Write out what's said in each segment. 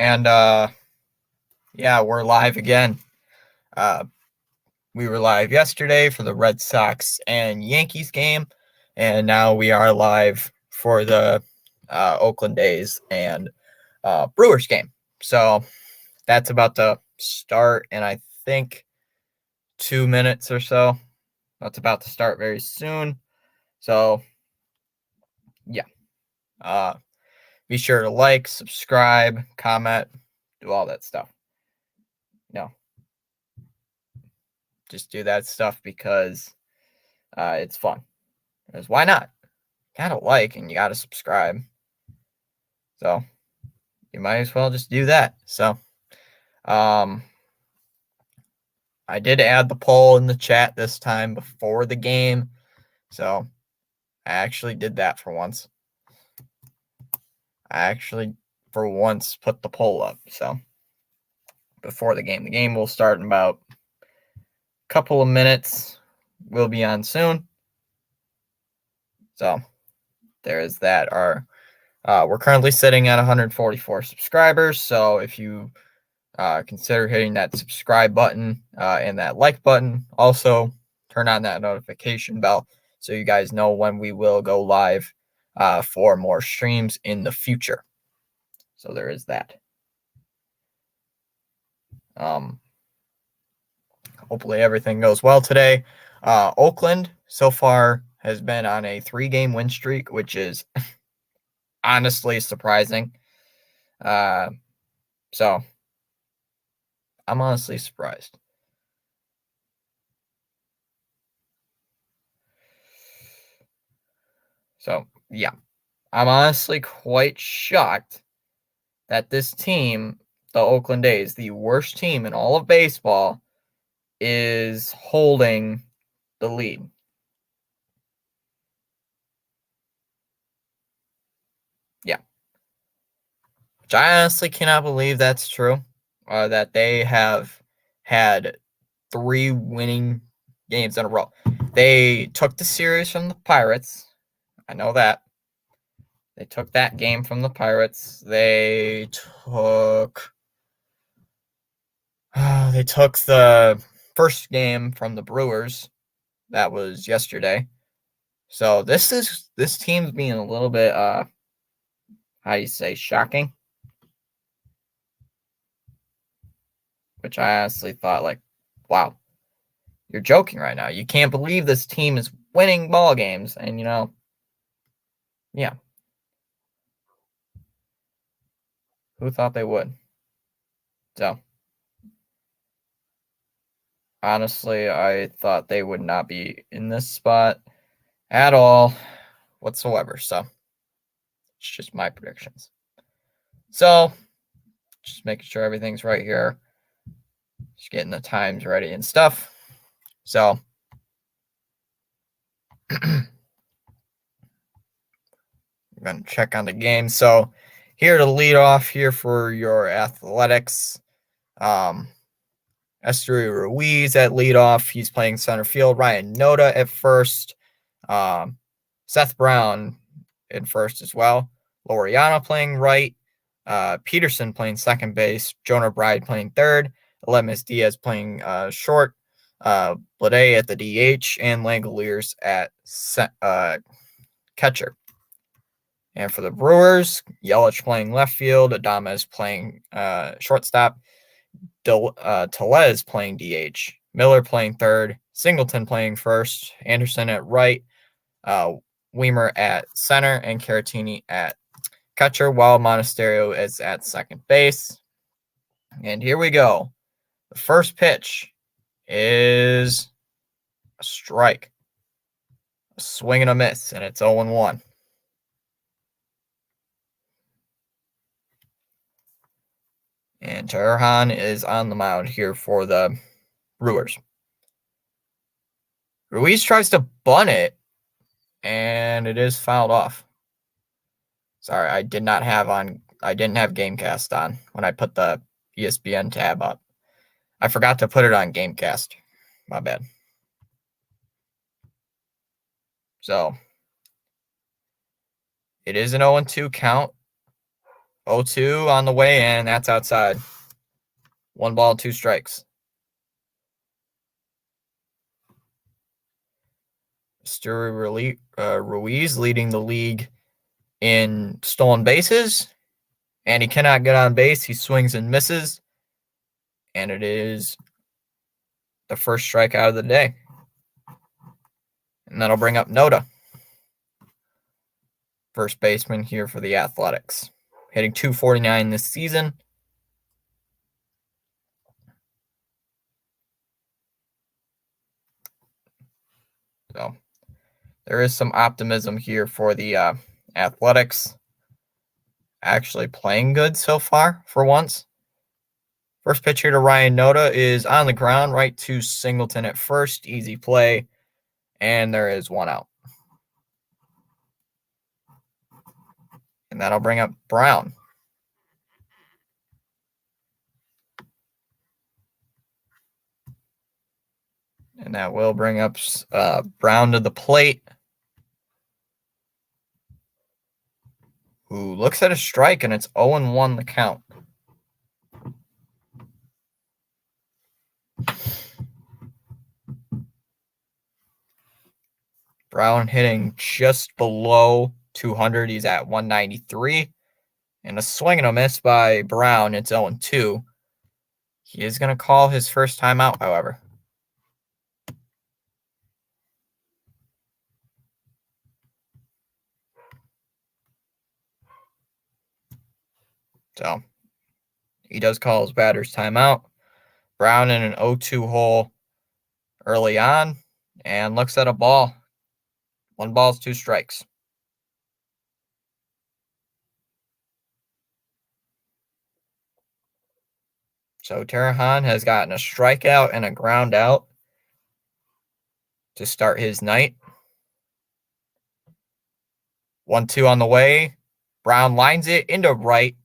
And yeah, we're live again. Uh, we were live yesterday for the Red Sox and Yankees game, and now we are live for the Oakland A's and Brewers game. So that's about to start in, I think, 2 minutes or so. That's about to start very soon. So yeah, be sure to like, subscribe, comment, do all that stuff. Just do that stuff because it's fun. Because why not? You gotta like and you gotta subscribe. So you might as well just do that. So I did add the poll in the chat this time before the game. So I actually did that for once. I actually for once put the poll up. So before the game will start in about a couple of minutes. We'll be on soon. So there is that. We're currently sitting at 144 subscribers. So if you consider hitting that subscribe button and that like button. Also, turn on that notification bell so you guys know when we will go live for more streams in the future. So there is that. Hopefully everything goes well today. Oakland so far has been on a 3-game win streak, which is honestly surprising. So I'm honestly surprised. So yeah, I'm honestly quite shocked that this team, the Oakland A's, the worst team in all of baseball, is holding the lead. Yeah. Which I honestly cannot believe that's true. That they have had 3 winning games in a row. They took the series from the Pirates. I know that. They took that game from the Pirates. They took the first game from the Brewers. That was yesterday. So this team's being a little bit how do you say, shocking. Which I honestly thought, like, wow, you're joking right now. You can't believe this team is winning ball games, and yeah. Who thought they would? So honestly, I thought they would not be in this spot at all whatsoever. So it's just my predictions. So just making sure everything's right here. Just getting the times ready and stuff. So I'm going to check on the game. So here to lead off here for your Athletics. Esteury Ruiz at leadoff. He's playing center field. Ryan Noda at first. Seth Brown in first as well. Laureano playing right. Peterson playing second base. Jonah Bride playing third. Lemus Diaz playing short. Blade at the DH. And Langoliers at catcher. And for the Brewers, Yelich playing left field. Adames playing shortstop. Tellez playing DH, Miller playing third, Singleton playing first, Anderson at right, Weimer at center, and Caratini at catcher, while Monasterio is at second base. And here we go. The first pitch is a strike, a swing and a miss, and it's 0-1. And Terhan is on the mound here for the Brewers. Ruiz tries to bunt it, and it is fouled off. Sorry, I didn't have Gamecast on when I put the ESPN tab up. I forgot to put it on Gamecast. My bad. So it is an 0-2 count. 0-2 on the way, and that's outside. 1 ball, 2 strikes. Mr. Ruiz leading the league in stolen bases, and he cannot get on base. He swings and misses, and it is the first strikeout of the day. And that'll bring up Noda, first baseman here for the Athletics, hitting .249 this season. So there is some optimism here for the Athletics. Actually playing good so far for once. First pitch here to Ryan Noda is on the ground, right to Singleton at first. Easy play, and there is 1 out. And that'll bring up Brown. And that will bring up Brown to the plate, who looks at a strike, and it's 0-1 the count. Brown hitting just below 200. He's at 193. And a swing and a miss by Brown. It's 0-2. He is going to call his first time out, however. So he does call his batter's timeout. Brown in an 0-2 hole early on and looks at a ball. 1 ball, 2 strikes. So Tarahan has gotten a strikeout and a ground out to start his night. 1-2 on the way. Brown lines it into right,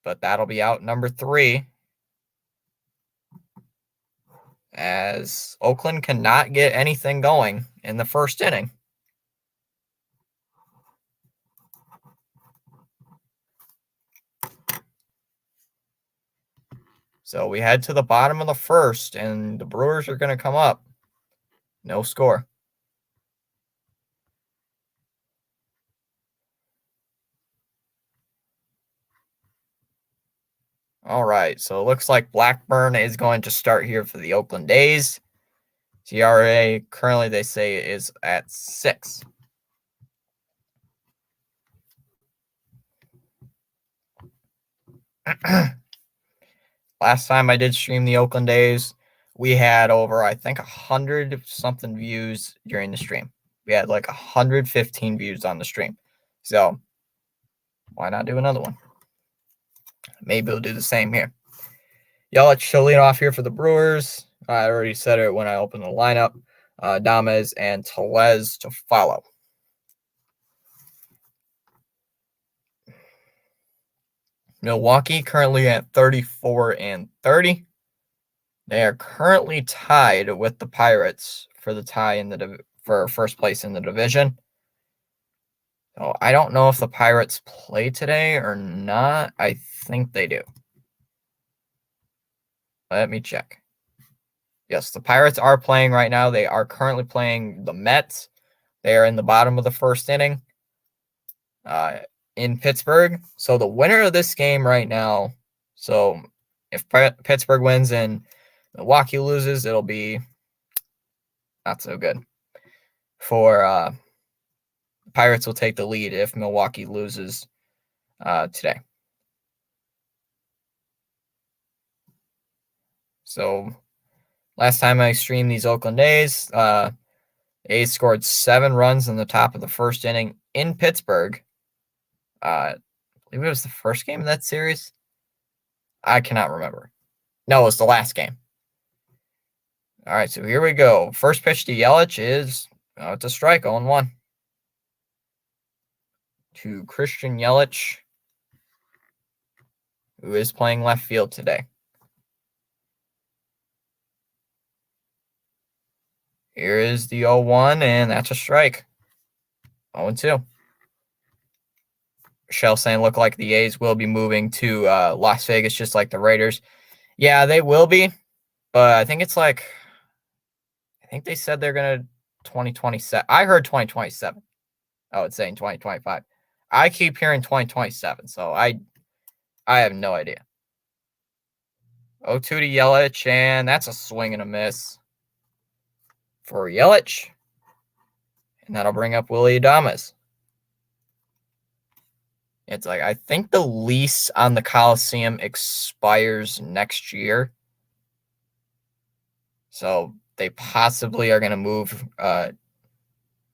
but that'll be out number 3. As Oakland cannot get anything going in the first inning. So we head to the bottom of the first, and the Brewers are going to come up. No score. All right, so it looks like Blackburn is going to start here for the Oakland A's. ERA currently they say is at 6. Last time I did stream the Oakland A's, we had over, I think, 100-something views during the stream. We had like 115 views on the stream. So why not do another one? Maybe we'll do the same here. Yelich to lead off here for the Brewers. I already said it when I opened the lineup. Dames and Tellez to follow. Milwaukee currently at 34-30. They are currently tied with the Pirates for the tie in for first place in the division. So I don't know if the Pirates play today or not. I think they do. Let me check. Yes, the Pirates are playing right now. They are currently playing the Mets. They are in the bottom of the first inning in Pittsburgh. So the winner of this game right now, so if Pittsburgh wins and Milwaukee loses, it'll be not so good. For Pirates will take the lead if Milwaukee loses today. So last time I streamed these Oakland A's, A's scored 7 runs in the top of the first inning in Pittsburgh. I believe it was the first game of that series. I cannot remember. No, it was the last game. All right, so here we go. First pitch to Yelich is it's a strike, 0-1. To Christian Yelich, who is playing left field today. Here is the 0-1, and that's a strike. 0-2. Shell saying look like the A's will be moving to Las Vegas just like the Raiders. Yeah, they will be, but I think they said they're going to 2027. I heard 2027. Oh, it's saying 2025. I keep hearing 2027, so I have no idea. 0-2 to Yelich, and that's a swing and a miss for Yelich. And that'll bring up Willy Adames. It's like, I think the lease on the Coliseum expires next year. So they possibly are going to move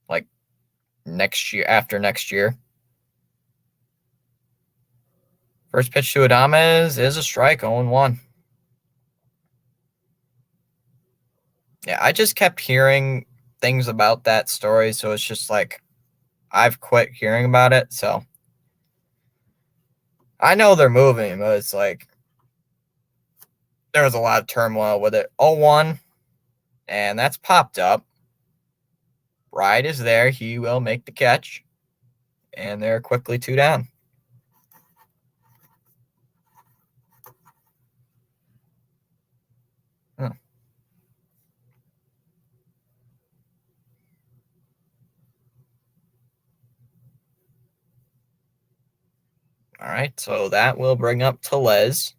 like next year, after next year. First pitch to Adames is a strike, 0-1. Yeah, I just kept hearing things about that story, so it's just like I've quit hearing about it. So I know they're moving, but it's like there was a lot of turmoil with it. 0-1, and that's popped up. Bride is there. He will make the catch, and they're quickly 2 down. All right, so that will bring up Tellez,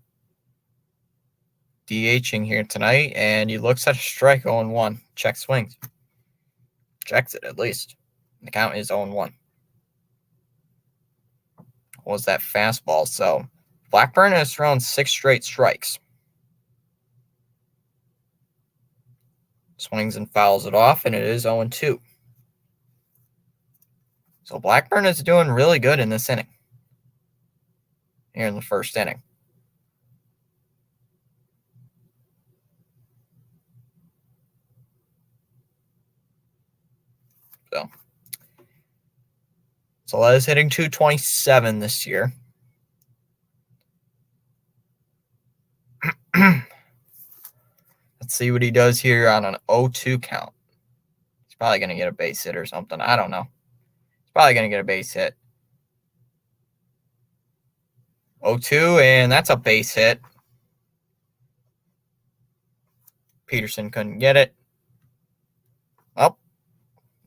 DHing here tonight, and he looks at a strike, 0-1. Check swings. Checks it at least. The count is 0-1. What was that fastball? So Blackburn has thrown 6 straight strikes. Swings and fouls it off, and it is 0-2. So Blackburn is doing really good in this inning. Here in the first inning. So Les hitting 227 this year. Let's see what he does here on an 0-2 count. He's probably going to get a base hit or something. I don't know. He's probably going to get a base hit. 0-2, and that's a base hit. Peterson couldn't get it. Oh,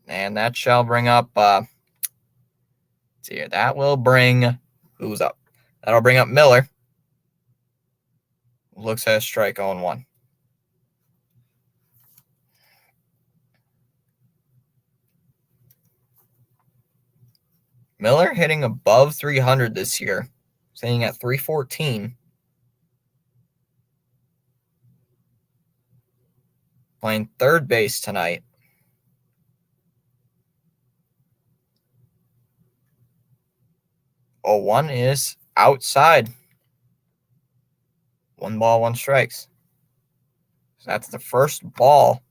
and that shall bring up, let's see here, that will bring, who's up? That'll bring up Miller. Looks at a strike, 0-1. Miller hitting above 300 this year, sitting at 314. Playing third base tonight. 0-1 is outside. 1 ball, 1 strikes. So that's the first ball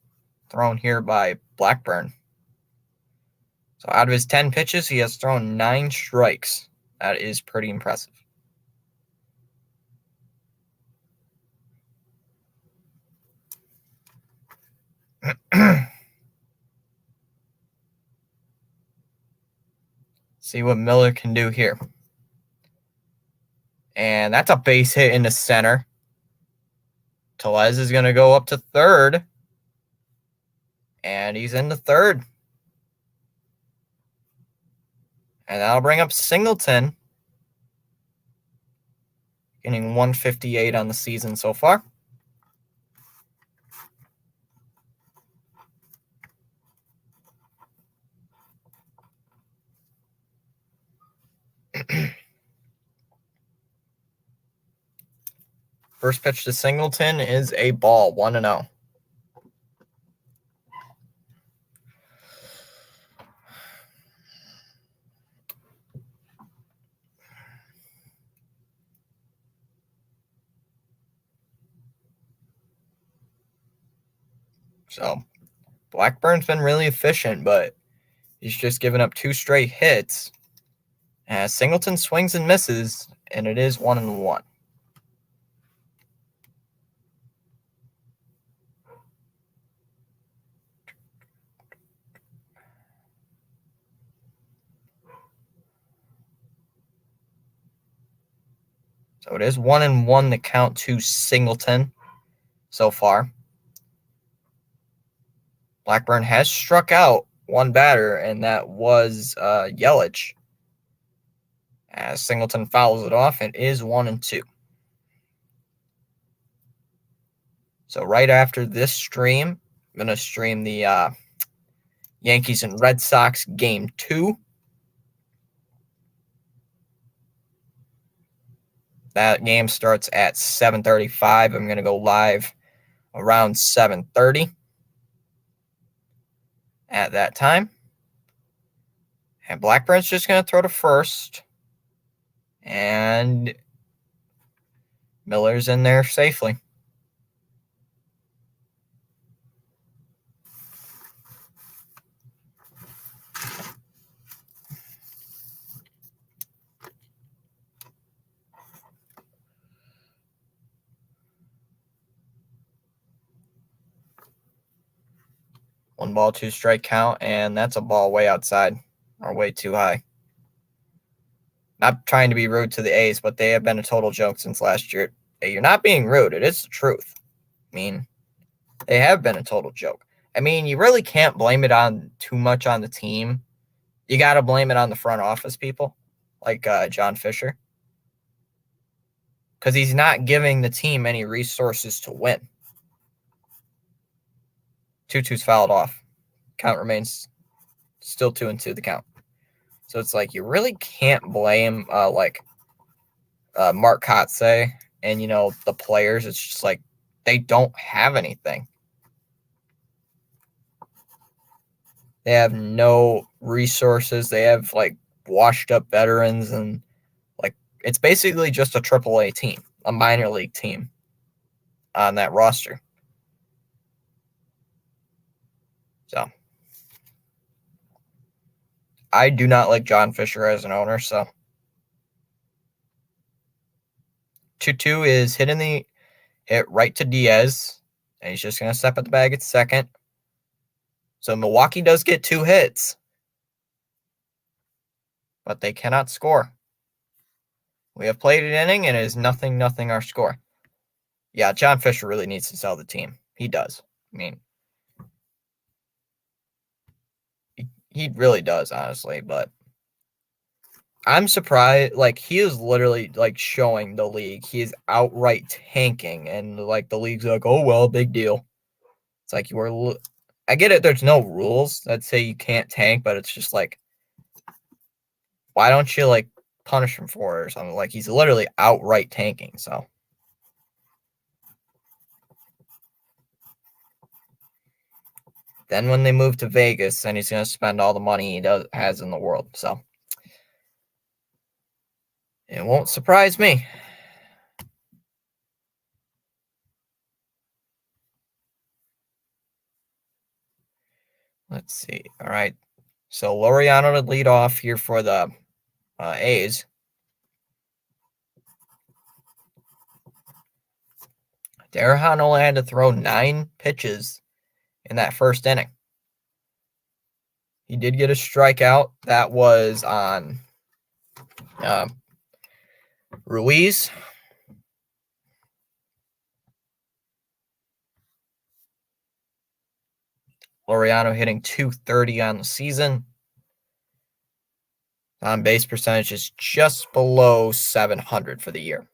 thrown here by Blackburn. So out of his 10 pitches, he has thrown 9 strikes. That is pretty impressive. See what Miller can do here. And that's a base hit in the center. Tellez is going to go up to third. And he's in the third. And that'll bring up Singleton. Getting 158 on the season so far. First pitch to Singleton is a ball, 1-0. So Blackburn's been really efficient, but he's just given up 2 straight hits. As Singleton swings and misses, and it is 1-1. So it is 1-1 the count to Singleton so far. Blackburn has struck out one batter, and that was Yelich. As Singleton fouls it off, it is 1-2. So right after this stream, I'm going to stream the Yankees and Red Sox Game 2. That game starts at 7:35. I'm going to go live around 7:30 at that time. And Blackburn's just going to throw to first. And Miller's in there safely. One ball, two strike count, and that's a ball way outside or way too high. Not trying to be rude to the A's, but they have been a total joke since last year. Hey, you're not being rude. It is the truth. I mean, they have been a total joke. I mean, you really can't blame it on too much on the team. You got to blame it on the front office people, like John Fisher, because he's not giving the team any resources to win. 2-2's fouled off. Count remains still 2-2 the count. So it's like you really can't blame Mark Kotze and, the players. It's just like they don't have anything. They have no resources. They have washed up veterans, and it's basically just a AAA team, a minor league team on that roster. So I do not like John Fisher as an owner. So 2-2 is hit right to Diaz, and he's just going to step at the bag at second. So Milwaukee does get 2 hits, but they cannot score. We have played an inning, and it is 0-0 our score. Yeah, John Fisher really needs to sell the team. He does. I mean, he really does, honestly, but I'm surprised. He is literally showing the league he is outright tanking, and the league's like, oh well, big deal. It's like I get it. There's no rules that say you can't tank, but it's just why don't you punish him for it or something? He's literally outright tanking. So then when they move to Vegas, then he's gonna spend all the money he has in the world. So it won't surprise me. Let's see. All right. So Laureano to lead off here for the A's. Derahan only had to throw 9 pitches in that first inning. He did get a strikeout. That was on Ruiz. Laureano hitting .230 on the season. On base percentage is just below 700 for the year.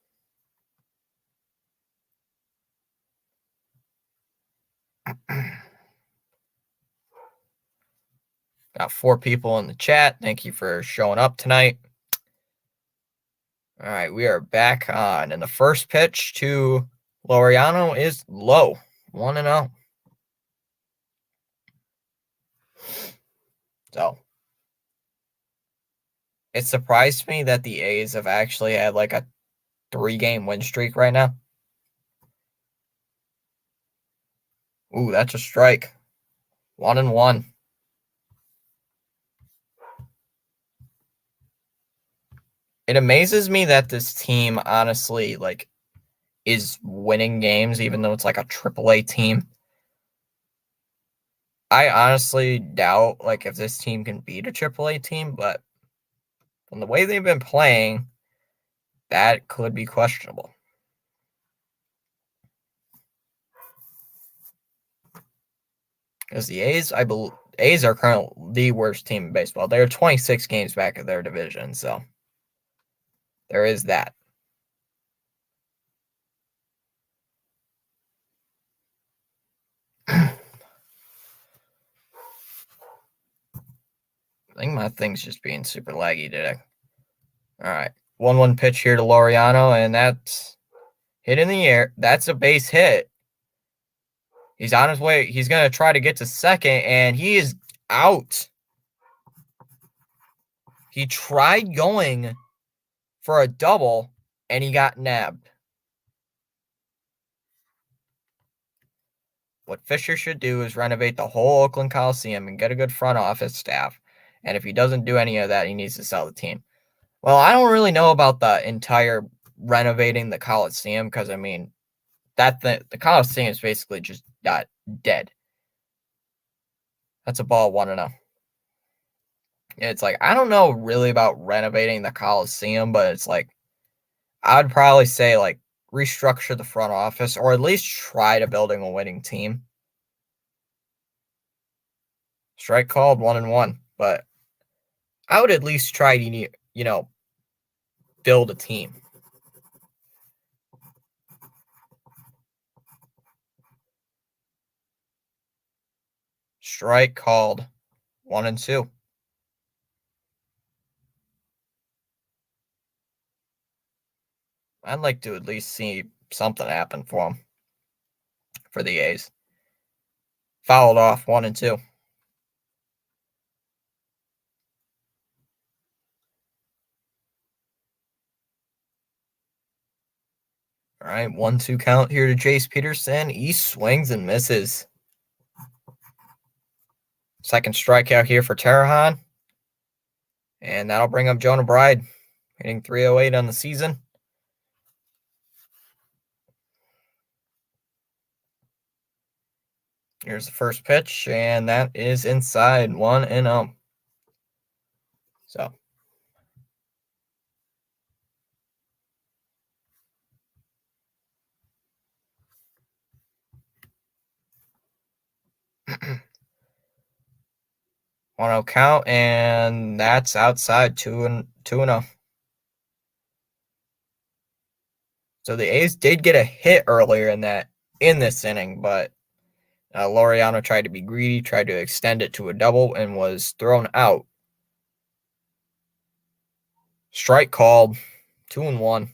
Got 4 people in the chat. Thank you for showing up tonight. All right, we are back on. And the first pitch to Laureano is low, 1-0. So it surprised me that the A's have actually had a 3-game win streak right now. Ooh, that's a strike. 1-1. It amazes me that this team honestly is winning games, even though it's a AAA team. I honestly doubt if this team can beat a AAA team, but from the way they've been playing, That could be questionable. Because the A's, I believe, A's are currently the worst team in baseball. They're 26 games back of their division, so there is that. I think my thing's just being super laggy today. All right. 1-1 pitch here to Laureano, and that's hit in the air. That's a base hit. He's on his way. He's going to try to get to second, and he is out. He tried going for a double, and he got nabbed. What Fisher should do is renovate the whole Oakland Coliseum and get a good front office staff. And if he doesn't do any of that, he needs to sell the team. Well, I don't really know about the entire renovating the Coliseum because, I mean, the Coliseum is basically just got dead. That's a ball 1-0. It's like, I don't know really about renovating the Coliseum, but it's like, I would probably say, like, restructure the front office or at least try to building a winning team. Strike called 1-1, but I would at least try to, build a team. Strike called 1-2. I'd like to at least see something happen for him, for the A's. Fouled off 1-2. All right, 1-2 count here to Jace Peterson. He swings and misses. Second strikeout here for Tarahan. And that'll bring up Jonah Bride, hitting .308 on the season. Here's the first pitch, and that is inside 1-0. So. One-0 count, and that's outside 2-0. So the A's did get a hit earlier in this inning, but Laureano tried to be greedy, tried to extend it to a double, and was thrown out. Strike called, 2-1.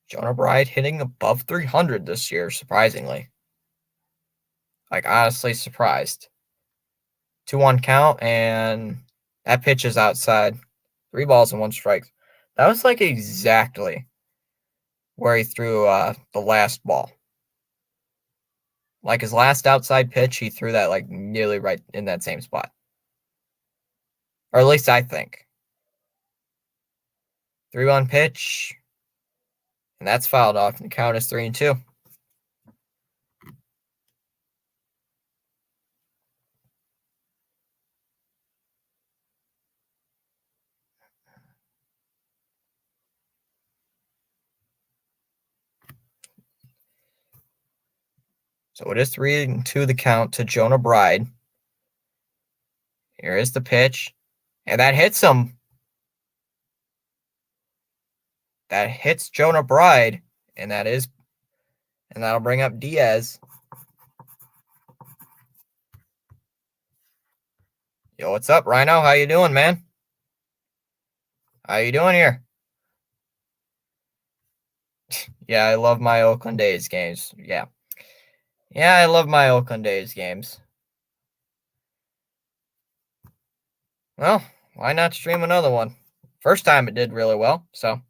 Jonah Bride hitting above 300 this year, surprisingly. Like, honestly surprised. 2-1 count, and that pitch is outside. 3 balls and 1 strike. That was like exactly where he threw the last ball. Like his last outside pitch, he threw that like nearly right in that same spot. Or at least I think. 3-1 pitch. And that's fouled off, and the count is 3-2. So it is 3-2 the count to Jonah Bride. Here is the pitch. And that hits him. That hits Jonah Bride. And that'll bring up Diaz. Yo, what's up, Rhino? How you doing, man? How you doing here? Yeah, I love my Oakland A's games. Yeah. Yeah, I love my Oakland A's games. Well, why not stream another one? First time it did really well, so.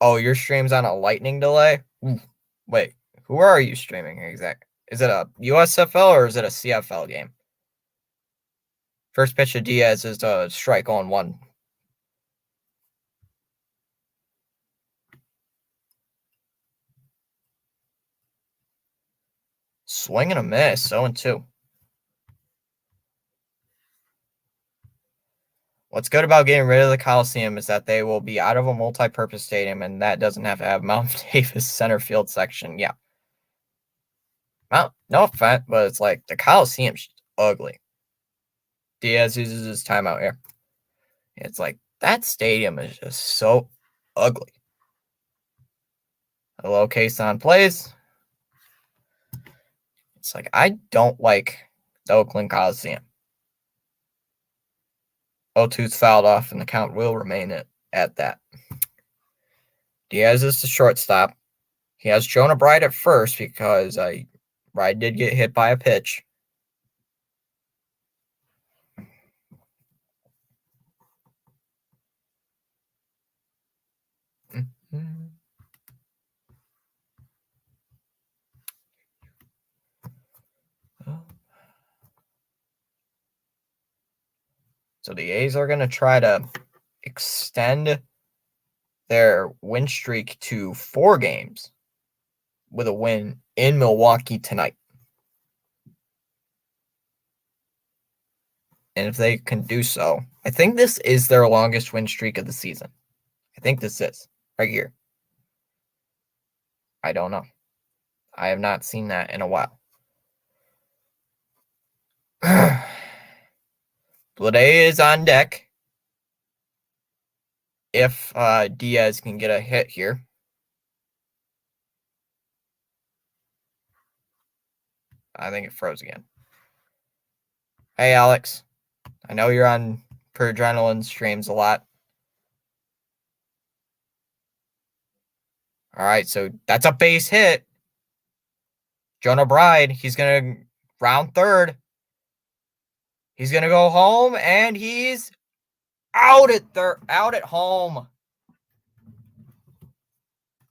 Oh, your stream's on a lightning delay? Ooh. Wait, who are you streaming exactly? Is it a USFL or is it a CFL game? First pitch to Diaz is a strike on 1. Swing and a miss, 0-2. What's good about getting rid of the Coliseum is that they will be out of a multi-purpose stadium, and that doesn't have to have Mount Davis center field section. Yeah. Well, no offense, but it's like the Coliseum's ugly. Diaz uses his timeout here. It's like that stadium is just so ugly. Hello, Kason plays. It's like I don't like the Oakland Coliseum. 0-2's fouled off, and the count will remain at that. Diaz is the shortstop. He has Jonah Bride at first because Bride did get hit by a pitch. So the A's are going to try to extend their win streak to 4 games with a win in Milwaukee tonight. And if they can do so, I think this is their longest win streak of the season. I think this is right here. I don't know. I have not seen that in a while. Blade is on deck. If Diaz can get a hit here. I think it froze again. Hey, Alex. I know you're on Per Adrenaline streams a lot. All right, so that's a base hit. Jonah Bride, he's going to round third. He's going to go home, and he's out at home.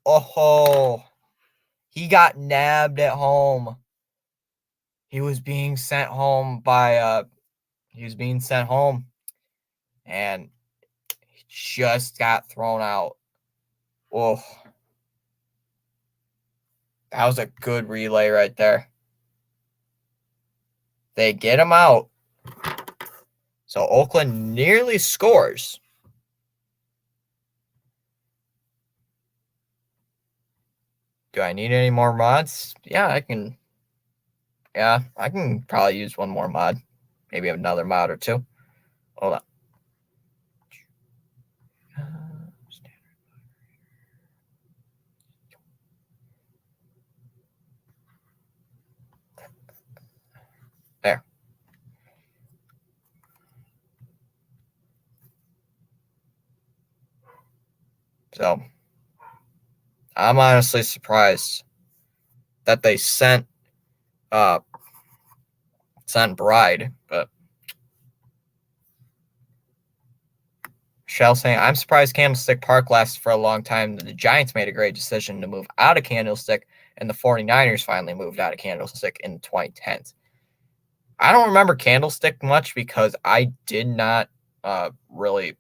Oh, he got nabbed at home. He was being sent home and he just got thrown out. Oh, that was a good relay right there. They get him out. So Oakland nearly scores. Do I need any more mods? Yeah, I can probably use one more mod. Maybe another mod or two. Hold on. There. So I'm honestly surprised that they sent Bride, but Michelle saying, I'm surprised Candlestick Park lasted for a long time. The Giants made a great decision to move out of Candlestick, and the 49ers finally moved out of Candlestick in the 2010s. I don't remember Candlestick much because I did not really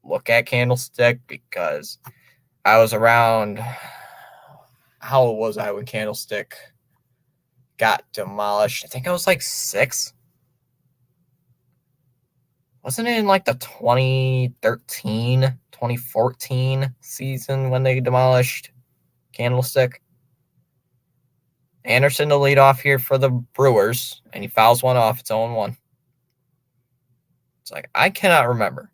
look at Candlestick because I was around. How old was I when Candlestick got demolished? I think I was like 6. Wasn't it in like the 2013, 2014 season when they demolished Candlestick? Anderson to lead off here for the Brewers, and he fouls one off. It's 0-1. It's like, I cannot remember.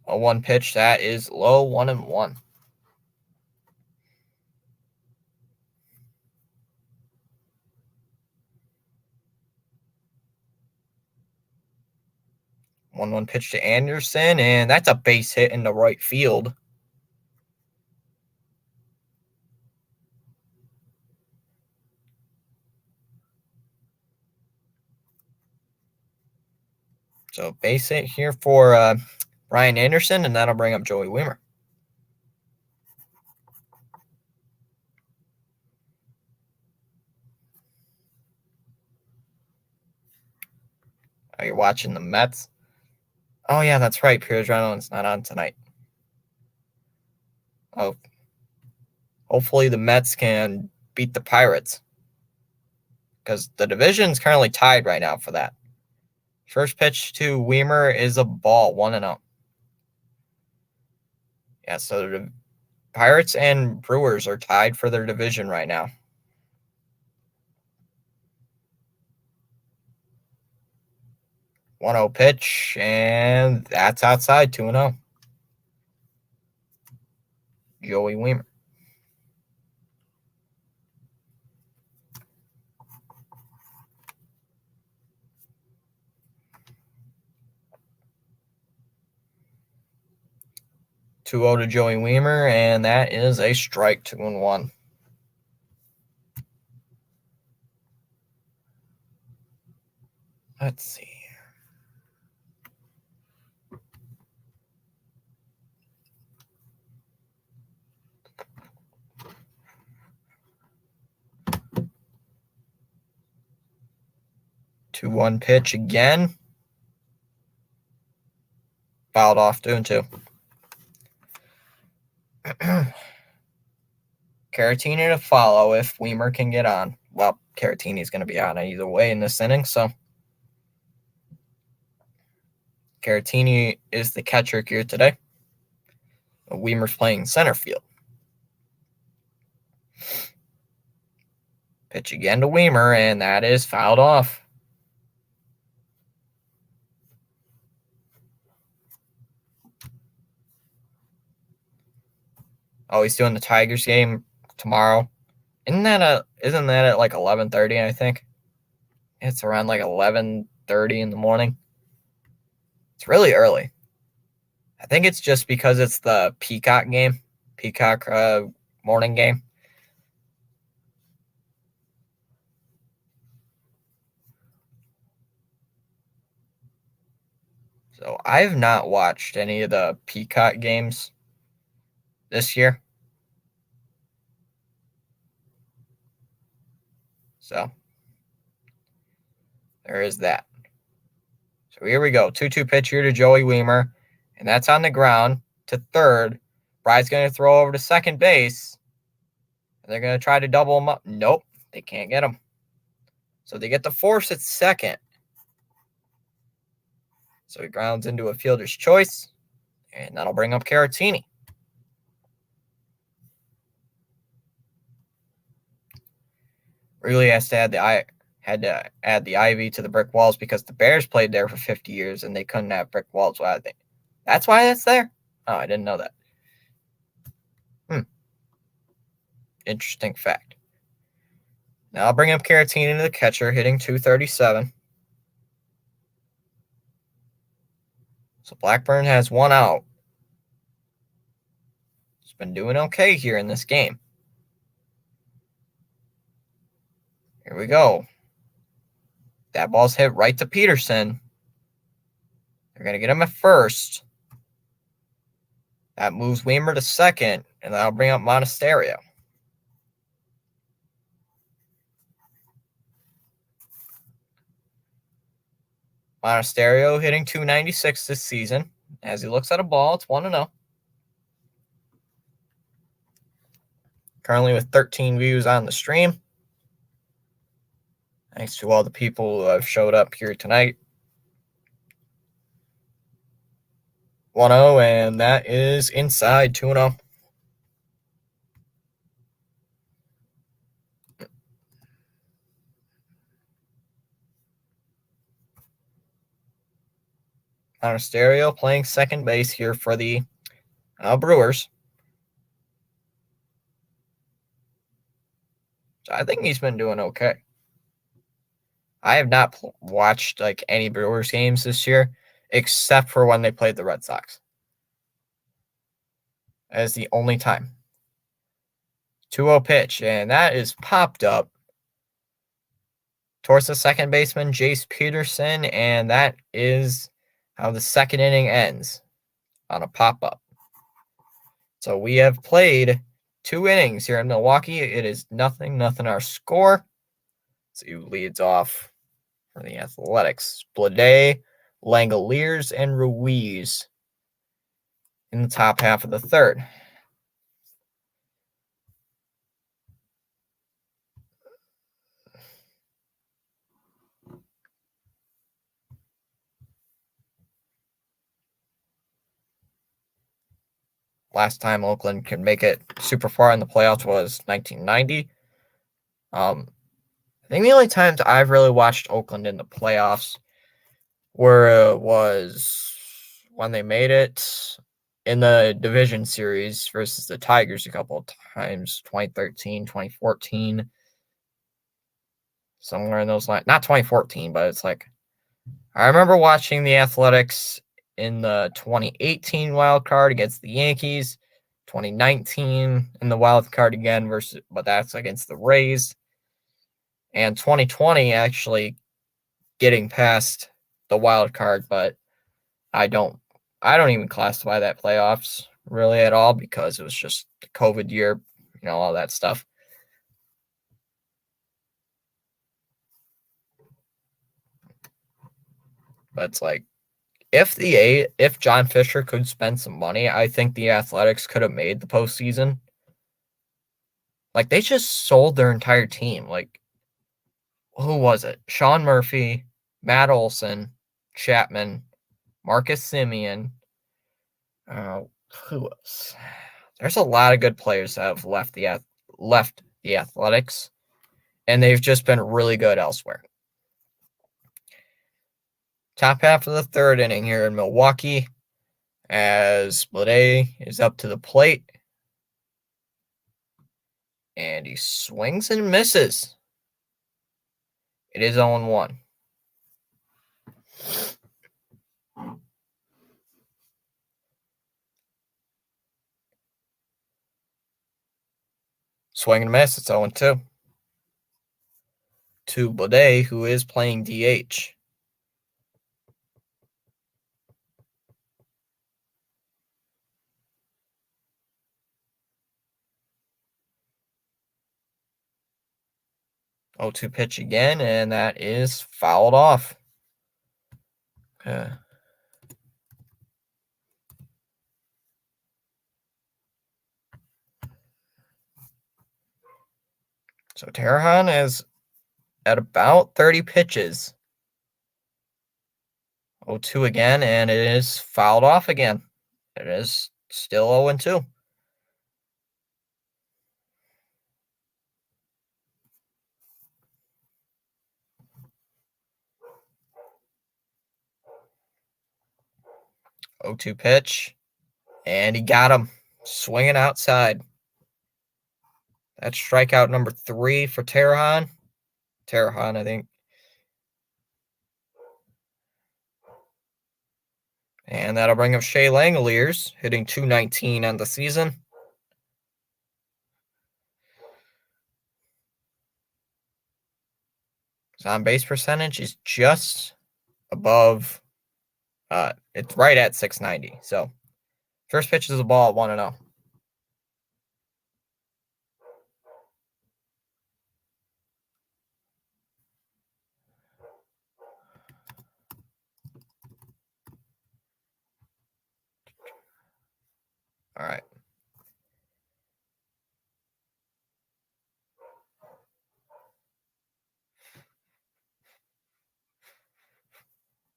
A 1 pitch, that is low, 1-1. One pitch to Anderson, and that's a base hit in the right field. So base hit here for Brian Anderson, and that'll bring up Joey Wiemer. Are you watching the Mets? Oh, yeah, that's right. Pure Adrenaline's not on tonight. Oh, hopefully the Mets can beat the Pirates because the division's currently tied right now for that. First pitch to Weimer is a ball, 1-0. Yeah, so the Pirates and Brewers are tied for their division right now. 1-0 pitch, and that's outside, 2-0. Joey Weimer. Two 2-0 to Joey Weimer, and that is a strike, 2-1. Let's see. Two 2-1 pitch again. Fouled off, 2-2. Caratini to follow if Weimer can get on. Well, Caratini's going to be on either way in this inning, so Caratini is the catcher here today. Weimer's playing center field. Pitch again to Weimer, and that is fouled off. Oh, he's doing the Tigers game tomorrow. Isn't that at like 11:30, I think? It's around like 11:30 in the morning. It's really early. I think it's just because it's the Peacock morning game. So I've not watched any of the Peacock games this year. So there is that. So here we go. 2-2 pitch here to Joey Weimer, and that's on the ground to third. Bryde's going to throw over to second base. And they're going to try to double him up. Nope, they can't get him. So they get the force at second. So he grounds into a fielder's choice, and that'll bring up Caratini. Really had to add the ivy to the brick walls because the Bears played there for 50 years and they couldn't have brick walls. That's why it's there? Oh, I didn't know that. Interesting fact. Now I'll bring up Caratini to the catcher, hitting .237. So Blackburn has one out. He's been doing okay here in this game. Here we go. That ball's hit right to Peterson. They're going to get him at first. That moves Weimer to second, and that'll bring up Monasterio. Monasterio hitting .296 this season. As he looks at a ball, it's 1-0. Currently with 13 views on the stream. Thanks to all the people who have showed up here tonight. 1-0, and that is inside, 2-0. Monasterio playing second base here for the Brewers. So I think he's been doing okay. I have not watched like any Brewers games this year, except for when they played the Red Sox. That is the only time. 2-0 pitch, and that is popped up towards the second baseman, Jace Peterson, and that is how the second inning ends, on a pop-up. So we have played 2 innings here in Milwaukee. It is 0-0 our score. So who leads off for the Athletics? Blade, Langoliers, and Ruiz in the top half of the third. last time Oakland could make it super far in the playoffs was 1990. I think the only times I've really watched Oakland in the playoffs was when they made it in the division series versus the Tigers a couple of times, 2013, 2014, somewhere in those lines. Not 2014, but it's like I remember watching the Athletics in the 2018 wild card against the Yankees, 2019 in the wild card again but that's against the Rays, and 2020 actually getting past the wild card, but I don't even classify that playoffs really at all because it was just the COVID year, all that stuff. But it's like if John Fisher could spend some money, I think the Athletics could have made the postseason. Like they just sold their entire team. Like who was it? Sean Murphy, Matt Olson, Chapman, Marcus Semien. Who else? There's a lot of good players that have left the Athletics, and they've just been really good elsewhere. Top half of the third inning here in Milwaukee, as Blade is up to the plate, and he swings and misses. It is 0-1. Swing and miss. It's 0-2. To Blade, who is playing DH. Oh, 2 pitch again, and that is fouled off. Okay. So Terrahan is at about 30 pitches. 0-2 again, and it is fouled off again. It is still 0-2. Oh, 2 pitch, and he got him swinging outside. That's strikeout number 3 for Terrahan. I think. And that'll bring up Shea Langoliers, hitting .219 on the season. His on-base percentage is just above. It's right at .690. So, first pitch is a ball at 1-0. All right.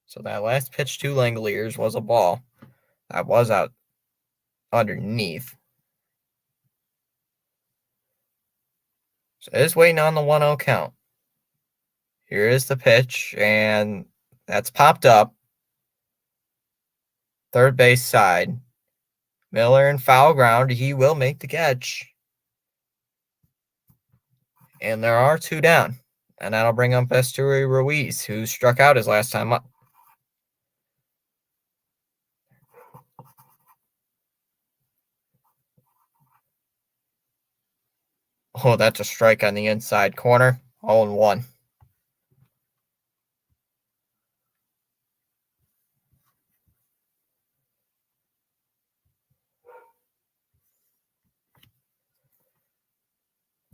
So that last pitch to Langoliers was a ball. That was out underneath. So it is waiting on the 1-0 count. Here is the pitch, and that's popped up. Third base side. Miller in foul ground. He will make the catch. And there are 2 down. And that'll bring up Esteury Ruiz, who struck out his last time up. Oh, that's a strike on the inside corner. 0-1.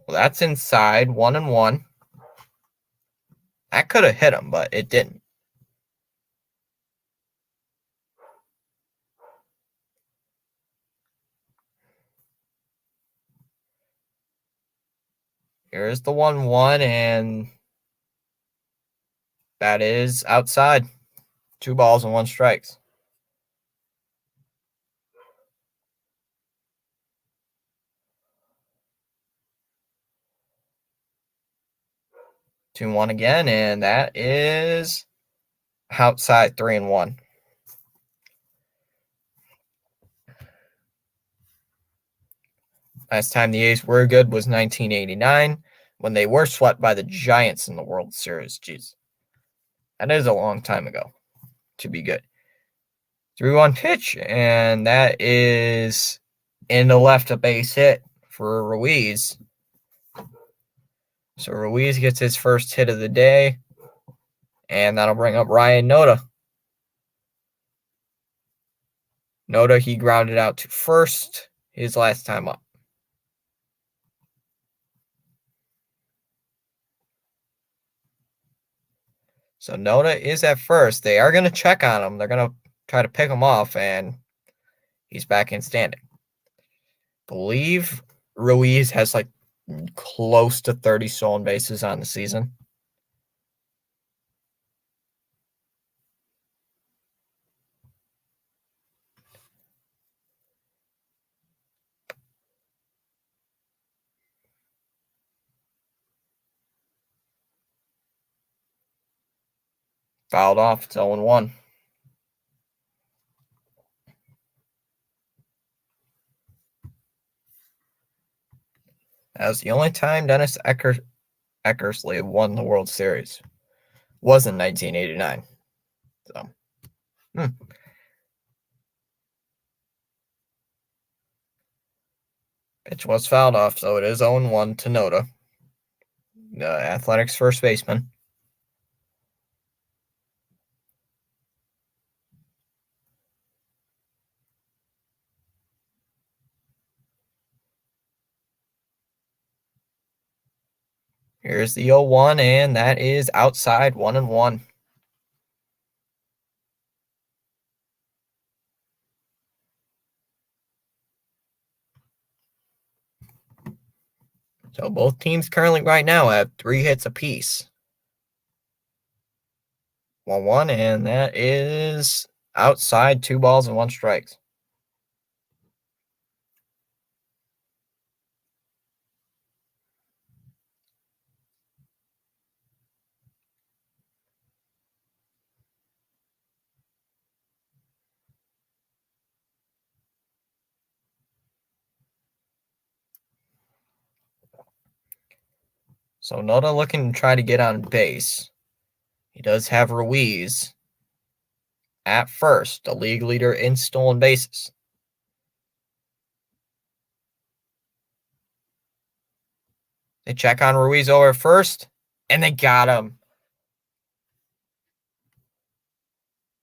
Well, that's inside. 1-1. That could have hit him, but it didn't. Here's the 1-1, and that is outside. 2 balls and 1 strike. 2-1 again, and that is outside 3-1. Last time the A's were good was 1989 when they were swept by the Giants in the World Series. Jeez. That is a long time ago to be good. 3-1 pitch, and that is in the left, a base hit for Ruiz. So Ruiz gets his first hit of the day, and that'll bring up Ryan Noda. Noda, he grounded out to first his last time up. So Noda is at first. They are going to check on him. They're going to try to pick him off, and he's back in standing. Believe Ruiz has like close to 30 stolen bases on the season. Fouled off. It's 0-1. That was the only time Dennis Eckersley won the World Series. Was in 1989. So, pitch was fouled off, so it is 0-1 to Noda, the Athletics first baseman. Here's the 0-1, and that is outside 1-1. So both teams currently right now have 3 hits apiece. 1-1, and that is outside 2 balls and 1 strike. So Noda looking to try to get on base. He does have Ruiz at first, the league leader in stolen bases. They check on Ruiz over first, and they got him.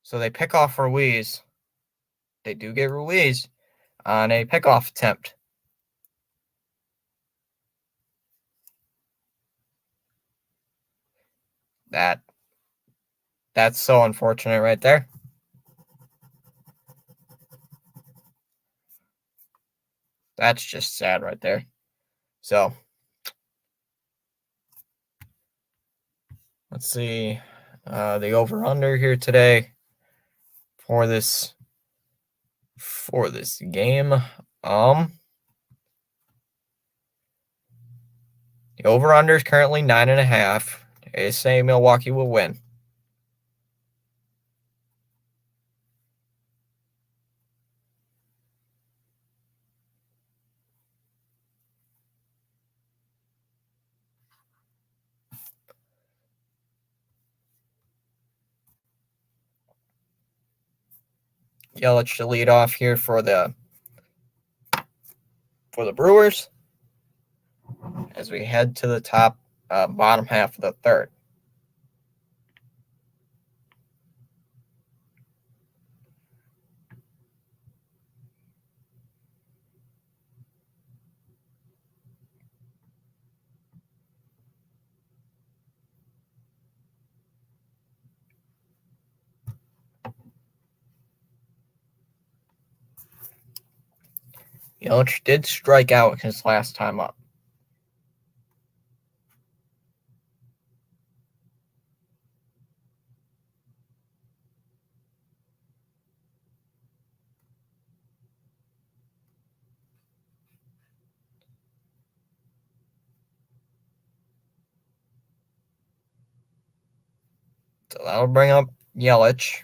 So they pick off Ruiz. They do get Ruiz on a pickoff attempt. That's so unfortunate right there. That's just sad right there. So let's see the over-under here today for this game. The over-under is currently 9.5. They say Milwaukee will win. Yelich to lead off here for the Brewers as we head to the bottom half of the third. Yelich did strike out his last time up. So that'll bring up Yelich,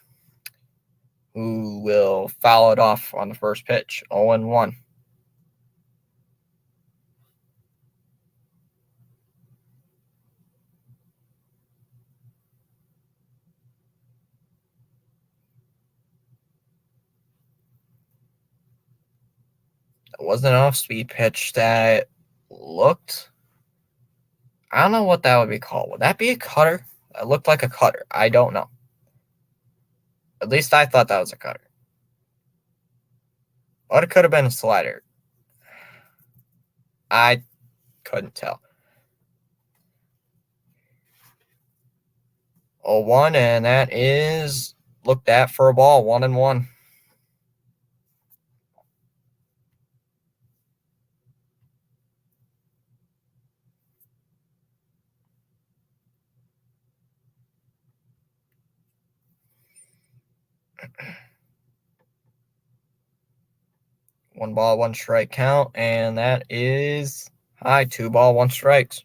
who will foul it off on the first pitch, 0-1. It wasn't an off-speed pitch that looked... I don't know what that would be called. Would that be a cutter? It looked like a cutter. I don't know. At least I thought that was a cutter. But it could have been a slider. I couldn't tell. 0-1, and that is looked at for a ball, 1-1. One ball, one strike count, and that is high. 2 ball, 1 strikes.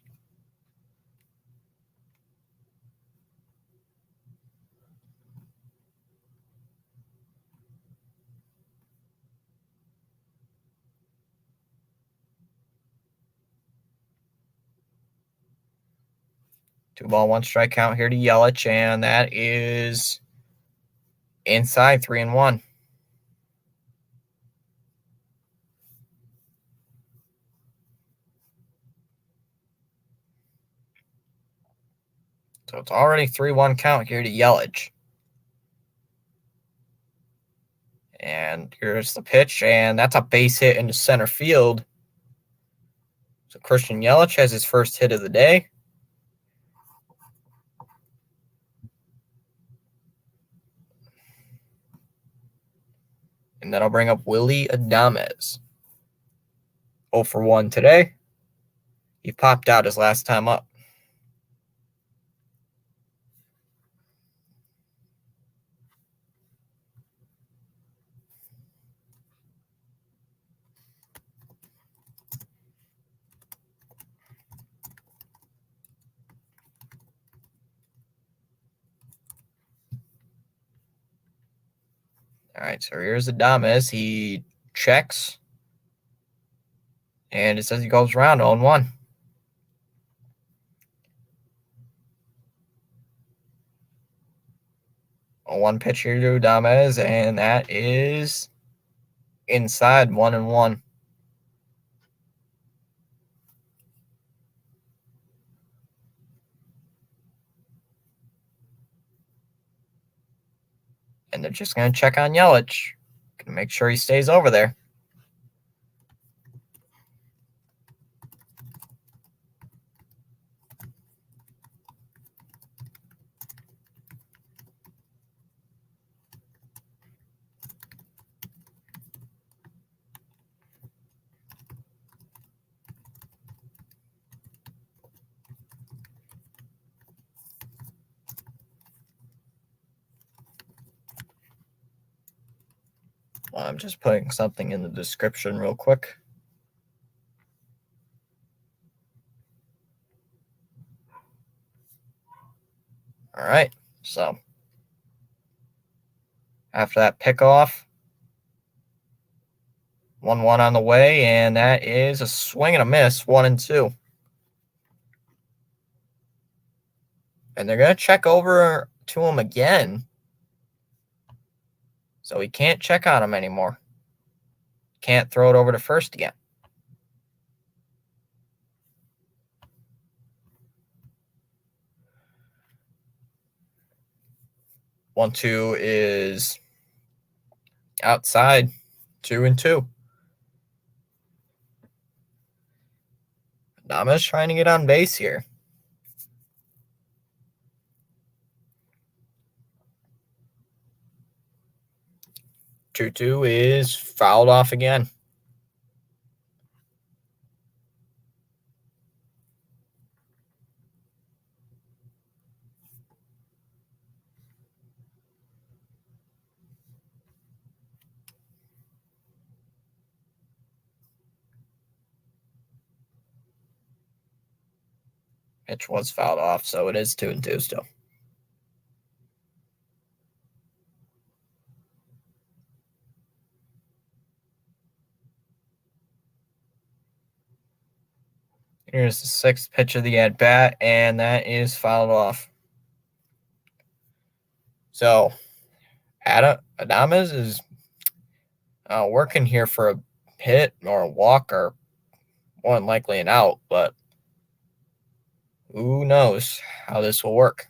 Two ball, 1 strike count here to Yelich, and that is inside, 3-1. So it's already 3-1 count here to Yelich. And here's the pitch, and that's a base hit into center field. So Christian Yelich has his first hit of the day. And that'll bring up Willy Adames. 0-1 today. He popped out his last time up. All right, so here's Adames. He checks. And it says he goes around 0-1. 0-1 pitch here to Adames, and that is inside, 1-1. And they're just going to check on Yelich. Going to make sure he stays over there. I'm just putting something in the description real quick. All right, so after that pickoff, 1-1 on the way, and that is a swing and a miss, 1-2. And they're going to check over to him again. So he can't check on him anymore. Can't throw it over to first again. 1-2 is outside, 2-2. Adames trying to get on base here. Two is fouled off again. Pitch was fouled off, so it is 2-2 still. Here's the 6th pitch of the at-bat, and that is fouled off. So, Adames is working here for a hit or a walk or more than likely an out, but who knows how this will work.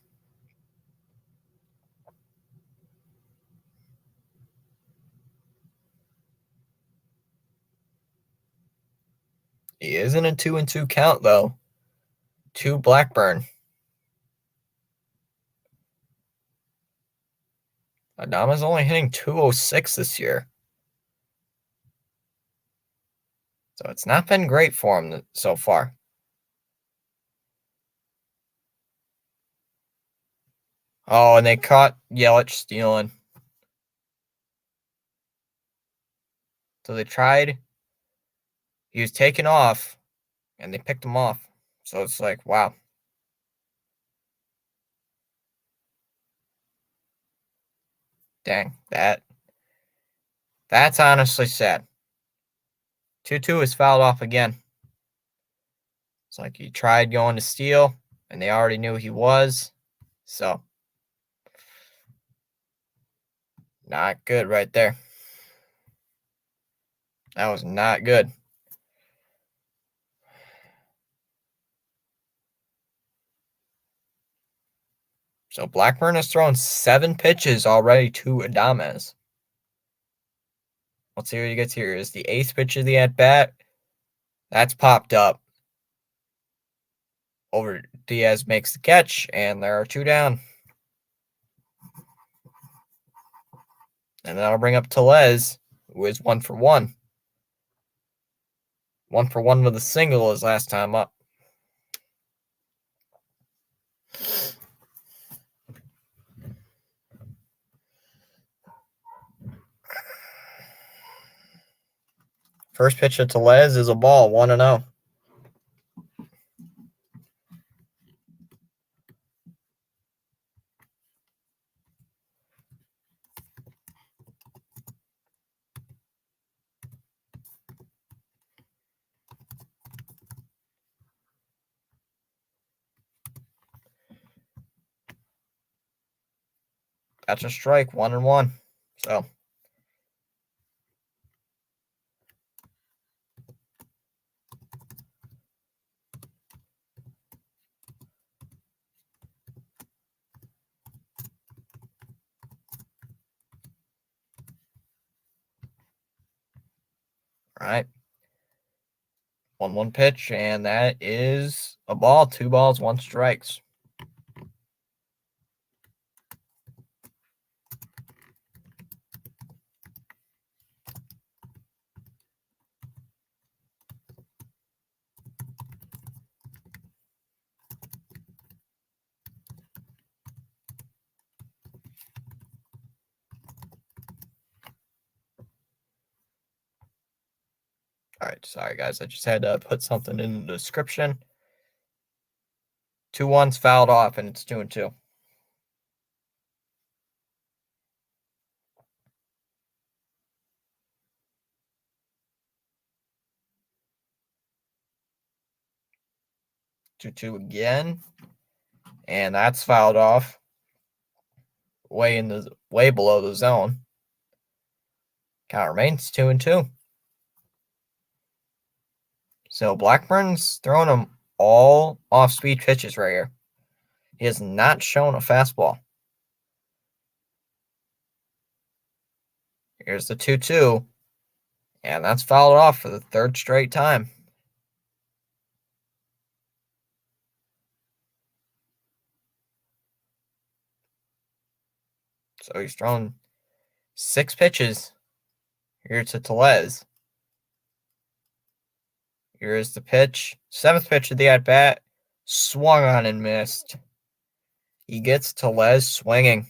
He is in a 2-2 count, though, to Blackburn. Adames only hitting .206 this year. So it's not been great for him so far. Oh, and they caught Yelich stealing. So they tried. He was taken off, and they picked him off. So it's like, wow. Dang, that's honestly sad. 2-2 is fouled off again. It's like he tried going to steal, and they already knew he was. So, not good right there. That was not good. So Blackburn has thrown 7 pitches already to Adames. Let's see what he gets here. Is the 8th pitch of the at-bat. That's popped up. Over Diaz makes the catch, and there are 2 down. And that'll bring up Tellez, who is 1 for 1. 1 for 1 with a single his last time up. First pitch of Tellez is a ball, 1-0. That's a strike, 1-1. So. All right. 1-1 pitch, and that is a ball. 2 balls, 1 strikes. All right, sorry guys, I just had to put something in the description. 2-1's fouled off, and it's 2-2. Two again, and that's fouled off. Way below the zone. Count remains 2-2. So Blackburn's throwing him all off-speed pitches right here. He has not shown a fastball. Here's the 2-2, and that's fouled off for the 3rd straight time. So he's thrown 6 pitches here to Tellez. Here's the pitch. 7th pitch of the at-bat. Swung on and missed. He gets Tellez swinging.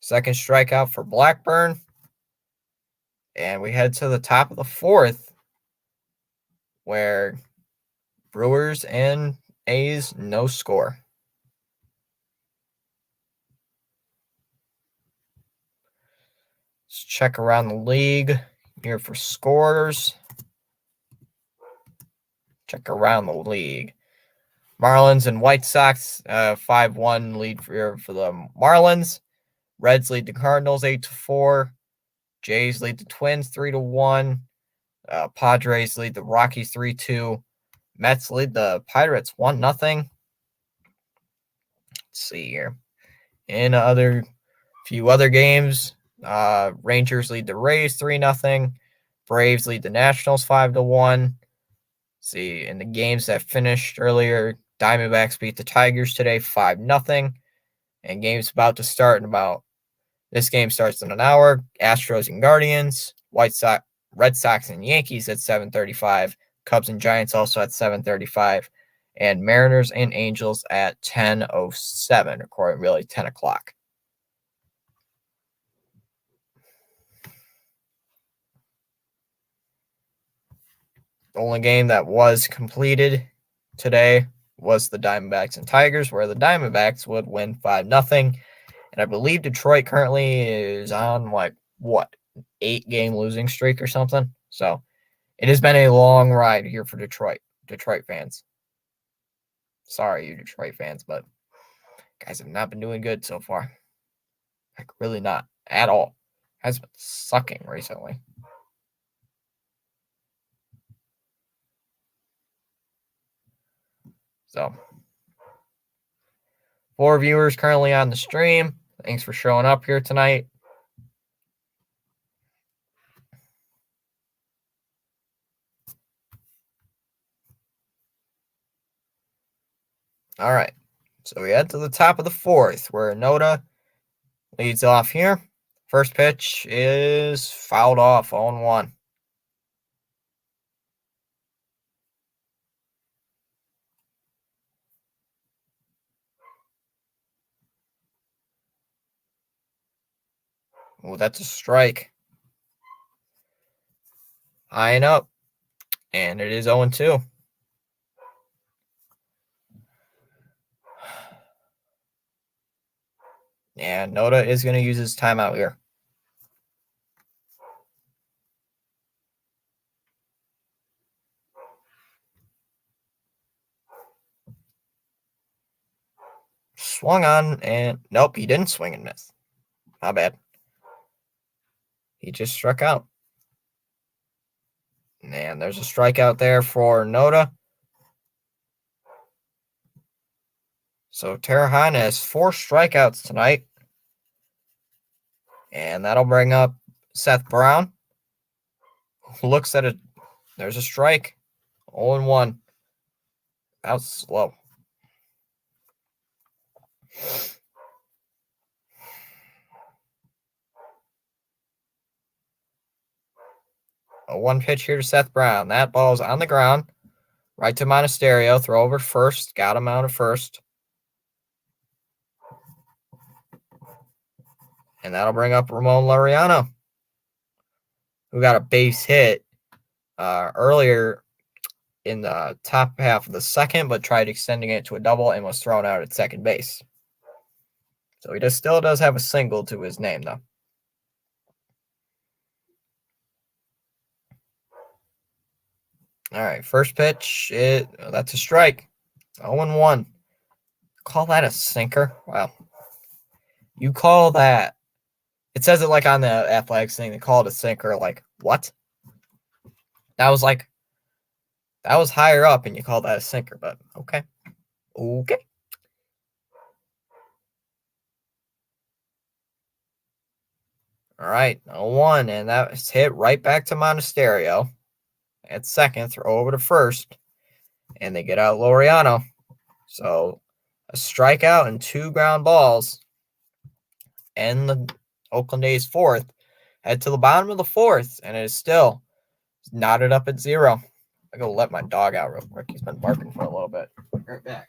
2nd strikeout for Blackburn. And we head to the top of the 4th, where Brewers and A's no score. Let's check around the league here for scores. check around the league. Marlins and White Sox, 5-1 lead for the Marlins. Reds lead the Cardinals 8-4. Jays lead the Twins 3-1. Padres lead the Rockies 3-2. Mets lead the Pirates 1-0. Let's see here. In few other games, Rangers lead the Rays 3-0. Braves lead the Nationals 5-1. See, in the games that finished earlier, Diamondbacks beat the Tigers today 5-0. And game's about to start in about. This game starts in an hour. Astros and Guardians, Red Sox and Yankees at 7:35. Cubs and Giants also at 7:35. And Mariners and Angels at 10:07, or really 10 o'clock. The only game that was completed today was the Diamondbacks and Tigers, where the Diamondbacks would win 5-0. And I believe Detroit currently is on 8-game losing streak or something. So it has been a long ride here for Detroit fans. Sorry, you Detroit fans, but guys have not been doing good so far. Like, really not at all. Has been sucking recently. So, 4 viewers currently on the stream. Thanks for showing up here tonight. All right. So we head to the top of the 4th, where Noda leads off here. First pitch is fouled off, 0-1. Oh, that's a strike. High and up. And it is 0-2. And Noda is going to use his timeout here. Swung on and nope, he didn't swing and miss. Not bad. He just struck out. And there's a strikeout there for Noda. So Terahan has 4 strikeouts tonight. And that'll bring up Seth Brown. Looks at it. There's a strike. 0-1. That was slow. A 1 pitch here to Seth Brown. That ball's on the ground. Right to Monasterio. Throw over first. Got him out of first. And that'll bring up Ramon Laureano, who got a base hit earlier in the top half of the second, but tried extending it to a double and was thrown out at second base. So he still does have a single to his name, though. All right, first pitch, that's a strike. 0-1. Call that a sinker? Wow. You call that. It says it like on the Athletics thing. They call it a sinker. Like, what? That was higher up, and you call that a sinker, but okay. Okay. All right, 0-1, and that's hit right back to Monasterio at second, throw over to first, and they get out Laureano. So a strikeout and 2 ground balls, and the Oakland A's 4th. Head to the bottom of the 4th, and it is still knotted up at 0. I go let my dog out real quick. He's been barking for a little bit. Right back.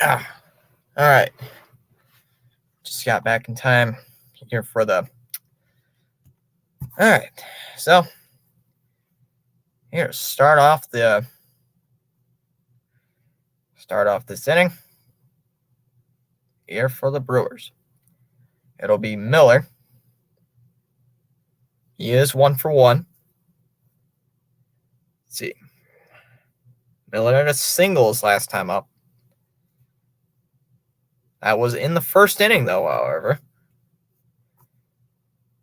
All right. Just got back in time here for the. All right. So here, start off this inning here for the Brewers. It'll be Miller. He is 1 for 1. Let's see. Miller had a singles last time up. That was in the first inning, though, however.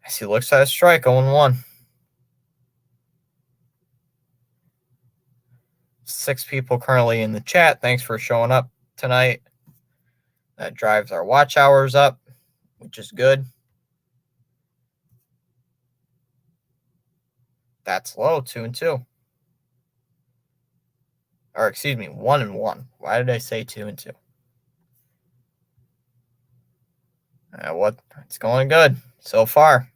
As he looks at a strike, 0-1. 6 people currently in the chat. Thanks for showing up tonight. That drives our watch hours up, which is good. That's low, 2-2. Or excuse me, 1-1. Why did I say 2-2? It's going good so far.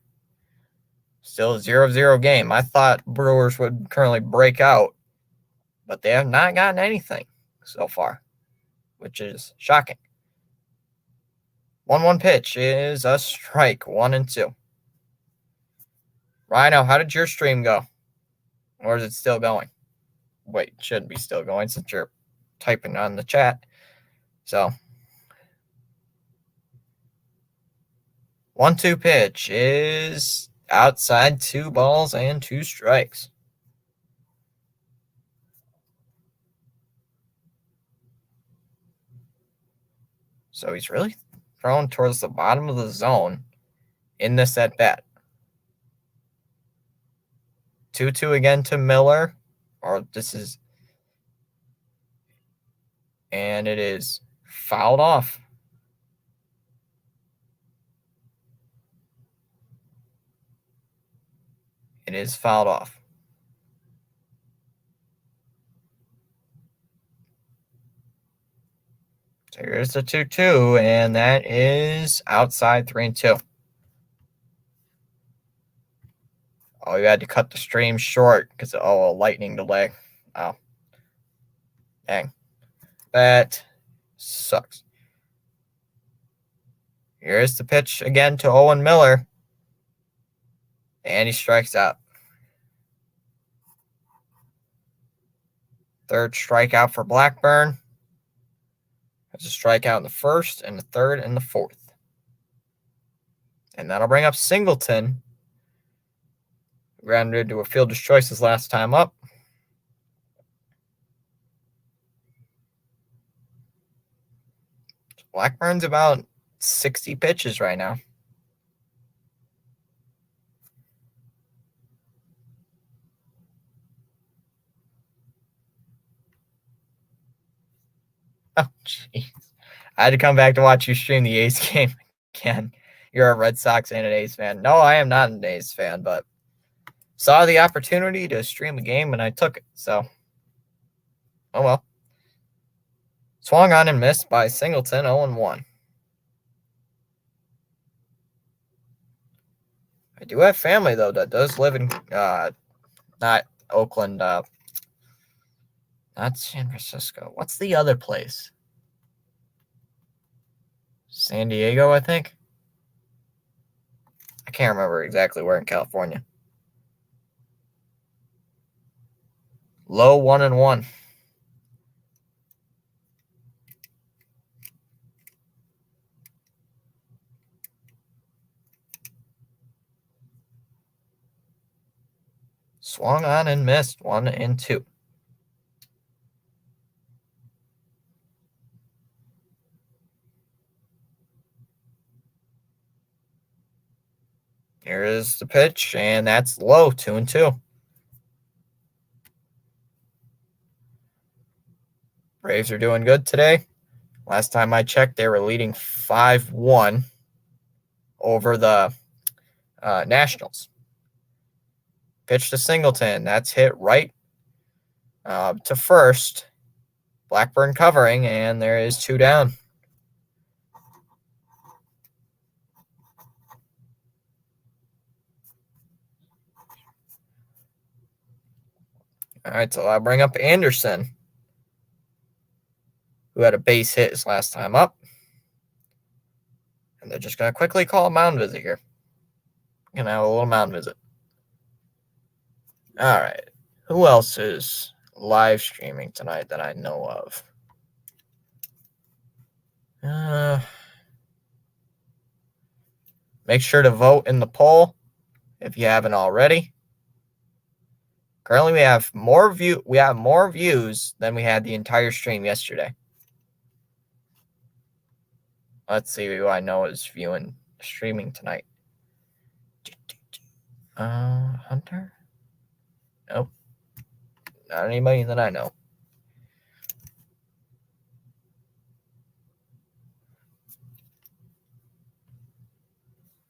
Still a 0-0 game. I thought Brewers would currently break out, but they have not gotten anything so far, which is shocking. 1-1 pitch is a strike, 1-2. Rhino, how did your stream go? Or is it still going? Wait, it shouldn't be still going since you're typing on the chat. So, 1-2 pitch is outside, 2 balls and 2 strikes. So he's really thrown towards the bottom of the zone in this at bat. 2-2 again to Miller, and it is fouled off. It is fouled off. So here's the 2-2, and that is outside, 3-2. Oh, you had to cut the stream short because of a lightning delay. Oh. Dang. That sucks. Here's the pitch again to Owen Miller. And he strikes out. Third strikeout for Blackburn. There's a strikeout in the first and the third and the fourth. And that'll bring up Singleton. Grounded to a fielder's choice his last time up. Blackburn's about 60 pitches right now. Oh, jeez. I had to come back to watch you stream the A's game again. You're a Red Sox and an A's fan. No, I am not an A's fan, but saw the opportunity to stream a game and I took it. So, oh well. Swung on and missed by Singleton, 0-1. I do have family, though, that does live in, not Oakland, not San Francisco. What's the other place? San Diego, I think. I can't remember exactly where in California. Low 1-1. Swung on and missed, 1-2. Here is the pitch, and that's low, 2-2. Braves are doing good today. Last time I checked, they were leading 5-1 over the Nationals. Pitch to Singleton. That's hit right to first. Blackburn covering, and there is 2 down. All right, so I'll bring up Anderson, who had a base hit his last time up. And they're just going to quickly call a mound visit here. Going to have a little mound visit. All right. Who else is live streaming tonight that I know of? Make sure to vote in the poll if you haven't already. Currently, we have more views than we had the entire stream yesterday. Let's see who I know is streaming tonight. Hunter? Nope. Not anybody that I know.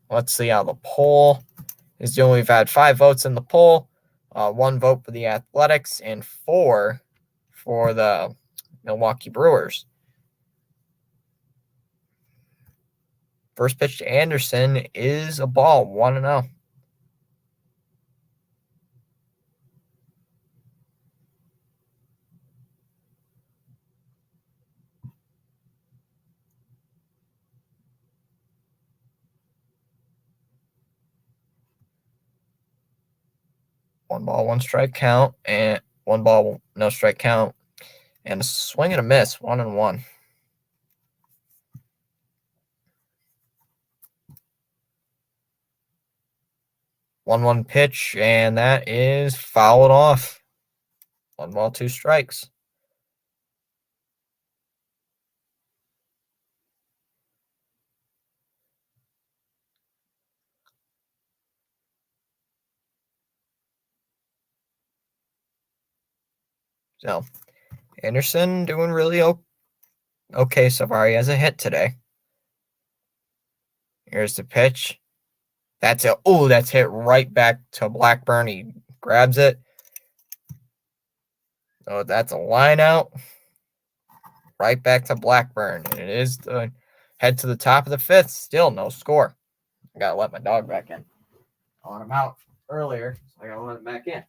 Let's see how the poll is doing. We've had 5 votes in the poll, 1 vote for the Athletics, and 4 for the Milwaukee Brewers. First pitch to Anderson is a ball, 1-0. One ball, 1 strike count, and 1 ball, no strike count, and a swing and a miss, 1-1. 1-1 pitch, and that is fouled off. 1 ball, 2 strikes. So, Anderson doing really okay so far. He has a hit today. Here's the pitch. That's hit right back to Blackburn. He grabs it. So that's a line out. Right back to Blackburn. And it is the head to the top of the 5th. Still no score. I gotta let my dog back in. I want him out earlier, so I gotta let him back in.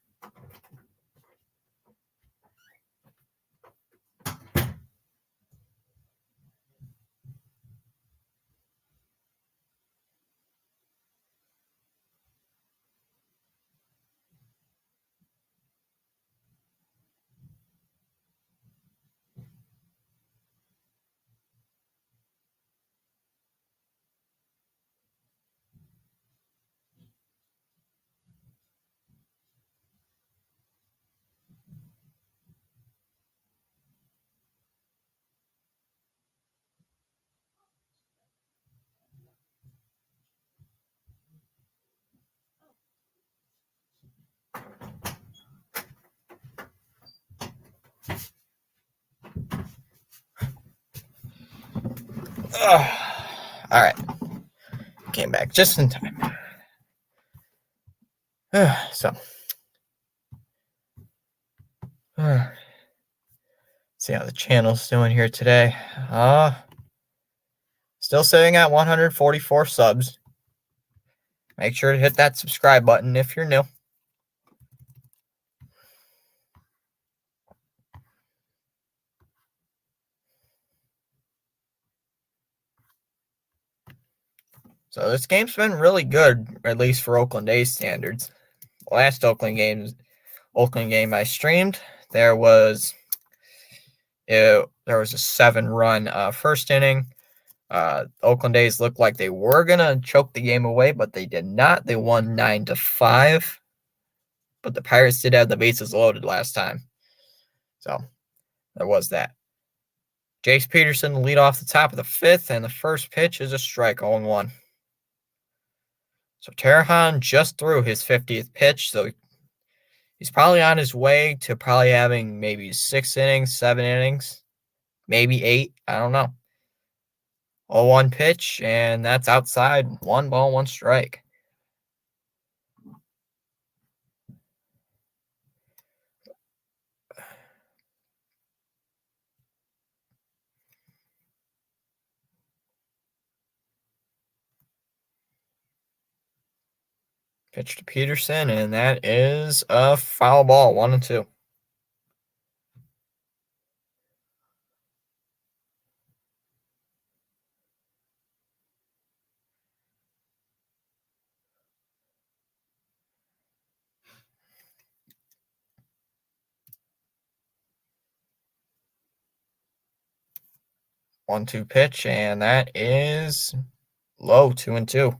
All right. Came back just in time. So, see how the channel's doing here today. Still sitting at 144 subs. Make sure to hit that subscribe button if you're new. So this game's been really good, at least for Oakland A standards. The last Oakland game I streamed, there was a 7-run first inning. Oakland A's looked like they were gonna choke the game away, but they did not. They won 9-5. But the Pirates did have the bases loaded last time, so there was that. Jace Peterson to lead off the top of the 5th, and the first pitch is a strike, 0-1. So Terahan just threw his 50th pitch, so he's probably on his way to probably having maybe 6 innings, 7 innings, maybe 8. I don't know. 0-1 pitch, and that's outside. 1 ball, 1 strike. Pitch to Peterson, and that is a foul ball, 1-2. 1-2 pitch, and that is low, 2-2.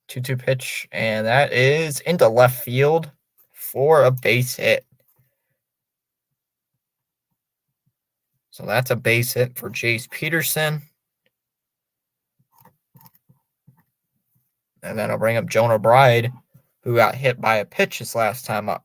Two-two pitch, and that is into left field for a base hit. So that's a base hit for Jace Peterson. And then I'll bring up Jonah Bride, who got hit by a pitch his last time up.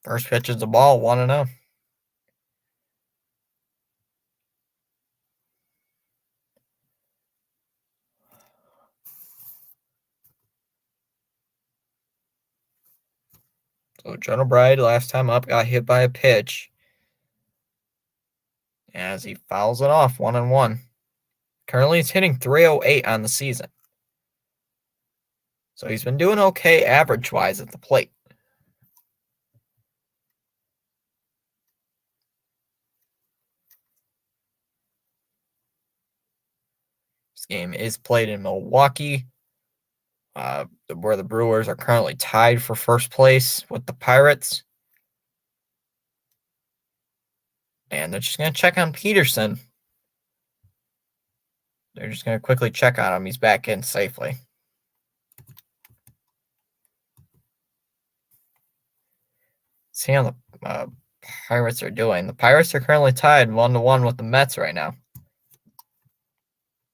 First pitch is the ball, 1-0. So Jonah Bride, last time up, got hit by a pitch as he fouls it off, 1-1. Currently, he's hitting .308 on the season. So he's been doing okay average-wise at the plate. This game is played in Milwaukee, where the Brewers are currently tied for first place with the Pirates. And they're just going to check on Peterson. They're just going to quickly check on him. He's back in safely. See how the Pirates are doing. The Pirates are currently tied 1-1 with the Mets right now.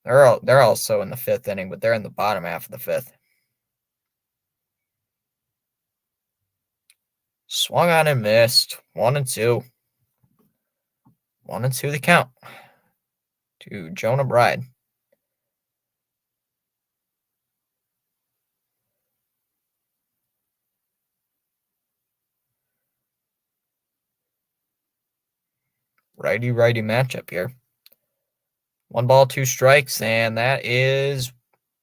They're also in the fifth inning, but they're in the bottom half of the fifth. Swung on and missed. 1-2. 1-2 the count to Jonah Bride. Righty-righty matchup here. 1 ball, 2 strikes, and that is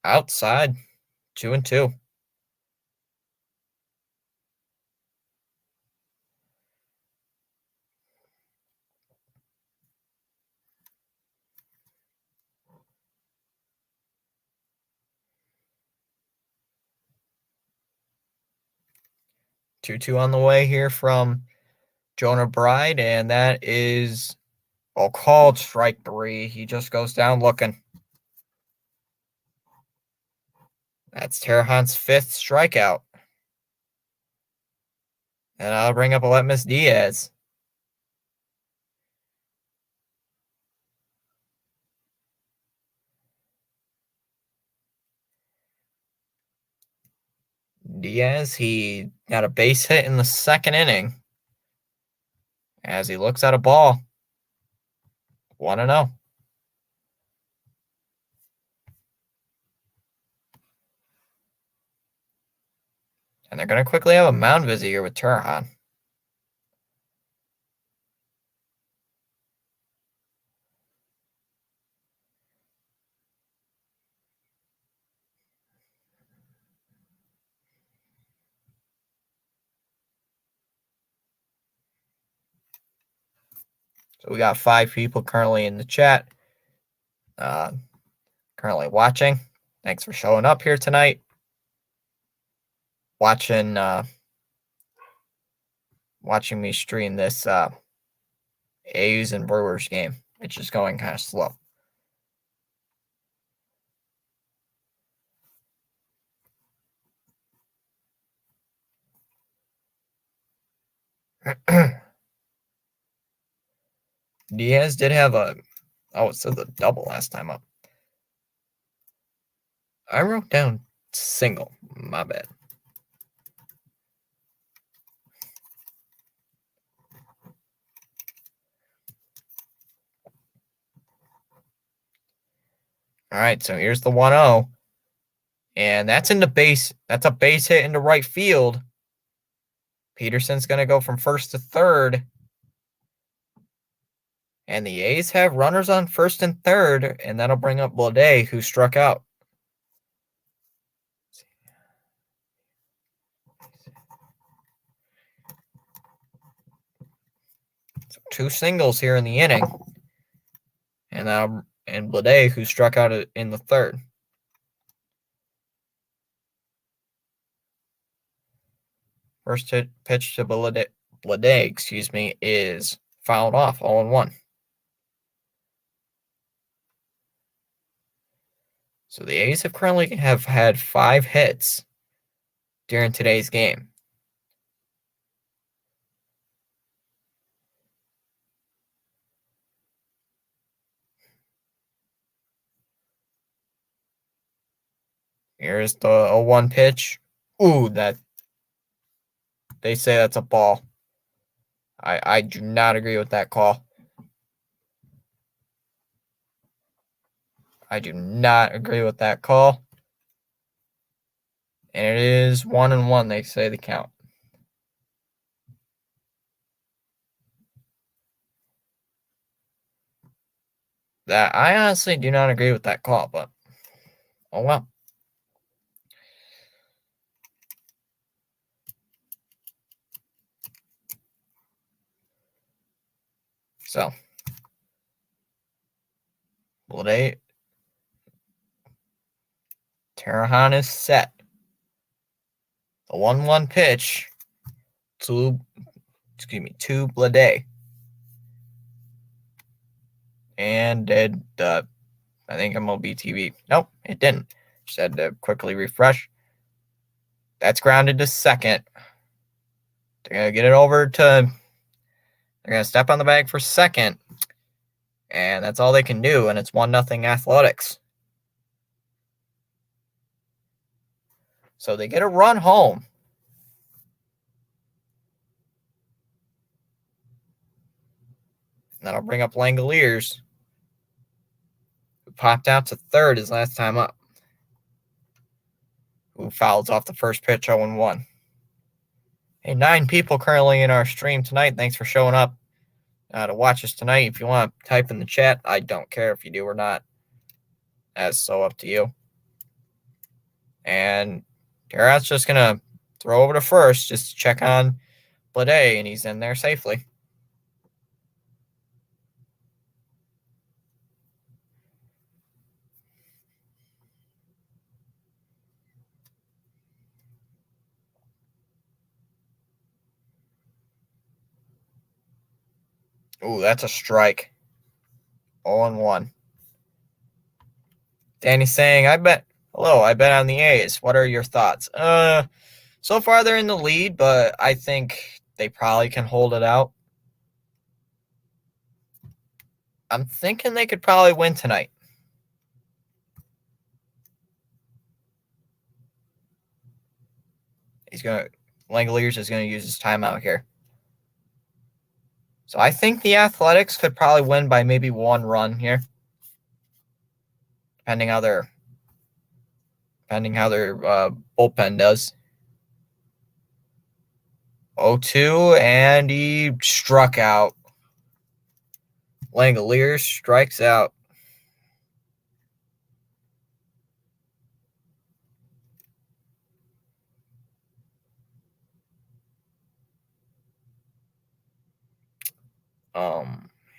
outside. 2-2. Two on the way here from Jonah Bride, and that is called strike 3. He just goes down looking. That's Terahan's 5th strikeout. And I'll bring up Aletmus Diaz. Diaz, he got a base hit in the second inning as he looks at a ball. 1-0. And they're going to quickly have a mound visit here with Terahan. So we got 5 people currently in the chat, currently watching. Thanks for showing up here tonight. Watching me stream this A's and Brewers game. It's just going kind of slow. Diaz did have it said the double last time up. I wrote down single. My bad. All right, so here's the 1-0. And that's in the base. That's a base hit into right field. Peterson's going to go from first to third. And the A's have runners on first and third, and that'll bring up Blade, who struck out. So 2 singles here in the inning. And Blade, who struck out in the third. First pitch to Blade, is fouled off, 0-1. So the A's have currently had 5 hits during today's game. Here's the 0-1 pitch. Ooh, they say that's a ball. I do not agree with that call. I do not agree with that call. And it is 1-1, they say the count. That I honestly do not agree with that call, but oh well. So, Blade, Tarahan is set. The 1-1 pitch to Blade. And did I think MLB TV. Nope, it didn't. Just had to quickly refresh. That's grounded to second. They're going to get it over to. They're going to step on the bag for second. And that's all they can do. And it's 1-0 Athletics. So they get a run home. That'll bring up Langoliers, who popped out to third his last time up. Who fouls off the first pitch, 0-1. Hey, 9 people currently in our stream tonight. Thanks for showing up to watch us tonight. If you want to type in the chat, I don't care if you do or not. That's so up to you. And Garrett's just going to throw over to first just to check on Blade, and he's in there safely. Ooh, that's a strike. 0-1. Danny's saying, I bet on the A's. What are your thoughts? So far they're in the lead, but I think they probably can hold it out. I'm thinking they could probably win tonight. Langoliers is going to use his timeout here. So I think the Athletics could probably win by maybe 1 run here, depending how their bullpen does. 0-2, and he struck out. Langoliers strikes out.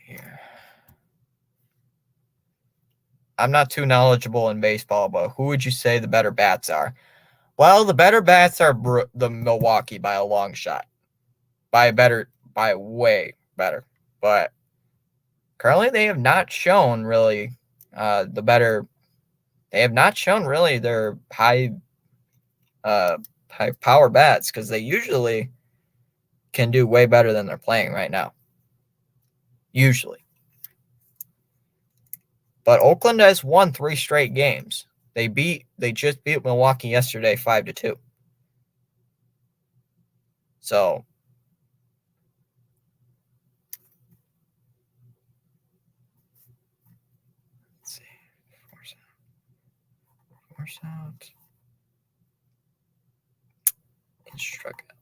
Here. I'm not too knowledgeable in baseball, but who would you say the better bats are? Well, the better bats are the Milwaukee by a long shot. By way better. But currently they have not shown really they have not shown really their high power bats, because they usually can do way better than they're playing right now. Usually. But Oakland has won 3 straight games. They just beat Milwaukee yesterday 5-2. So let's see. Force out. And struck out.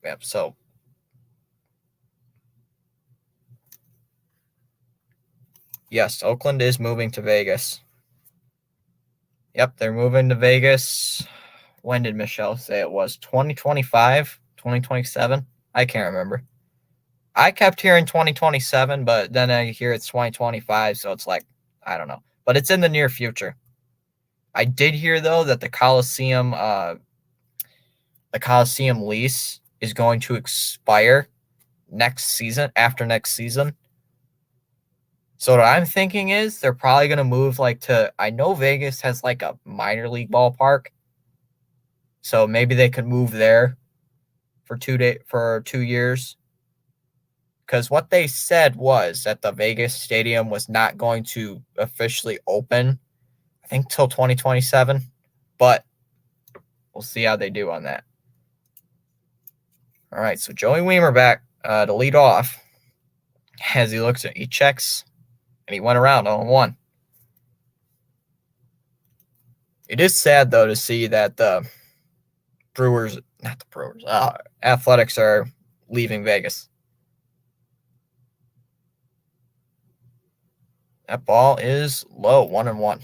Yep, so yes, Oakland is moving to Vegas. Yep, they're moving to Vegas. When did Michelle say it was? 2025? 2027? I can't remember. I kept hearing 2027, but then I hear it's 2025, so it's like, I don't know. But it's in the near future. I did hear though that the Coliseum lease is going to expire next season, after next season. So what I'm thinking is they're probably going to move like to, I know Vegas has like a minor league ballpark. So maybe they could move there for 2 years. Because what they said was that the Vegas stadium was not going to officially open, I think, till 2027. But we'll see how they do on that. All right, so Joey Weimer back to lead off. As he checks, and he went around 0-1. It is sad, though, to see that the Athletics are leaving Vegas. That ball is low, 1-1.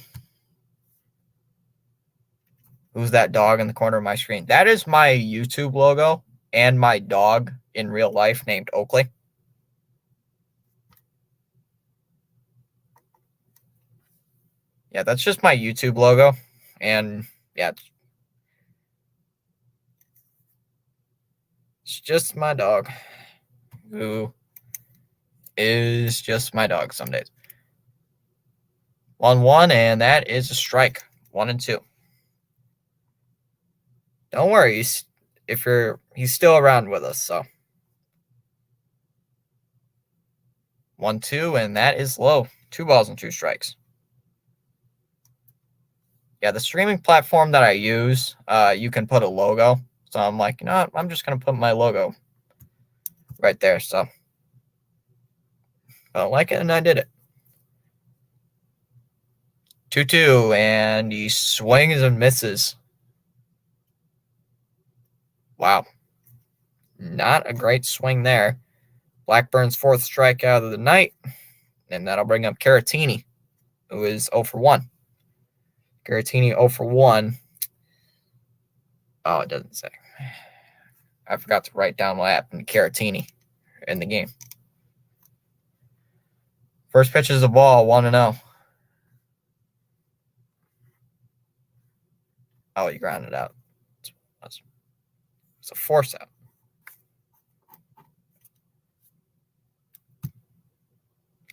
Who's that dog in the corner of my screen? That is my YouTube logo and my dog in real life named Oakley. Yeah, that's just my YouTube logo. And yeah, it's just my dog, who is just my dog some days. 1-1, and that is a strike. 1-2. Don't worry, he's still around with us, so. 1-2, and that is low. 2 balls and 2 strikes. Yeah, the streaming platform that I use, you can put a logo. So I'm like, you know what? I'm just going to put my logo right there. So I don't like it, and I did it. 2-2, and he swings and misses. Wow. Not a great swing there. Blackburn's 4th strikeout of the night, and that'll bring up Caratini, who is 0-1. Caratini 0-1. Oh, it doesn't say. I forgot to write down what happened to Caratini in the game. First pitch is a ball, 1-0. Oh, you grounded out. It's a force out.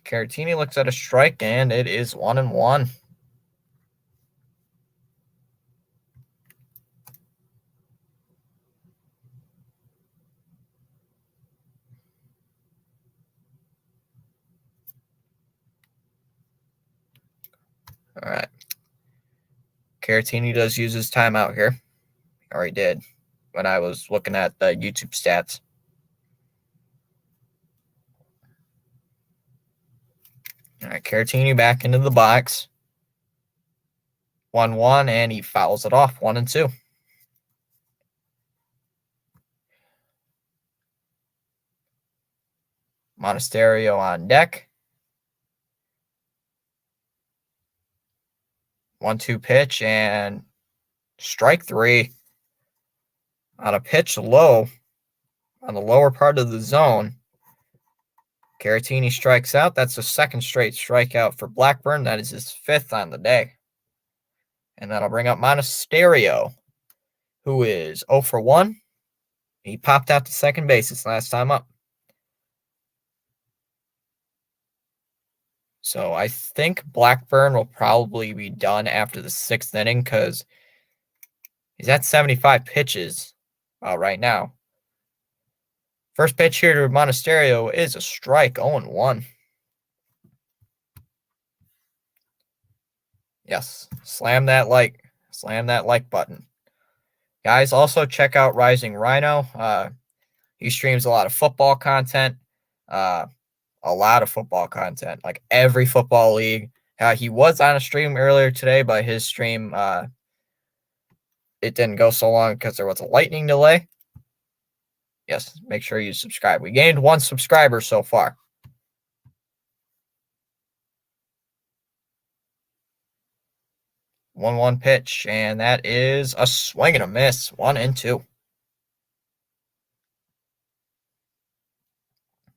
Caratini looks at a strike, and it is 1-1. All right. Caratini does use his timeout here. Or he did when I was looking at the YouTube stats. All right, Caratini back into the box. 1-1, and he fouls it off. 1-2. Monasterio on deck. 1-2 pitch, and strike 3 on a pitch low on the lower part of the zone. Caratini strikes out. That's the 2nd straight strikeout for Blackburn. That is his 5th on the day. And that'll bring up Monasterio, who is 0-1. He popped out to second base his last time up. So I think Blackburn will probably be done after the 6th inning because he's at 75 pitches right now. First pitch here to Monasterio is a strike, 0-1. Yes, slam that like button. Guys, also check out Rising Rhino. He streams a lot of football content. Like every football league. He was on a stream earlier today, but his stream, it didn't go so long because there was a lightning delay. Yes, make sure you subscribe. We gained 1 subscriber so far. 1-1 pitch, and that is a swing and a miss. 1-2.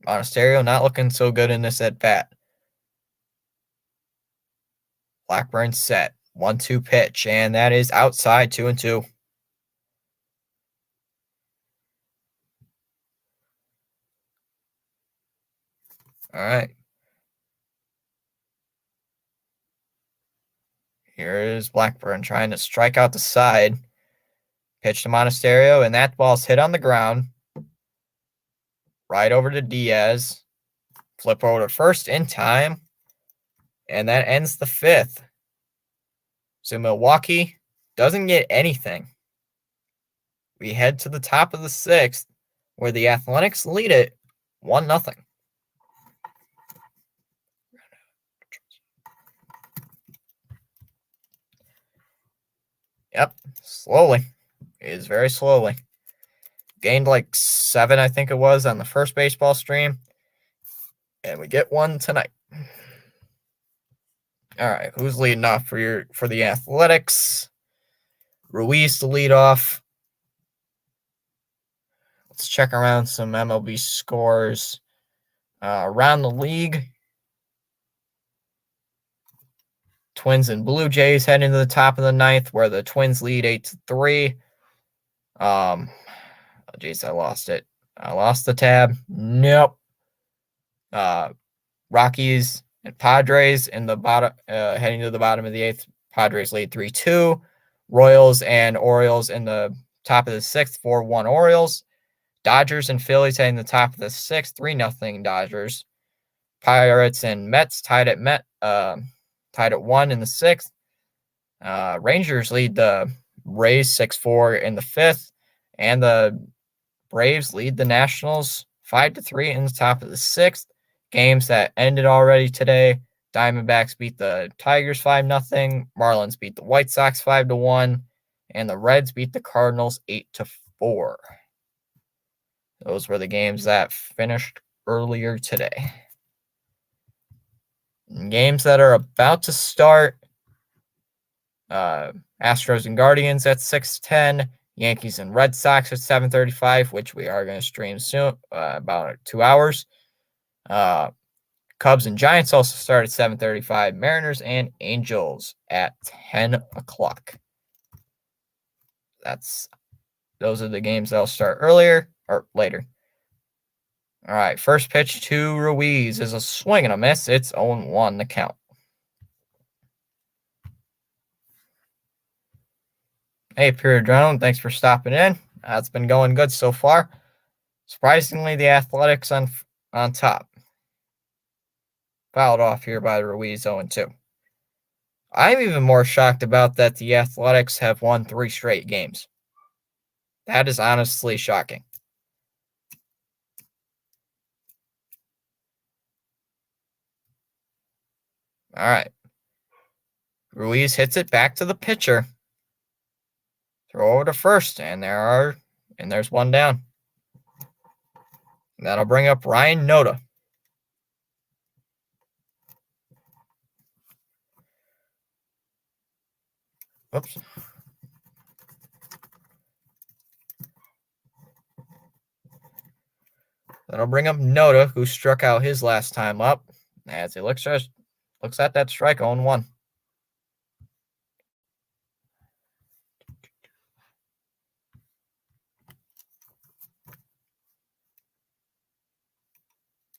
Monasterio not looking so good in this at bat. Blackburn set. 1-2 pitch, and that is outside. 2-2. All right. Here is Blackburn trying to strike out the side. Pitch to Monasterio, and that ball's hit on the ground. Right over to Diaz. Flip over to first in time. And that ends the 5th. So Milwaukee doesn't get anything. We head to the top of the 6th, where the Athletics lead it 1-0. Yep, slowly. It is very slowly. Gained like 7, I think it was, on the first baseball stream. And we get one tonight. All right, who's leading off for the Athletics? Ruiz to lead off. Let's check around some MLB scores around the league. Twins and Blue Jays head into the top of the 9th, where the Twins lead 8-3. Oh, geez, I lost it. I lost the tab. Nope. Rockies and Padres in the bottom, heading to the bottom of the 8th. Padres lead 3-2. Royals and Orioles in the top of the 6th, 4-1 Orioles. Dodgers and Phillies heading to the top of the 6th, 3-0 Dodgers. Pirates and Mets tied at 1 in the 6th. Rangers lead the Rays 6-4 in the 5th, and the Braves lead the Nationals 5-3 in the top of the 6th. Games that ended already today. Diamondbacks beat the Tigers 5-0. Marlins beat the White Sox 5-1, and the Reds beat the Cardinals 8-4. Those were the games that finished earlier today. Games that are about to start. Astros and Guardians at 6:10. Yankees and Red Sox at 7:35, which we are going to stream soon, about 2 hours. Cubs and Giants also start at 7:35. Mariners and Angels at 10 o'clock. Those are the games that'll start earlier or later. All right, first pitch to Ruiz is a swing and a miss. It's 0-1 the count. Hey, Pure Adrenaline, thanks for stopping in. It's been going good so far. Surprisingly, the Athletics on top. Fouled off here by Ruiz, 0-2. I'm even more shocked about that the Athletics have won 3 straight games. That is honestly shocking. All right. Ruiz hits it back to the pitcher. Throw over to first, and there's one down. That'll bring up Ryan Noda. Oops. That'll bring up Noda, who struck out his last time up, as he looks at that strike, 0-1.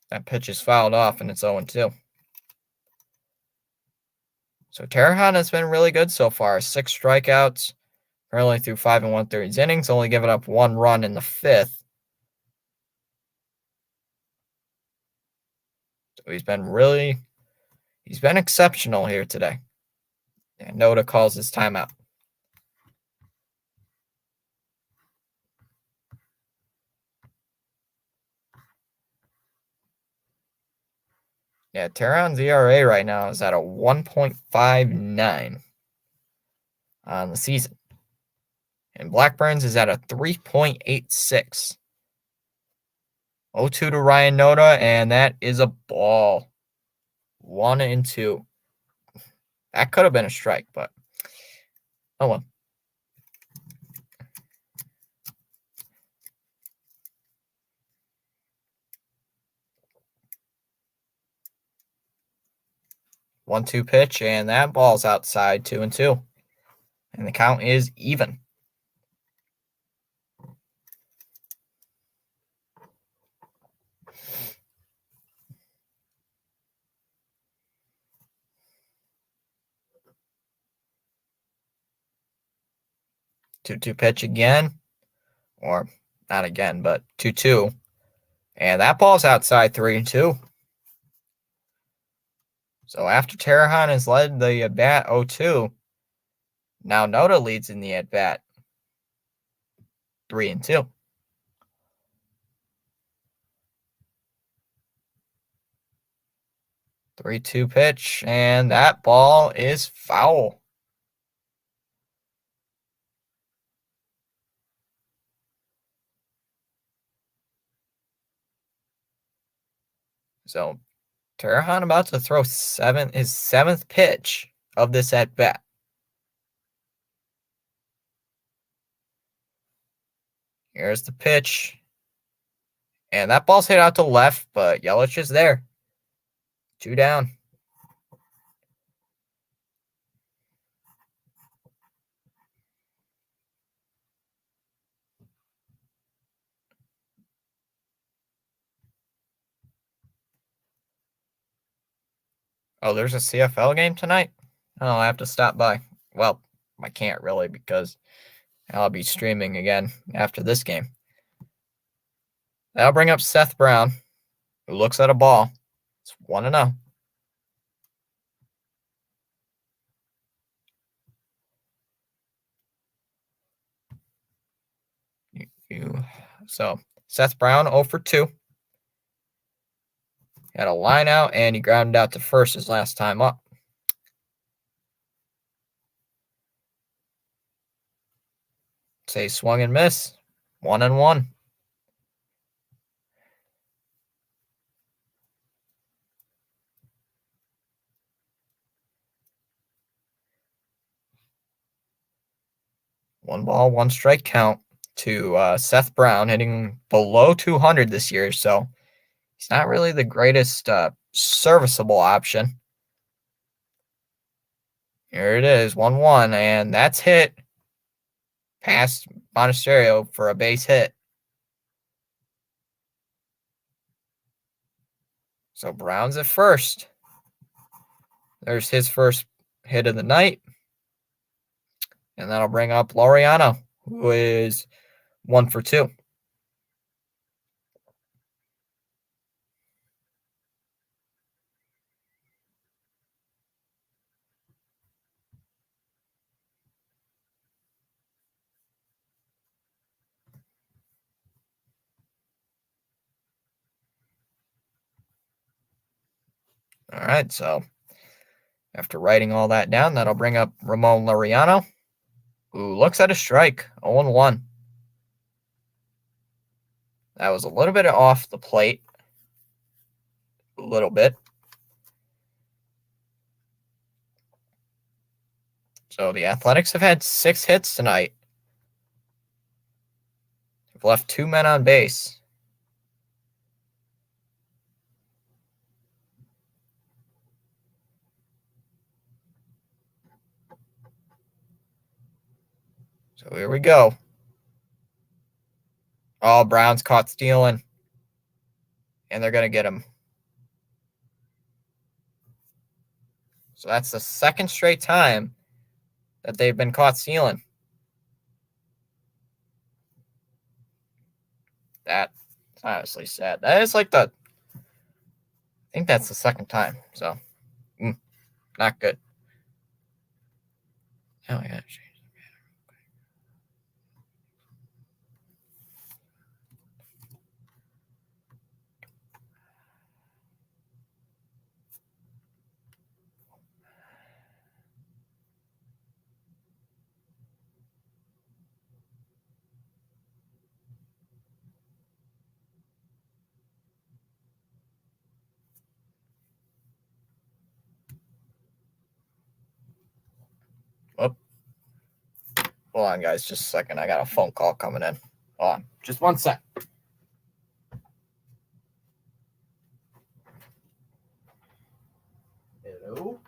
That pitch is fouled off, and it's 0-2. So Tarahan has been really good so far. 6 strikeouts, currently through 5 1/3 innings, only giving up 1 run in the 5th. So he's been exceptional here today. And Noda calls his timeout. Yeah, Tarahan's ERA right now is at a 1.59 on the season. And Blackburn's is at a 3.86. 0-2 to Ryan Noda, and that is a ball. 1-2. That could have been a strike, but Oh well. One-two pitch, and that ball's outside 2-2. And the count is even. Two-two pitch again. Or not again, but 2-2. And that ball's outside 3-2. So after Tarahan has led the at-bat 0-2, now Noda leads in the at-bat 3-2. 3-2 pitch, and that ball is foul. So Tarahan about to throw his seventh pitch of this at bat. Here's the pitch. And that ball's hit out to left, but Yelich is there. 2 down. Oh, there's a CFL game tonight? Oh, I have to stop by. Well, I can't really because I'll be streaming again after this game. That'll bring up Seth Brown, who looks at a ball. It's 1-0. So Seth Brown 0 for 2. Had a line out, and he grounded out to first his last time up. Say swung and miss. 1-1. One ball, one strike count to Seth Brown, hitting below 200 this year. So he's not really the greatest serviceable option. Here it is, 1-1, and that's hit past Monasterio for a base hit. So Brown's at first. There's his first hit of the night. And that'll bring up Laureano, who is 1 for 2. All right, so after writing all that down, that'll bring up Ramon Laureano, who looks at a strike, 0-1. That was a little bit off the plate. A little bit. So the Athletics have had 6 hits tonight. They've left 2 men on base. So here we go. Oh, Brown's caught stealing. And they're going to get him. So that's the second straight time that they've been caught stealing. That's honestly sad. That is like I think that's the second time. So, not good. Oh, I gotta change. Oh, Hold on, guys, just a second. I got a phone call coming in. Hold on, just 1 sec. Hello?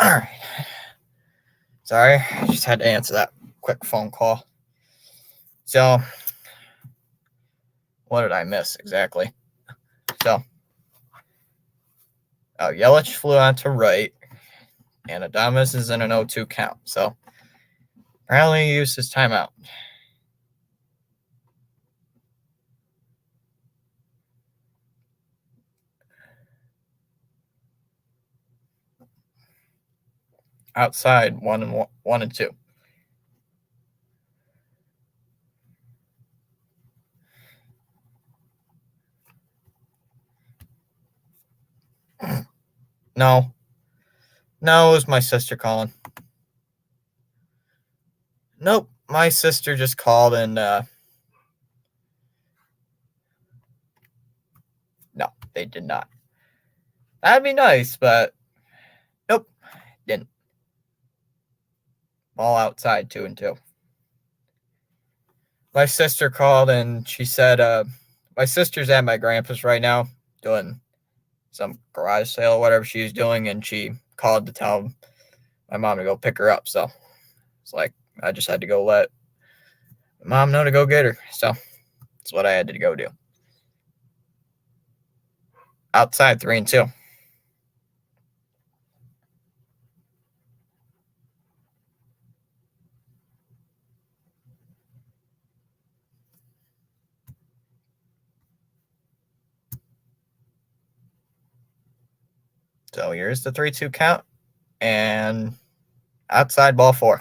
All right. Sorry, I just had to answer that quick phone call. So, what did I miss exactly? So, Yelich flew on to right, and Adames is in an 0-2 count. So, apparently he used his timeout. Outside 1-2. No, it was my sister calling. Nope, my sister just called and no, they did not. That'd be nice, but nope, didn't. All outside 2-2. My sister called and she said, my sister's at my grandpa's right now doing some garage sale or whatever she's doing, and she called to tell my mom to go pick her up. So it's like I just had to go let mom know to go get her. So that's what I had to go do. Outside 3-2. So here's the 3-2 count, and outside ball 4.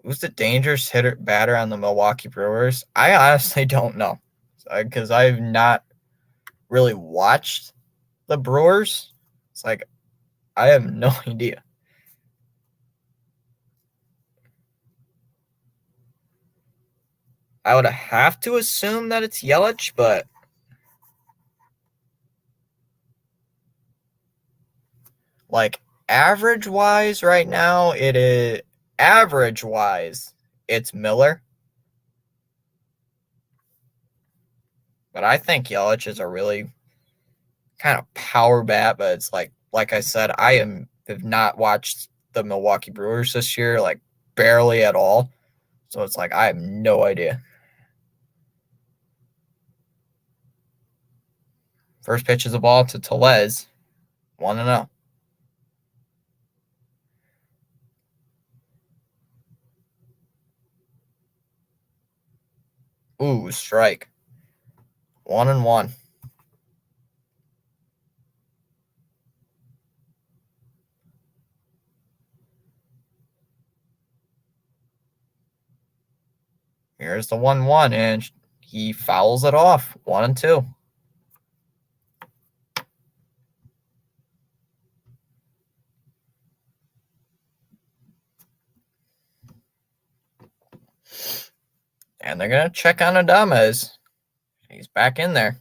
Who's the dangerous batter on the Milwaukee Brewers? I honestly don't know, because I've not really watched the Brewers. It's like I have no idea. I would have to assume that it's Yelich, but like average-wise right now, it is average-wise, it's Miller. But I think Yelich is a really kind of power bat, but it's like I said, have not watched the Milwaukee Brewers this year, like barely at all. So it's like I have no idea. First pitch is a ball to Tellez, 1-0. Ooh, strike. 1-1. Here's the 1-1, and he fouls it off. 1-2. And they're going to check on Adames. He's back in there.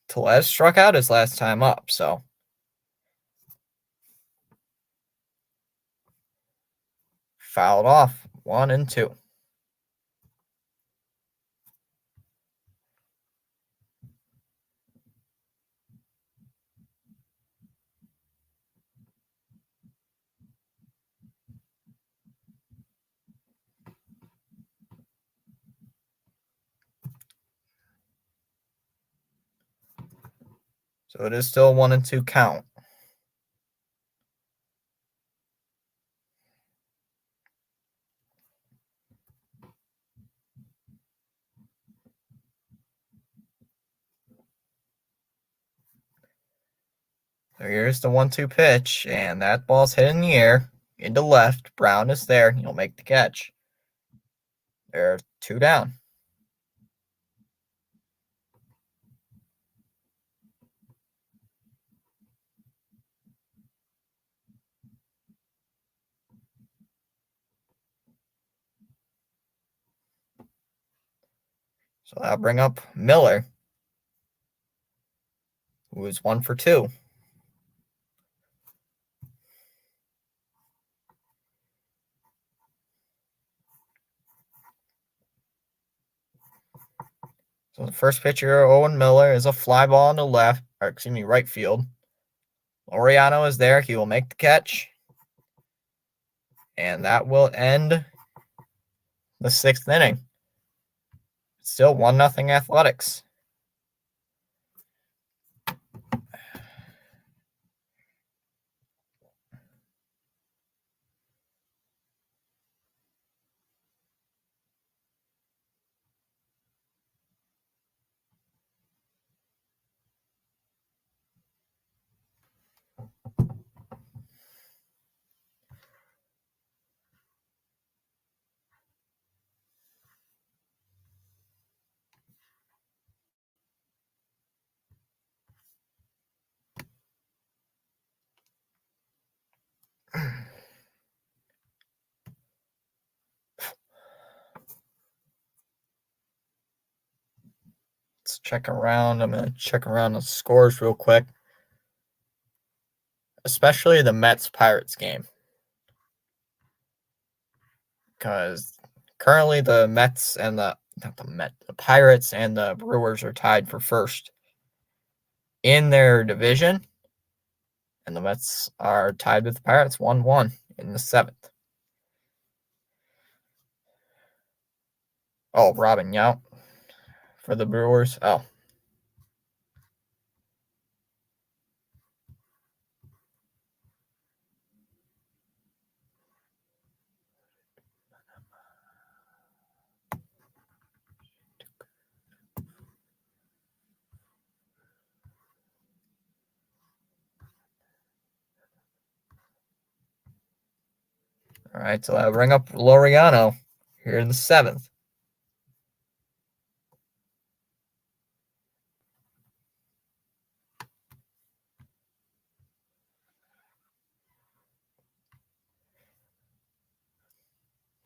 Tellez struck out his last time up, so. Fouled off. 1-2. So it is still a 1-2 count. So here's the 1-2 pitch, and that ball's hit in the air into left. Brown is there. He'll make the catch. They're 2 down. So that'll bring up Miller, who is 1 for 2. So the first pitcher, Owen Miller, is a fly ball in the right field. Laureano is there. He will make the catch. And that will end the 6th inning. Still 1-0 Athletics. Let's check around. I'm going to check around the scores real quick, especially the Mets-Pirates game, because currently the Mets and the Pirates and the Brewers are tied for first in their division, and the Mets are tied with the Pirates 1-1 in the 7th. Oh, Robin Yount for the Brewers. Oh. All right, so I'll bring up Laureano here in the 7th.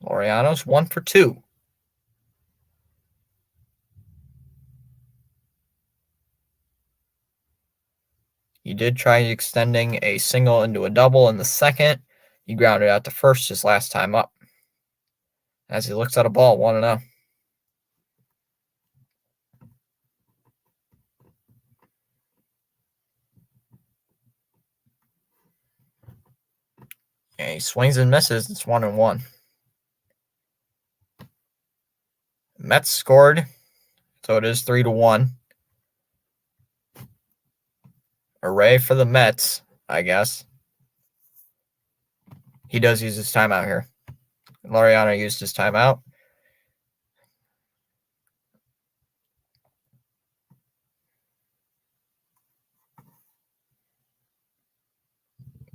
Laureano's 1 for 2. He did try extending a single into a double in the 2nd. He grounded out to first his last time up. As he looks at a ball, 1-0. And he swings and misses. It's 1-1. Mets scored, so it is 3-1. Hooray for the Mets, I guess. He does use his timeout here. Laureano used his timeout.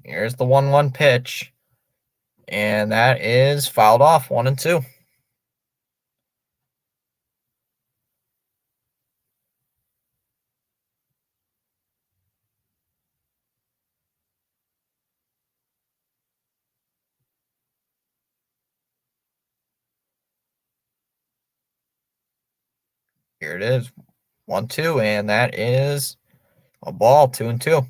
Here's the 1-1 pitch. And that is fouled off, 1-2. Here it is, 1-2, and that is a ball, 2-2.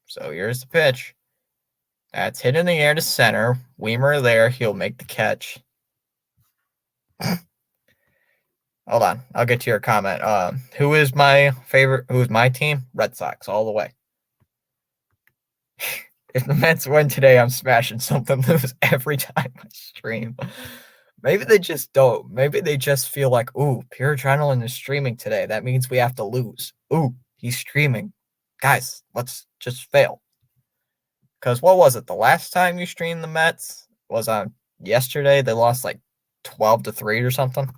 So here's the pitch. That's hit in the air to center. Weimer there. He'll make the catch. Hold on. I'll get to your comment. Who is my favorite? Who is my team? Red Sox all the way. If the Mets win today, I'm smashing something loose every time I stream. Maybe they just don't. Maybe they just feel like, ooh, pure adrenaline is streaming today. That means we have to lose. Ooh, he's streaming. Guys, let's just fail. Because what was it? The last time you streamed the Mets was on yesterday. They lost like 12-3 or something.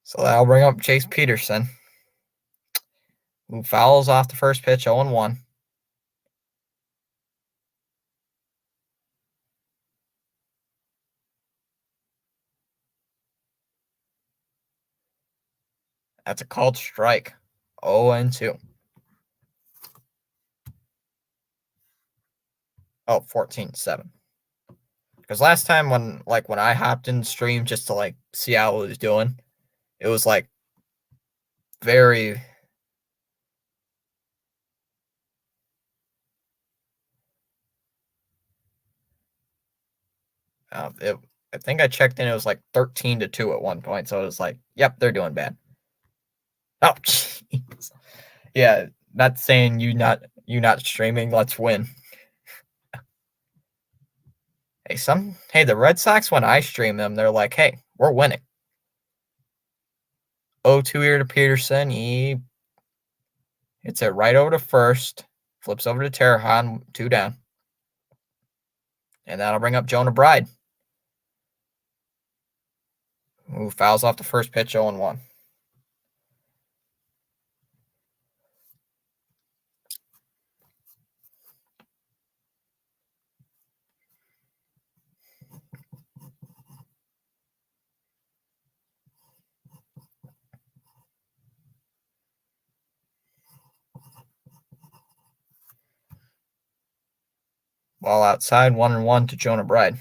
So that'll bring up Chase Peterson, who fouls off the first pitch, 0-1. That's a called strike, 0-2. Oh, 14-7. Because last time when I hopped in the stream just to like see how it was doing, it was like very I think I checked in, it was like 13-2 at one point. So it was like, yep, they're doing bad. Oh, jeez. Yeah, not saying you not streaming, let's win. Hey, the Red Sox, when I stream them, they're like, hey, we're winning. 0-2 here to Peterson. He hits it right over to first, flips over to Terrahan, 2 down. And that'll bring up Jonah Bride, who fouls off the first pitch, 0-1. Ball outside, 1-1 to Jonah Bride.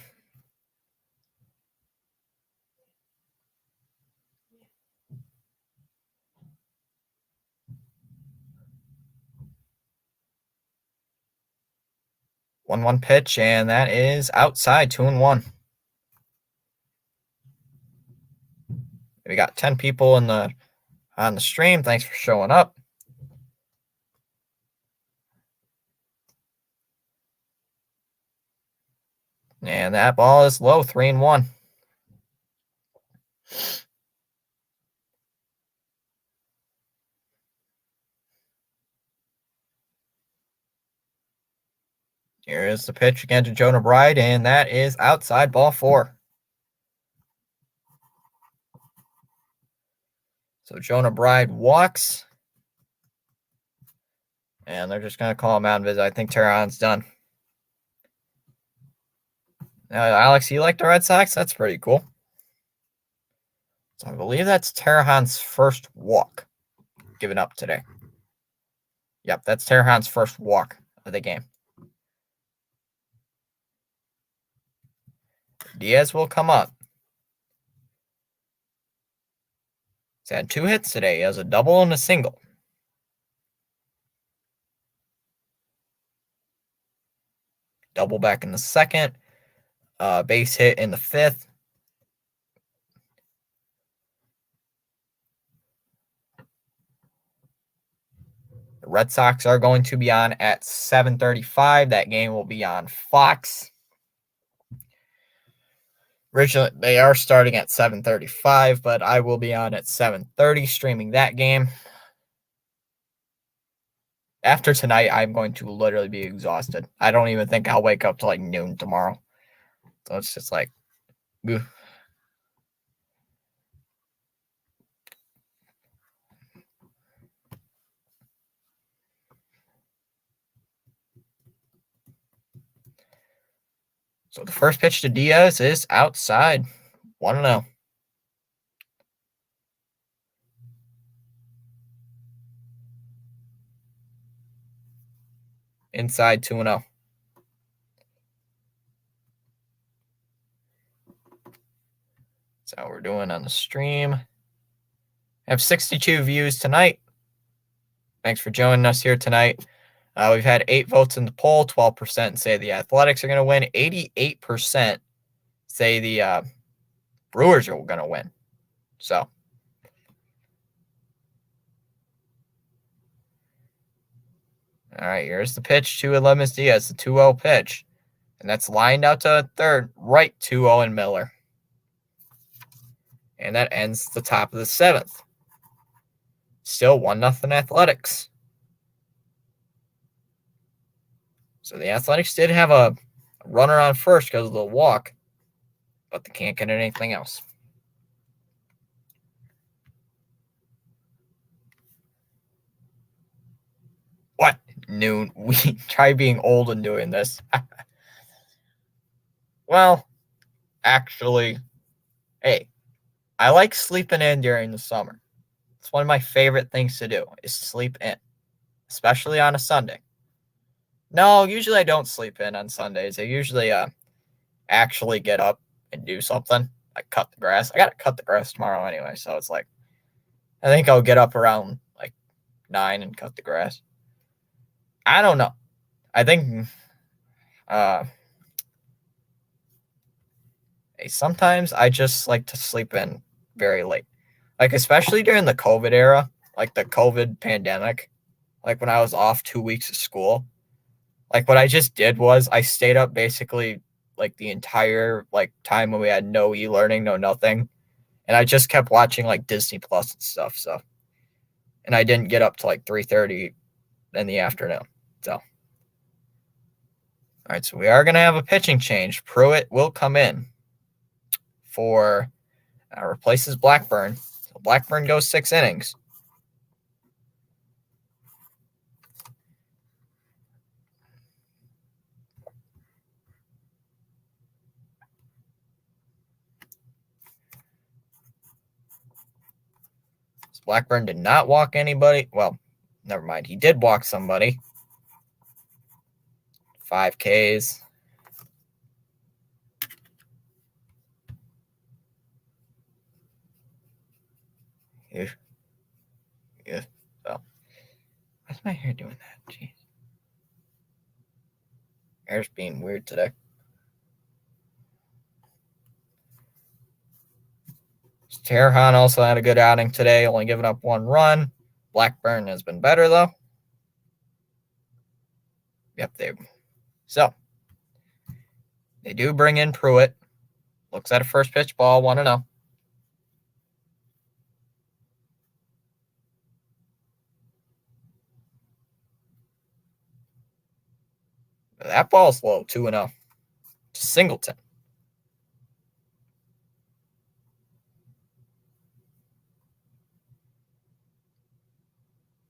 One pitch, and that is outside, 2-1. We got 10 people on the stream. Thanks for showing up. And that ball is low, 3-1. Here is the pitch again to Jonah Bride, and that is outside, ball 4. So Jonah Bride walks, and they're just going to call him out and visit. I think Terran's done. Alex, you like the Red Sox? That's pretty cool. So I believe that's Terrahan's first walk given up today. Yep, that's Terrahan's first walk of the game. Diaz will come up. He's had 2 hits today. He has a double and a single. Double back in the second. Base hit in the 5th. The Red Sox are going to be on at 7:35. That game will be on Fox. Originally, they are starting at 7:35, but I will be on at 7:30 streaming that game. After tonight, I'm going to literally be exhausted. I don't even think I'll wake up till like noon tomorrow. So it's just like, ugh. So the first pitch to Diaz is outside. 1-0. Inside 2-0. That's how we're doing on the stream. I have 62 views tonight. Thanks for joining us here tonight. We've had 8 votes in the poll. 12% say the Athletics are going to win. 88% say the Brewers are going to win. So, all right, here's the pitch to Aledmys Diaz, the 2-0 pitch. And that's lined out to third, right 2-0 in Miller. And that ends the top of the 7th. Still 1-0 Athletics. So the Athletics did have a runner on first because of the walk, but they can't get anything else. What? Noon. We try being old and doing this. Well, actually, hey, I like sleeping in during the summer. It's one of my favorite things to do is sleep in, especially on a Sunday. No, usually I don't sleep in on Sundays. I usually actually get up and do something, like cut the grass. I got to cut the grass tomorrow anyway, so it's like I think I'll get up around like 9 and cut the grass. I don't know. I think sometimes I just like to sleep in very late. Like especially during the COVID era, like the COVID pandemic, like when I was off 2 weeks of school. Like what I just did was I stayed up basically like the entire like time when we had no e-learning, no nothing. And I just kept watching like Disney Plus and stuff. So, and I didn't get up to like 3:30 in the afternoon. So, all right. So we are going to have a pitching change. Pruitt will come in for replaces Blackburn. So Blackburn goes 6 innings. So Blackburn did not walk anybody. Well, never mind. He did walk somebody. 5 Ks. Yeah. So, why's my hair doing that? Jeez. Hair's being weird today. Terhan also had a good outing today, only giving up 1 run. Blackburn has been better, though. Yep, so they do bring in Pruitt. Looks at a first pitch ball, 1-0. That ball's low, 2-0. Singleton.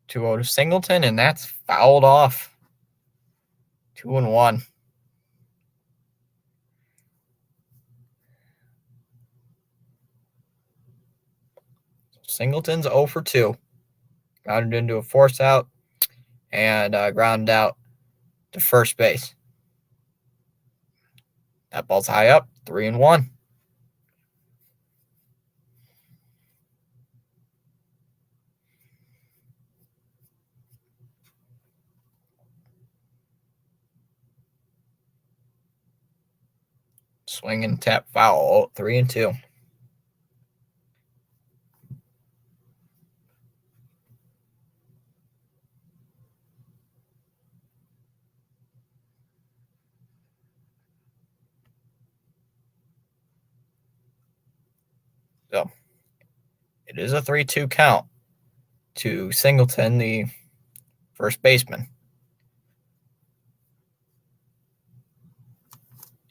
2-0 to Singleton, and that's fouled off. 2-1. Singleton's 0 for 2. Grounded into a force out and grounded out to first base. That ball's high up, 3-1. Swing and tap foul, 3-2. So it is a 3-2 count to Singleton, the first baseman.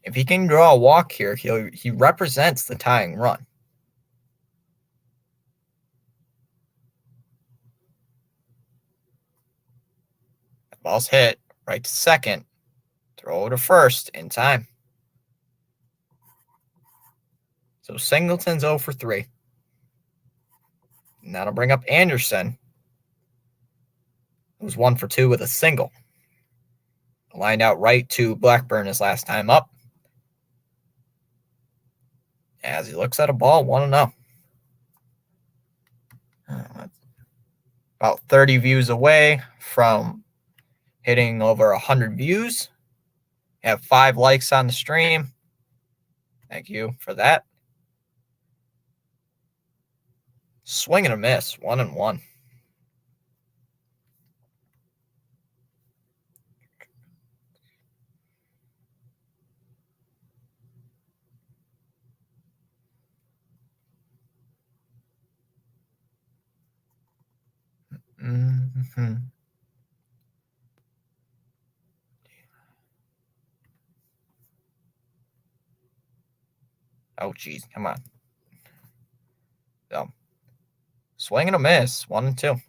If he can draw a walk here, he represents the tying run. The ball's hit right to second. Throw to first in time. So Singleton's 0 for 3. And that'll bring up Anderson, who's 1 for 2 with a single. Lined out right to Blackburn his last time up. As he looks at a ball, 1-0. About 30 views away from hitting over 100 views. Have 5 likes on the stream. Thank you for that. Swing and a miss, 1-1. Mm-hmm. Oh, geez, come on. So, swing and a miss, 1-2.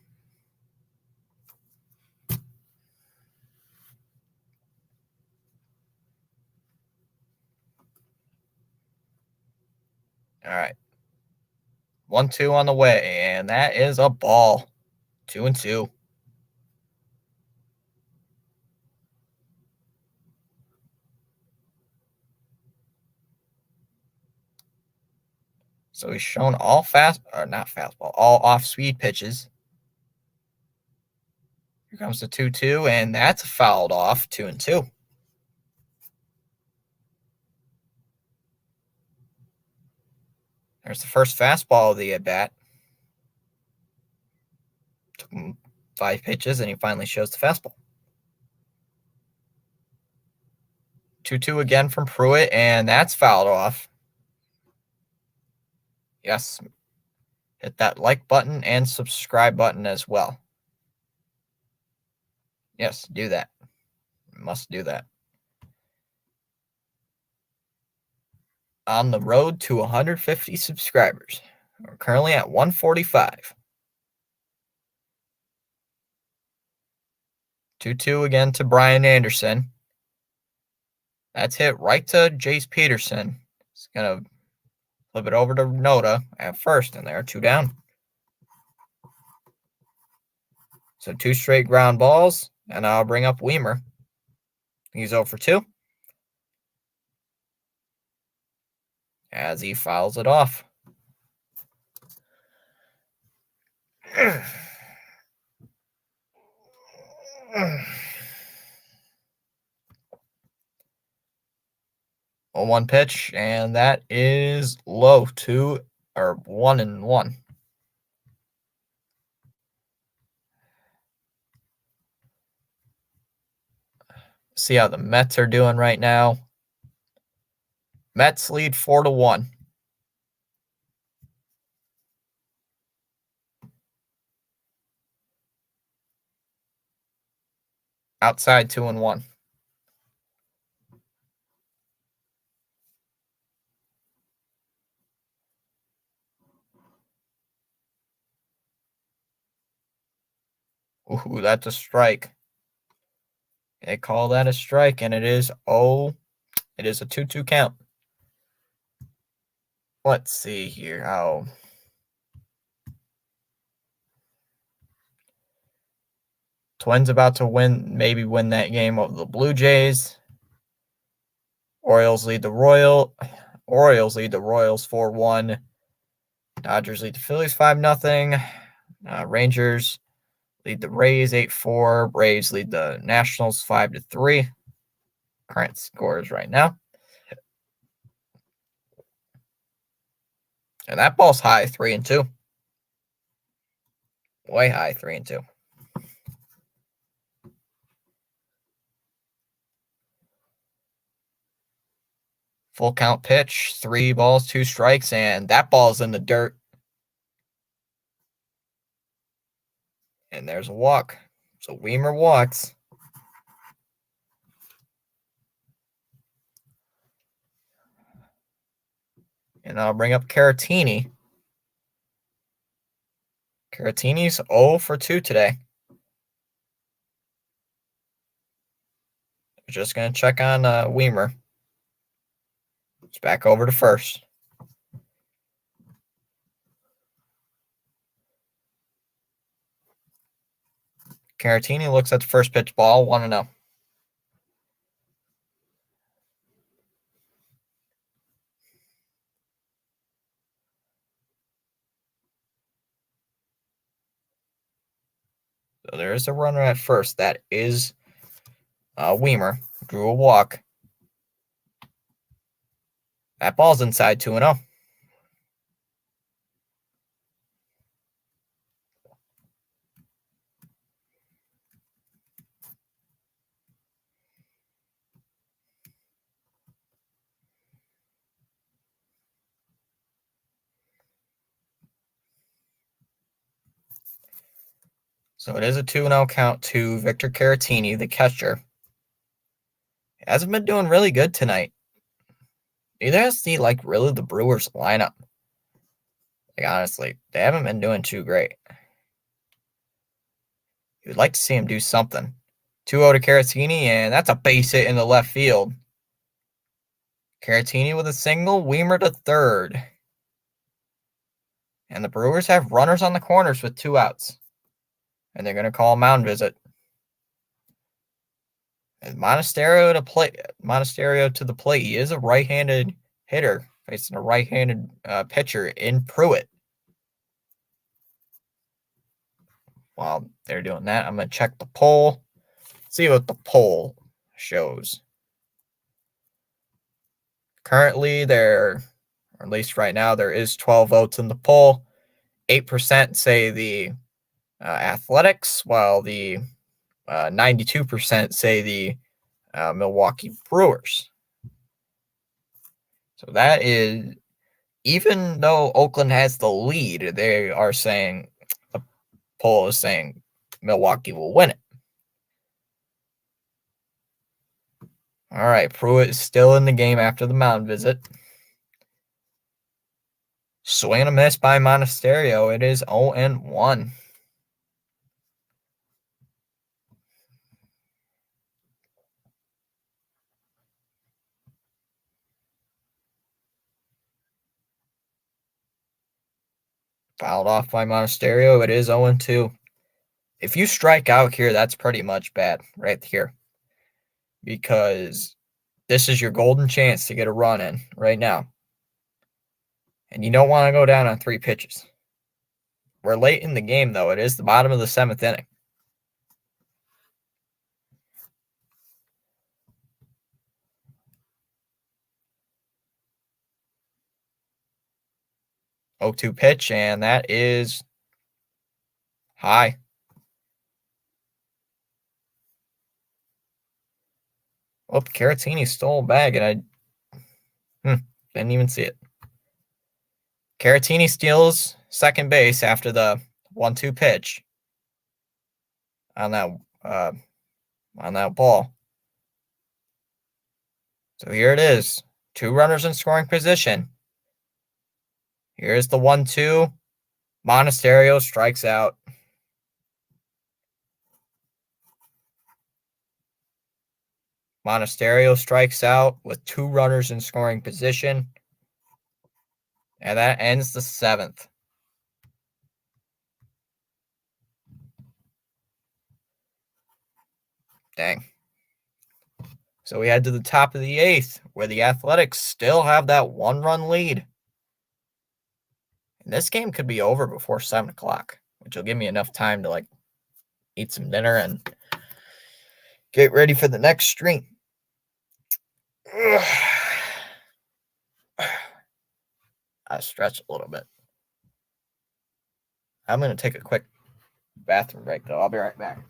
All right. 1-2 on the way, and that is a ball. 2-2. So he's shown all all off-speed pitches. Here comes the 2-2, and that's fouled off, 2-2. There's the first fastball of the at-bat. Took him 5 pitches, and he finally shows the fastball. 2-2 again from Pruitt, and that's fouled off. Yes. Hit that like button and subscribe button as well. Yes, do that. Must do that. On the road to 150 subscribers. We're currently at 145. 2-2 again to Brian Anderson. That's hit right to Jace Peterson. He's going to flip it over to Noda at first, and there, 2 down. So 2 straight ground balls, and I'll bring up Weimer. He's 0 for 2. As he fouls it off. A 1 pitch, and that is low, 1-1. See how the Mets are doing right now. Mets lead 4-1. Outside 2-1. Ooh, that's a strike. They call that a strike, and it is a 2-2 count. Let's see here how. Twins about to maybe win that game over the Blue Jays. Orioles lead the Royals 4-1. Dodgers lead the Phillies 5-0. Rangers lead the Rays 8-4. Braves lead the Nationals 5-3. Current scores right now. And that ball's high, 3-2. Way high, 3-2. Full count pitch, 3 balls, 2 strikes, and that ball's in the dirt. And there's a walk. So Weimer walks. And I'll bring up Caratini. Caratini's 0 for 2 today. We're just going to check on Weimer. It's back over to first. Caratini looks at the first pitch ball, 1-0. So there is a runner at first. That is Weimer. Drew a walk. That ball's inside 2-0. So it is a 2-0 count to Victor Caratini, the catcher. He hasn't been doing really good tonight. Neither has really the Brewers lineup. Honestly, they haven't been doing too great. You'd like to see him do something. 2-0 to Caratini, and that's a base hit in the left field. Caratini with a single, Weimer to third. And the Brewers have runners on the corners with 2 outs. And they're going to call a mound visit. And Monasterio to the plate. He is a right-handed hitter facing a right-handed pitcher in Pruitt. While they're doing that, I'm going to check the poll. See what the poll shows. Currently, or at least right now, there is 12 votes in the poll. 8% say the Athletics, while the 92% say the Milwaukee Brewers. So that is, even though Oakland has the lead, they are saying, the poll is saying Milwaukee will win it. All right, Pruitt is still in the game after the mound visit. Swing and a miss by Monasterio. It is 0-1. Fouled off by Monasterio. It is 0-2. If you strike out here, that's pretty much bad right here. Because this is your golden chance to get a run in right now. And you don't want to go down on 3 pitches. We're late in the game, though. It is the bottom of the 7th inning. Oh, 2 pitch, and that is high. Oh, Caratini stole a bag, and I didn't even see it. Caratini steals second base after the 1-2 pitch on that ball. So here it is. 2 runners in scoring position. Here's the 1-2. Monasterio strikes out. Monasterio strikes out with 2 runners in scoring position. And that ends the 7th. Dang. So we head to the top of the 8th, where the Athletics still have that 1-run lead. And this game could be over before 7 o'clock, which will give me enough time to eat some dinner and get ready for the next stream. I stretch a little bit. I'm going to take a quick bathroom break, though. I'll be right back.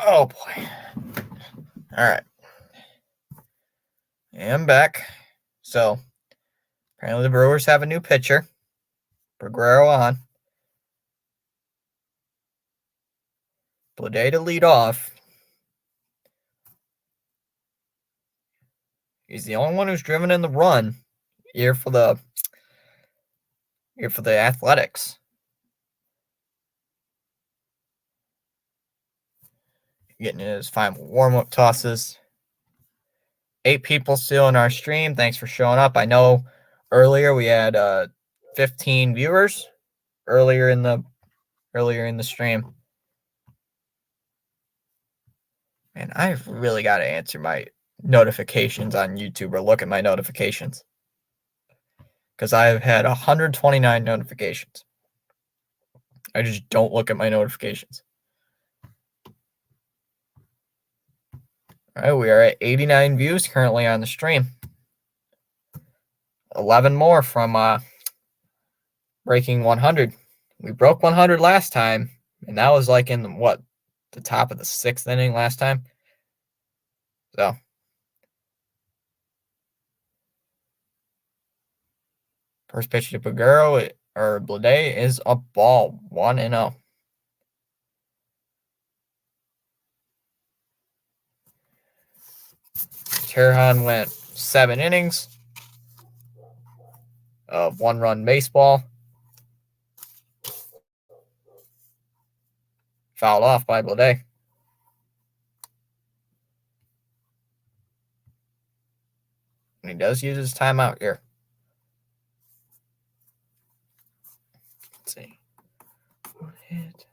Oh boy. All right. I'm back. So apparently the Brewers have a new pitcher. Guerrero on. Blade to lead off. He's the only one who's driven in the run here for the Athletics. Getting his final warm-up tosses. 8 people still in our stream. Thanks for showing up. I know earlier we had 15 viewers earlier in the stream. And I've really got to answer my notifications on YouTube or look at my notifications. Because I've had 129 notifications. I just don't look at my notifications. All right, we are at 89 views currently on the stream. 11 more from breaking 100. We broke 100 last time, and that was like in the top of the 6th inning last time. So first pitch to Blade is a ball, 1-0. Terhan went 7 innings of 1-run baseball. Fouled off by Blade. And he does use his timeout here. Let's see. One hit.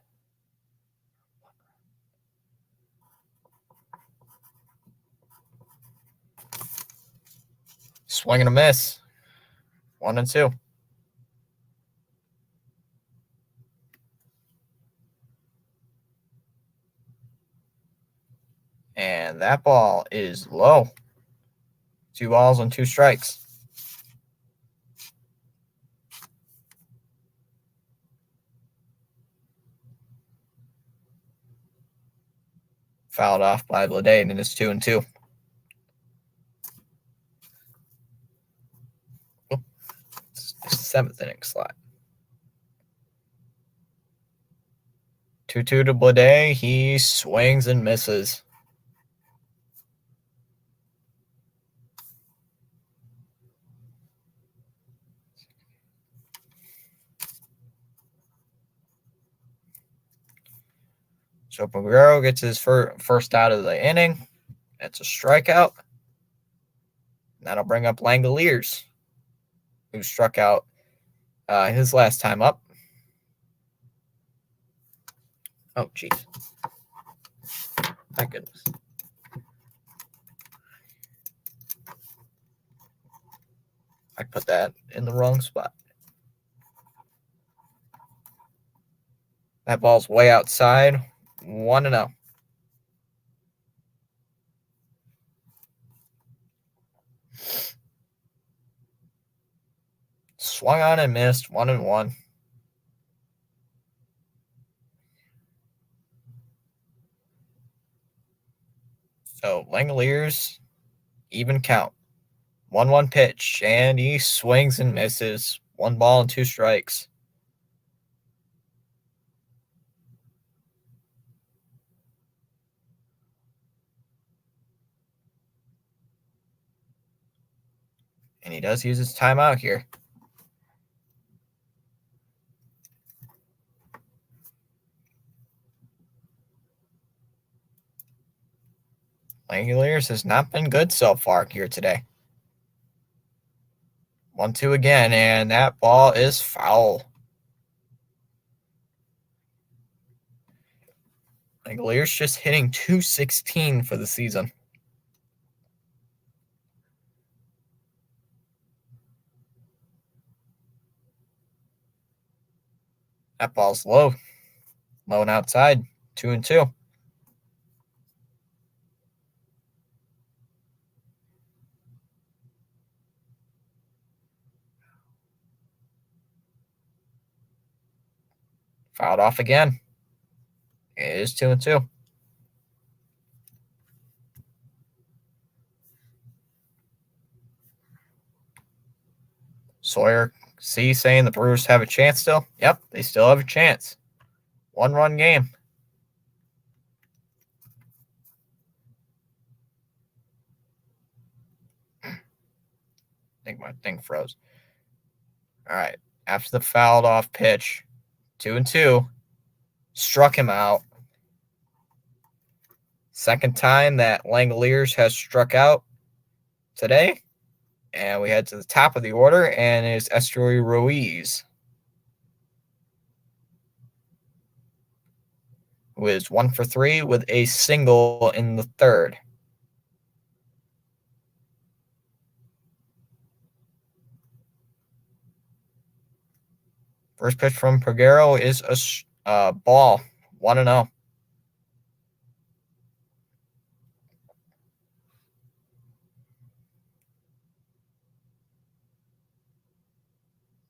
Swing and a miss. 1-2. And that ball is low. 2 balls and 2 strikes. Fouled off by Blade, and it's 2-2. It's the 7th inning slot. 2-2 to Blade. He swings and misses. So Guerrero gets his first out of the inning. That's a strikeout. That'll bring up Langoliers, who struck out his last time up. Oh, jeez. My goodness. I put that in the wrong spot. That ball's way outside. 1-0. Swung on and missed. 1-1. So Langoliers, even count. 1-1 pitch, and he swings and misses. 1 ball and 2 strikes. And he does use his timeout here. Langoliers has not been good so far here today. 1-2 again, and that ball is foul. Langoliers just hitting .216 for the season. That ball's low. Low and outside. 2-2. Fouled off again. It is 2-2. Sawyer C saying the Brewers have a chance still. Yep, they still have a chance. 1-run game. I think my thing froze. All right. After the fouled off pitch, 2-2, struck him out. Second time that Langoliers has struck out today. And we head to the top of the order, and it's Estoy Ruiz, who is 1 for 3 with a single in the third. First pitch from Peguero is a ball, 1-0.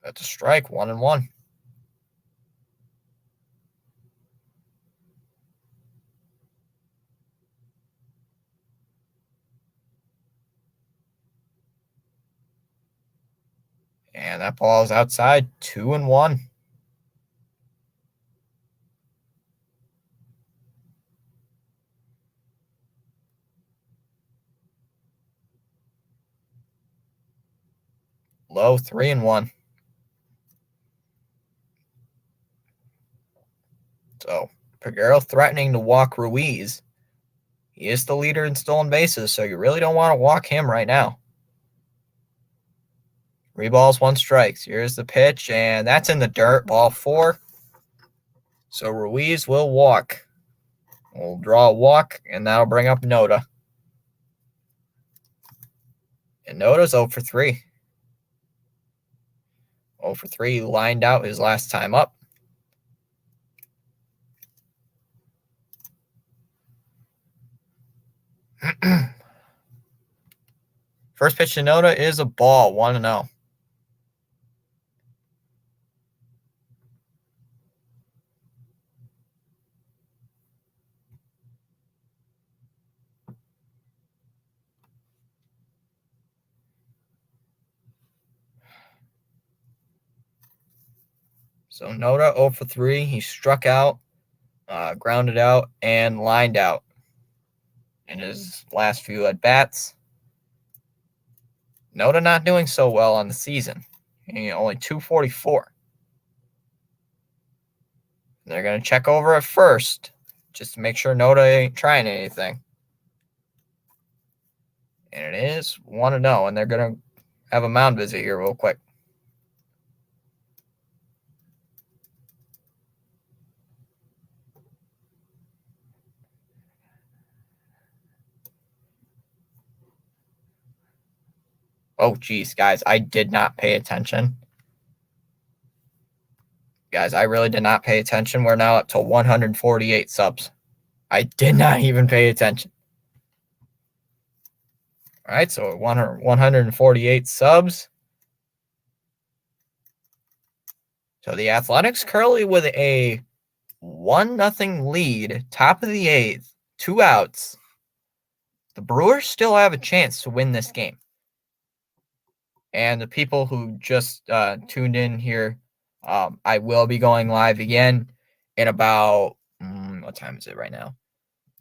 That's a strike, 1-1. And that ball is outside, 2-1. Low, 3-1. So Peguero threatening to walk Ruiz. He is the leader in stolen bases, so you really don't want to walk him right now. 3 balls, 1 strikes. Here's the pitch, and that's in the dirt, ball 4. So Ruiz will walk. We'll draw a walk, and that'll bring up Noda. And Noda's 0 for 3. 0 for 3, lined out his last time up. First pitch to Noda is a ball, 1-0. So Noda 0 for 3. He struck out, grounded out, and lined out in his last few at-bats. Noda not doing so well on the season. Only 244. They're going to check over at first just to make sure Noda ain't trying anything. And it is 1-0, and they're going to have a mound visit here real quick. Oh, geez, guys, I did not pay attention. Guys, I really did not pay attention. We're now up to 148 subs. I did not even pay attention. All right, so 148 subs. So the Athletics currently with a 1-0 lead, top of the 8th, 2 outs. The Brewers still have a chance to win this game. And the people who just tuned in here, I will be going live again in about, what time is it right now?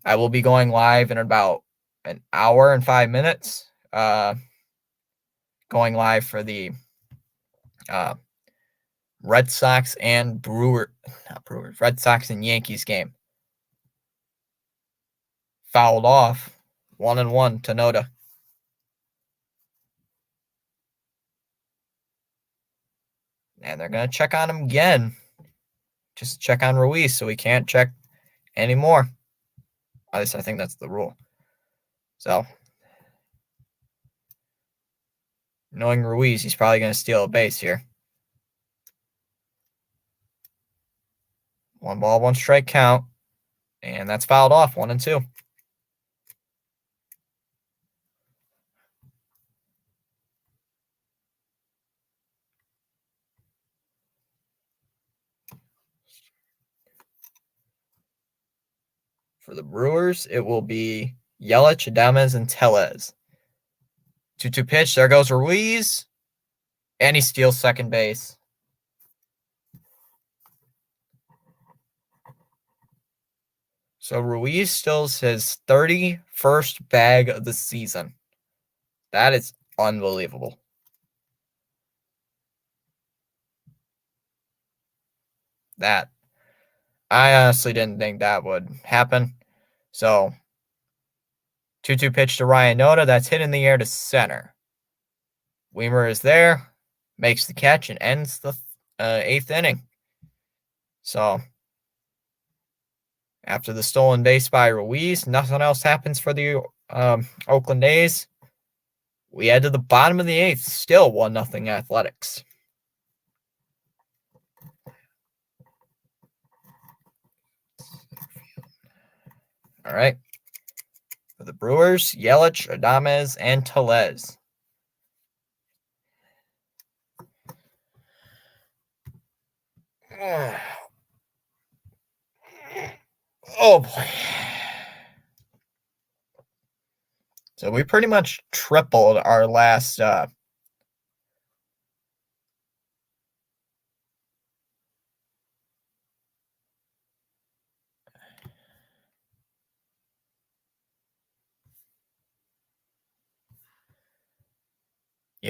I will be going live in about an hour and 5 minutes. Going live for the Red Sox and Red Sox and Yankees game. Fouled off, 1-1 to Noda. And they're going to check on him again. Just check on Ruiz, so we can't check anymore. At least I think that's the rule. So, knowing Ruiz, he's probably going to steal a base here. 1 ball, 1 strike count. And that's fouled off, 1-2. For the Brewers, it will be Yelich, Adames, and Tellez. 2-2 pitch. There goes Ruiz. And he steals second base. So Ruiz steals his 31st bag of the season. That is unbelievable. That I honestly didn't think that would happen. So 2-2 pitch to Ryan Noda. That's hit in the air to center. Weimer is there, makes the catch, and ends the 8th inning. So after the stolen base by Ruiz, nothing else happens for the Oakland A's. We head to the bottom of the 8th, still 1-0 Athletics. All right. For the Brewers, Yelich, Adames, and Tellez. Oh boy. So we pretty much tripled our last the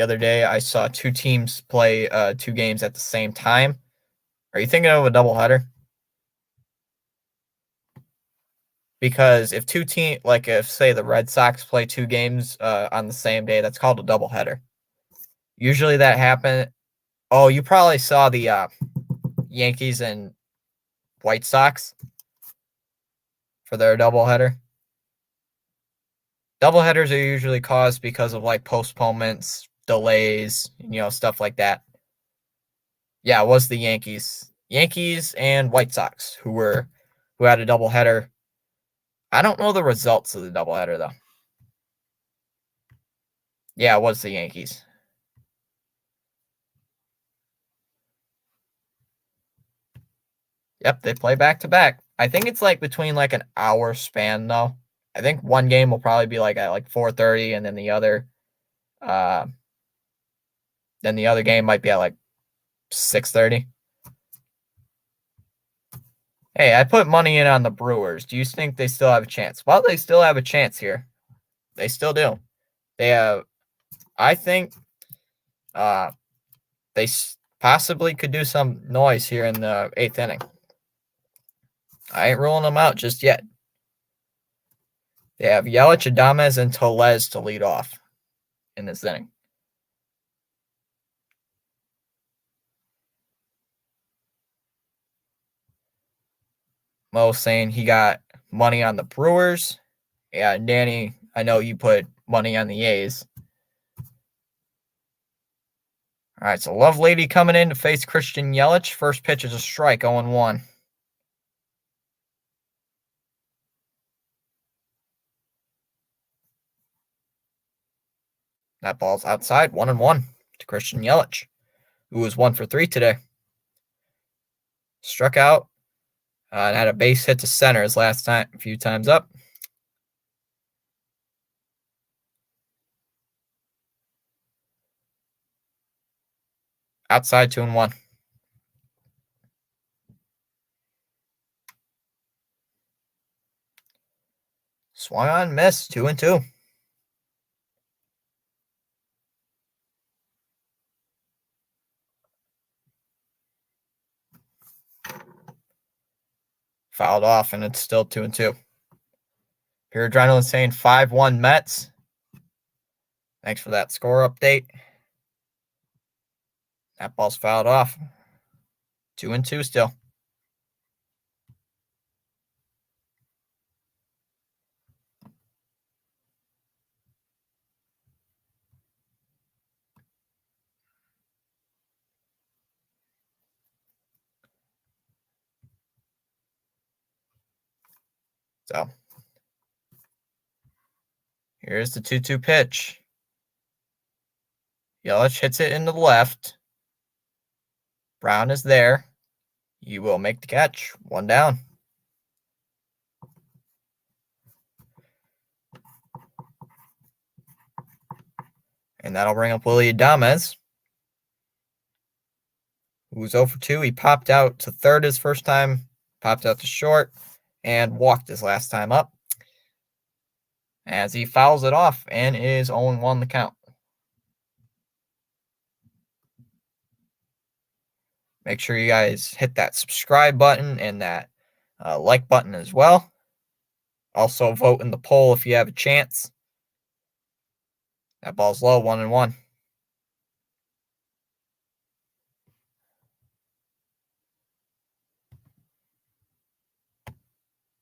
other day. I saw two teams play 2 games at the same time. Are you thinking of a doubleheader? Because if two teams, like if say the Red Sox play 2 games on the same day, that's called a doubleheader. Usually that happens. Oh, you probably saw the Yankees and White Sox for their doubleheader. Doubleheaders are usually caused because of like postponements, delays, stuff like that. Yeah, it was the Yankees and White Sox who had a doubleheader. I don't know the results of the doubleheader though. Yeah, it was the Yankees. Yep, they play back to back. I think it's like between like an hour span though. I think one game will probably be like at like 4:30, and then the other game might be at like 6:30. Hey, I put money in on the Brewers. Do you think they still have a chance? Well, they still have a chance here. They still do. They have. I think they possibly could do some noise here in the 8th inning. I ain't ruling them out just yet. They have Yelich, Adames, and Tellez to lead off in this inning. Mo saying he got money on the Brewers. Yeah, Danny, I know you put money on the A's. All right, so Lovelady coming in to face Christian Yelich. First pitch is a strike, 0-1. That ball's outside, 1-1 to Christian Yelich, who was 1 for 3 today. Struck out and had a base hit to center his last time, a few times up. Outside, 2-1. Swung on, missed, 2-2. Fouled off, and it's still 2-2. Pure Adrenaline saying 5-1 Mets. Thanks for that score update. That ball's fouled off. 2-2 still. So here's the 2-2 pitch. Yelich hits it into the left. Brown is there. You will make the catch. 1 down. And that'll bring up Willy Adames. who was 0 for 2. He popped out to third his first time, popped out to short, and walked his last time up as he fouls it off and is 0-1 the count. Make sure you guys hit that subscribe button and that like button as well. Also, vote in the poll if you have a chance. That ball's low, 1-1.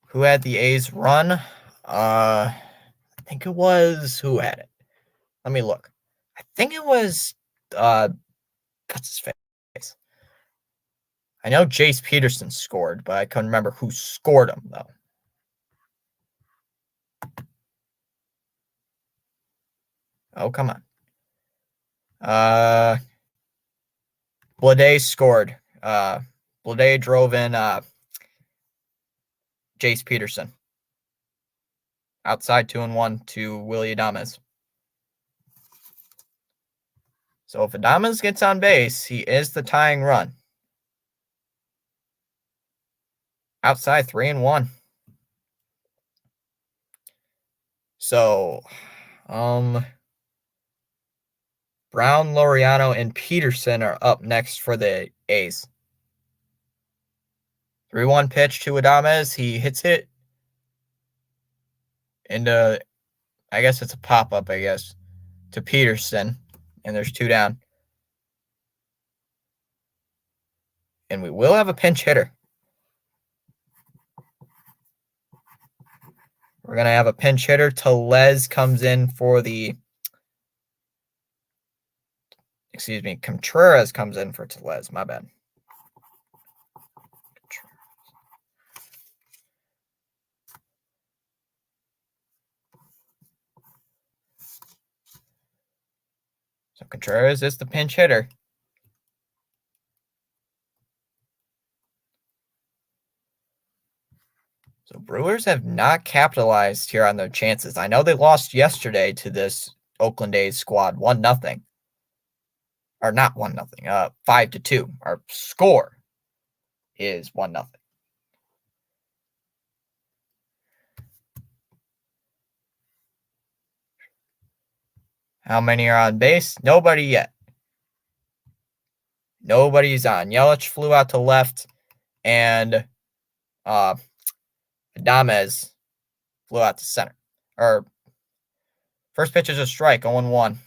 Who had the A's run? I think it was, who had it? Let me look. I think it was, what's his face? I know Jace Peterson scored, but I couldn't remember who scored him, though. Oh, come on. Blade scored. Blade drove in Jace Peterson. Outside 2-1 to Willy Adames. So if Adames gets on base, he is the tying run. Outside 3-1. So, Brown, Laureano, and Peterson are up next for the A's. 3-1 pitch to Adames. He hits it into, I guess it's a pop-up, to Peterson. And there's 2 down. And we will have a pinch hitter. We're going to have a pinch hitter. Contreras comes in for Tellez. My bad. So Contreras is the pinch hitter. So Brewers have not capitalized here on their chances. I know they lost yesterday to this Oakland A squad 1-0. Or not 1-0, 5-2. Our score is 1-0. How many are on base? Nobody yet. Nobody's on. Yelich flew out to left, and Adames flew out to center. First pitch is a strike, 0-1.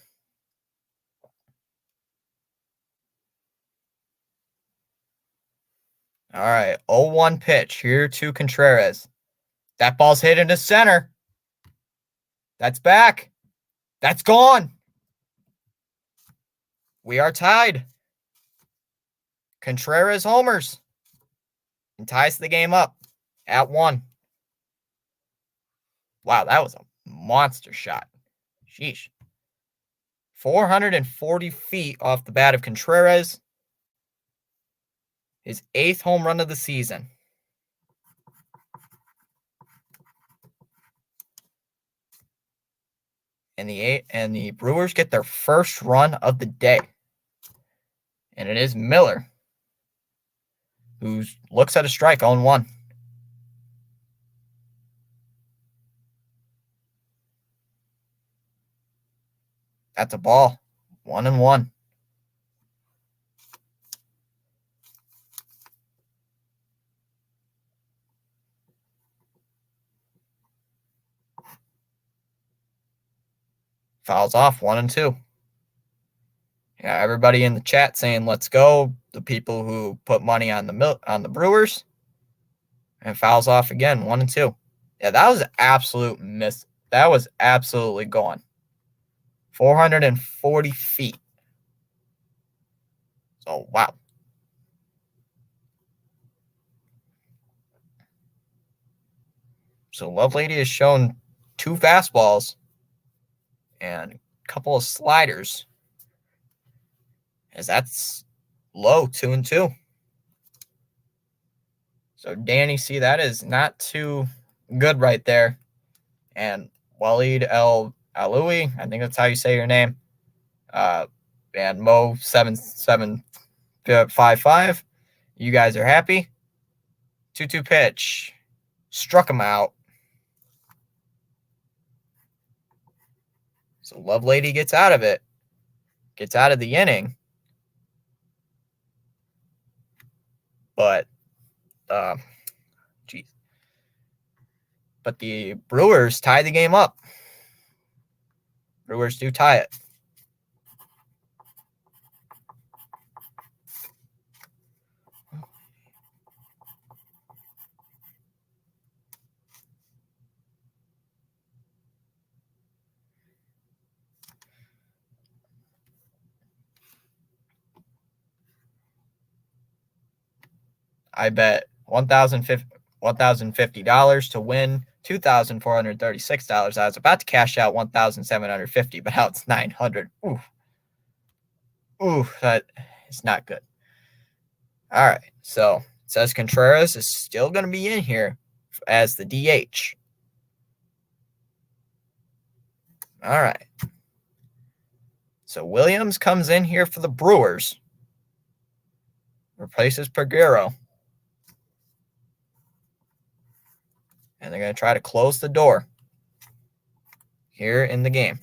All right, 0-1 pitch here to Contreras. That ball's hit into center. That's back. That's gone. We are tied. Contreras homers and ties the game up at 1. Wow, that was a monster shot. Sheesh. 440 feet off the bat of Contreras. His 8th home run of the season. And the Brewers get their first run of the day. And it is Miller, who looks at a strike, 0-1. That's a ball, 1-1. Fouls off, 1-2. Yeah, everybody in the chat saying let's go. The people who put money on the Brewers. And fouls off again, 1-2. Yeah, that was an absolute miss. That was absolutely gone. 440 feet. So, wow. So, Lovelady has shown 2 fastballs and a couple of sliders. As that's low, 2-2. So, Danny, see, that is not too good right there. And Waleed El Aloui, I think that's how you say your name. And Mo 7750 kept it at 5-5. You guys are happy. 2-2 pitch. Struck him out. So Lovelady gets out of it. Gets out of the inning. But, geez. But the Brewers tie the game up. Brewers do tie it. I bet $1,050 to win $2,436. I was about to cash out $1,750, but now it's $900. Ooh, that is not good. All right, so it says Contreras is still going to be in here as the DH. All right. So Williams comes in here for the Brewers. Replaces Peguero. And they're going to try to close the door here in the game.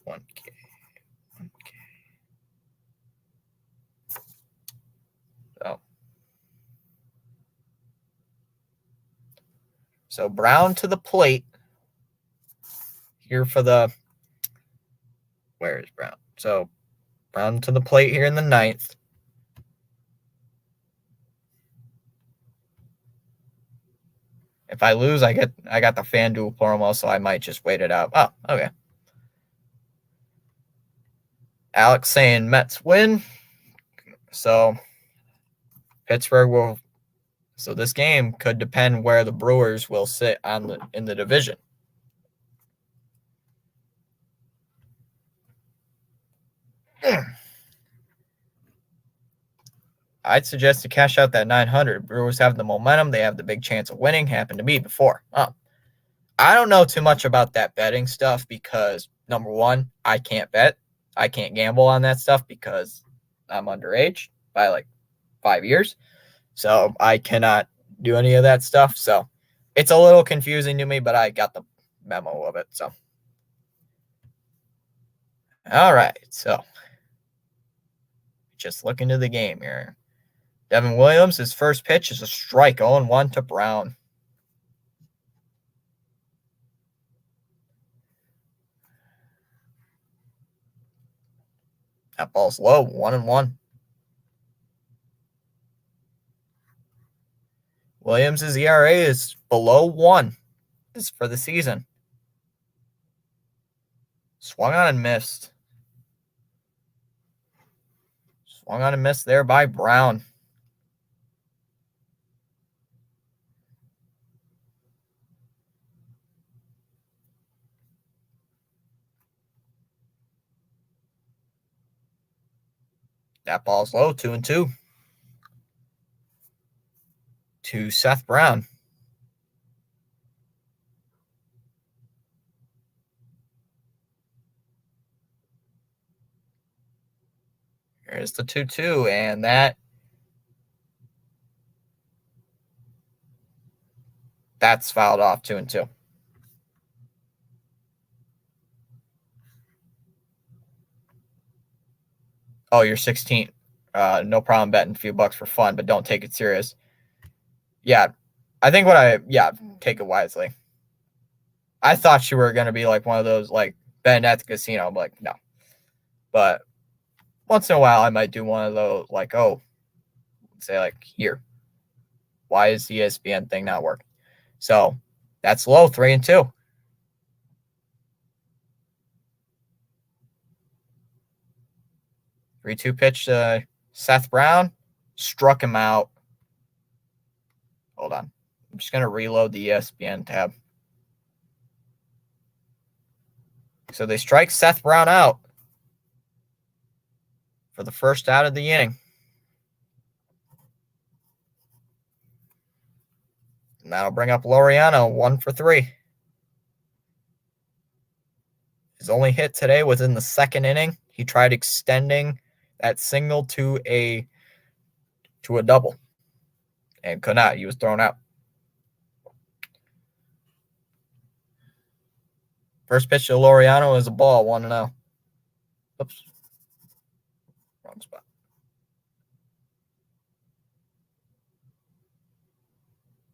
One K. So Brown to the plate here for the. Where is Brown? So Brown to the plate here in the 9th. If I lose, I got the FanDuel promo, so I might just wait it out. Oh, okay. Alex saying Mets win. So Pittsburgh will. So this game could depend where the Brewers will sit in the division. I'd suggest to cash out that 900. Brewers have the momentum. They have the big chance of winning. Happened to me before. I don't know too much about that betting stuff because, number one, I can't bet. I can't gamble on that stuff because I'm underage by like 5 years. So I cannot do any of that stuff. So it's a little confusing to me, but I got the memo of it. So, all right. So just look into the game here. Devin Williams, his first pitch is a strike, 0-1 to Brown. That ball's low, 1-1. Williams' ERA is below 1. This is for the season. Swung on and missed. Swung on and missed there by Brown. That ball's low, 2-2. To Seth Brown. Here's the 2-2, and that's fouled off, 2-2. Oh, you're 16. No problem betting a few bucks for fun, but don't take it serious. Yeah, I think take it wisely. I thought you were going to be like one of those, like, betting at the casino. I'm like, no. But once in a while, I might do one of those, like, say, like, here. Why is the ESPN thing not working? So that's low, 3-2. Three-two pitch to Seth Brown. Struck him out. Hold on. I'm just going to reload the ESPN tab. So they strike Seth Brown out. for the first out of the inning. And that'll bring up Laureano, 1 for 3. His only hit today was in the second inning. He tried extending that single to a double and could not. He was thrown out. First pitch to Laureano is a ball, 1-0. Oops. Wrong spot.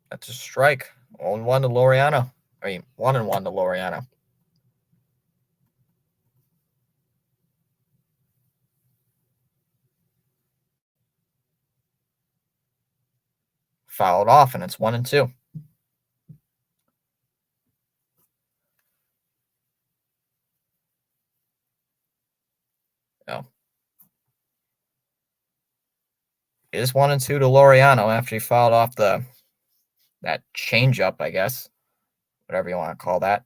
That's a strike. 1-1 to Laureano. 1-1 to Laureano. Fouled off, and it's 1-2. No. It is 1-2 to Laureano after he fouled off that changeup, I guess. Whatever you want to call that.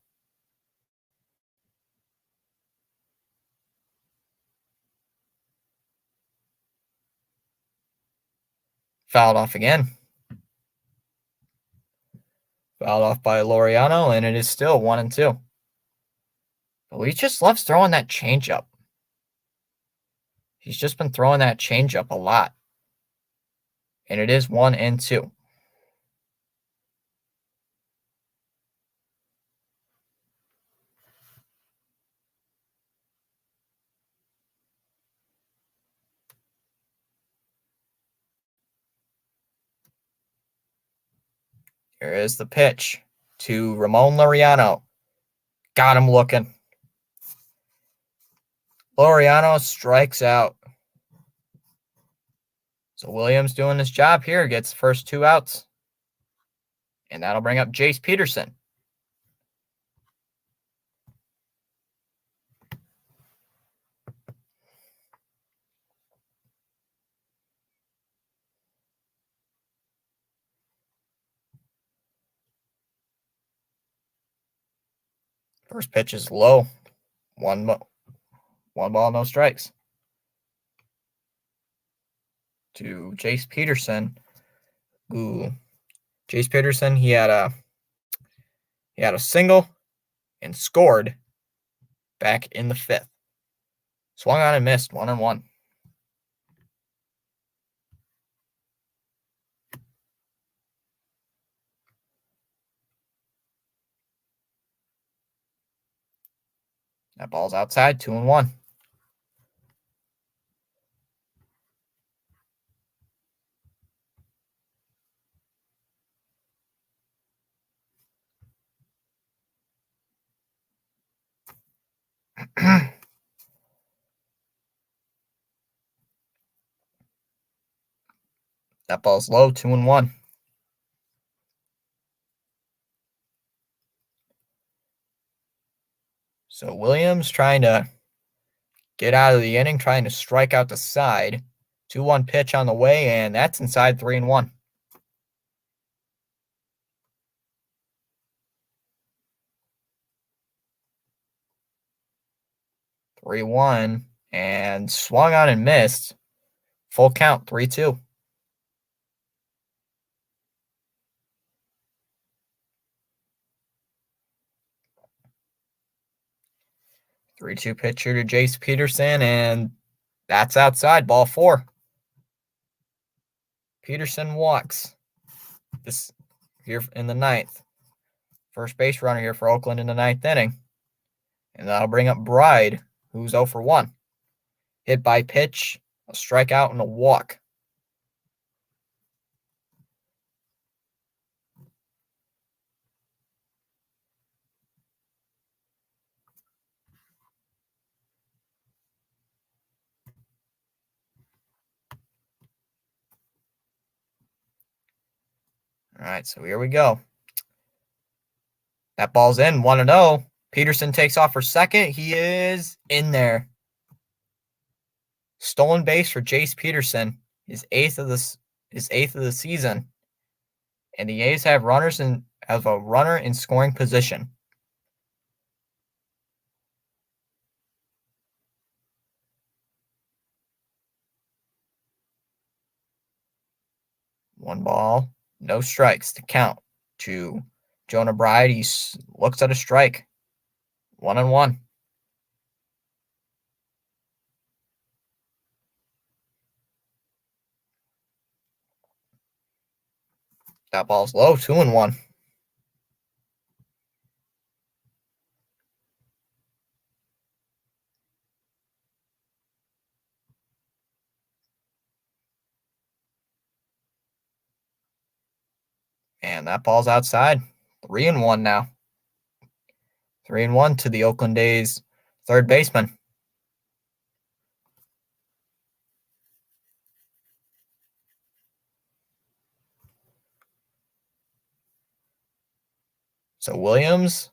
Fouled off again. Fouled off by Laureano, and it is still 1-2. But he just loves throwing that changeup. He's just been throwing that changeup a lot. And it is 1-2. Here is the pitch to Ramon Laureano. Got him looking. Laureano strikes out. So Williams doing his job here, gets the first 2 outs. And that'll bring up Jace Peterson. First pitch is low. One ball, no strikes. To Jace Peterson. Jace Peterson, he had a single and scored back in the 5th. Swung on and missed, 1-1. That ball's outside, 2-1. That ball's low, 2-1. So Williams trying to get out of the inning, trying to strike out the side. 2-1 pitch on the way, and that's inside 3-1. 3-1, and swung on and missed. Full count, 3-2. Three-two pitcher to Jace Peterson, and that's outside, ball 4. Peterson walks this here in the 9th. First base runner here for Oakland in the 9th inning. And that'll bring up Bride, who's 0 for 1. Hit by pitch, a strikeout, and a walk. All right, so here we go. That ball's in, 1-0. Peterson takes off for second. He is in there. Stolen base for Jace Peterson, his eighth of the season. And the A's have a runner in scoring position. 1 ball, no strikes to count to Jonah Bride. He looks at a strike. 1-1. That ball's low. 2-1. And that ball's outside. 3-1 now. 3-1 to the Oakland A's third baseman. So Williams,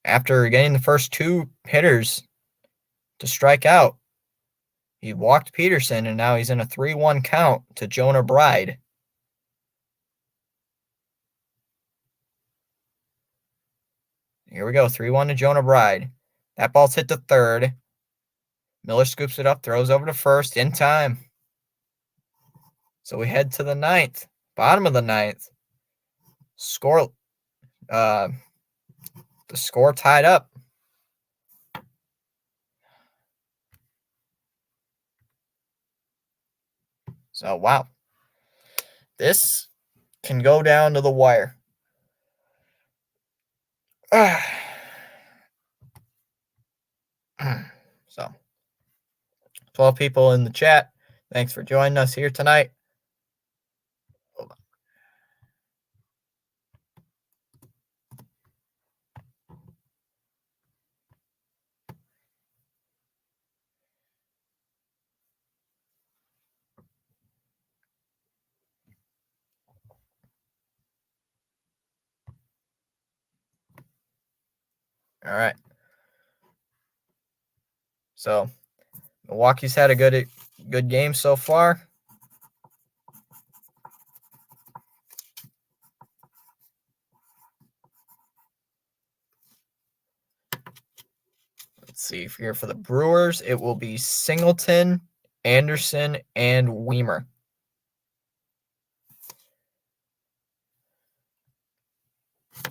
after getting the first 2 hitters to strike out, he walked Peterson, and now he's in a 3-1 count to Jonah Bride. Here we go, 3-1 to Jonah Bride. That ball's hit to third. Miller scoops it up, throws over to first in time. So we head to the 9th, bottom of the 9th. The score tied up. So, wow. This can go down to the wire. So, 12 people in the chat. Thanks for joining us here tonight. Hold on. All right. So, Milwaukee's had a good game so far. Let's see, here for the Brewers, it will be Singleton, Anderson, and Weimer.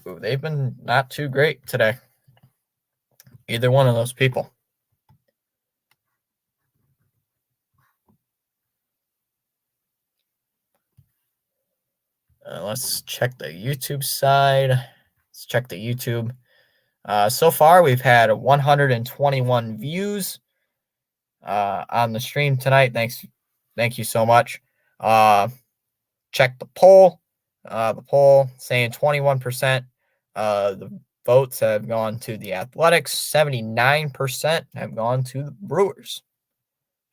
Ooh, they've been not too great today. Either one of those people. Let's check the YouTube side. Let's check the YouTube. So far, we've had 121 views on the stream tonight. Thank you so much. Check the poll. The poll saying 21%. The votes have gone to the Athletics. 79% have gone to the Brewers.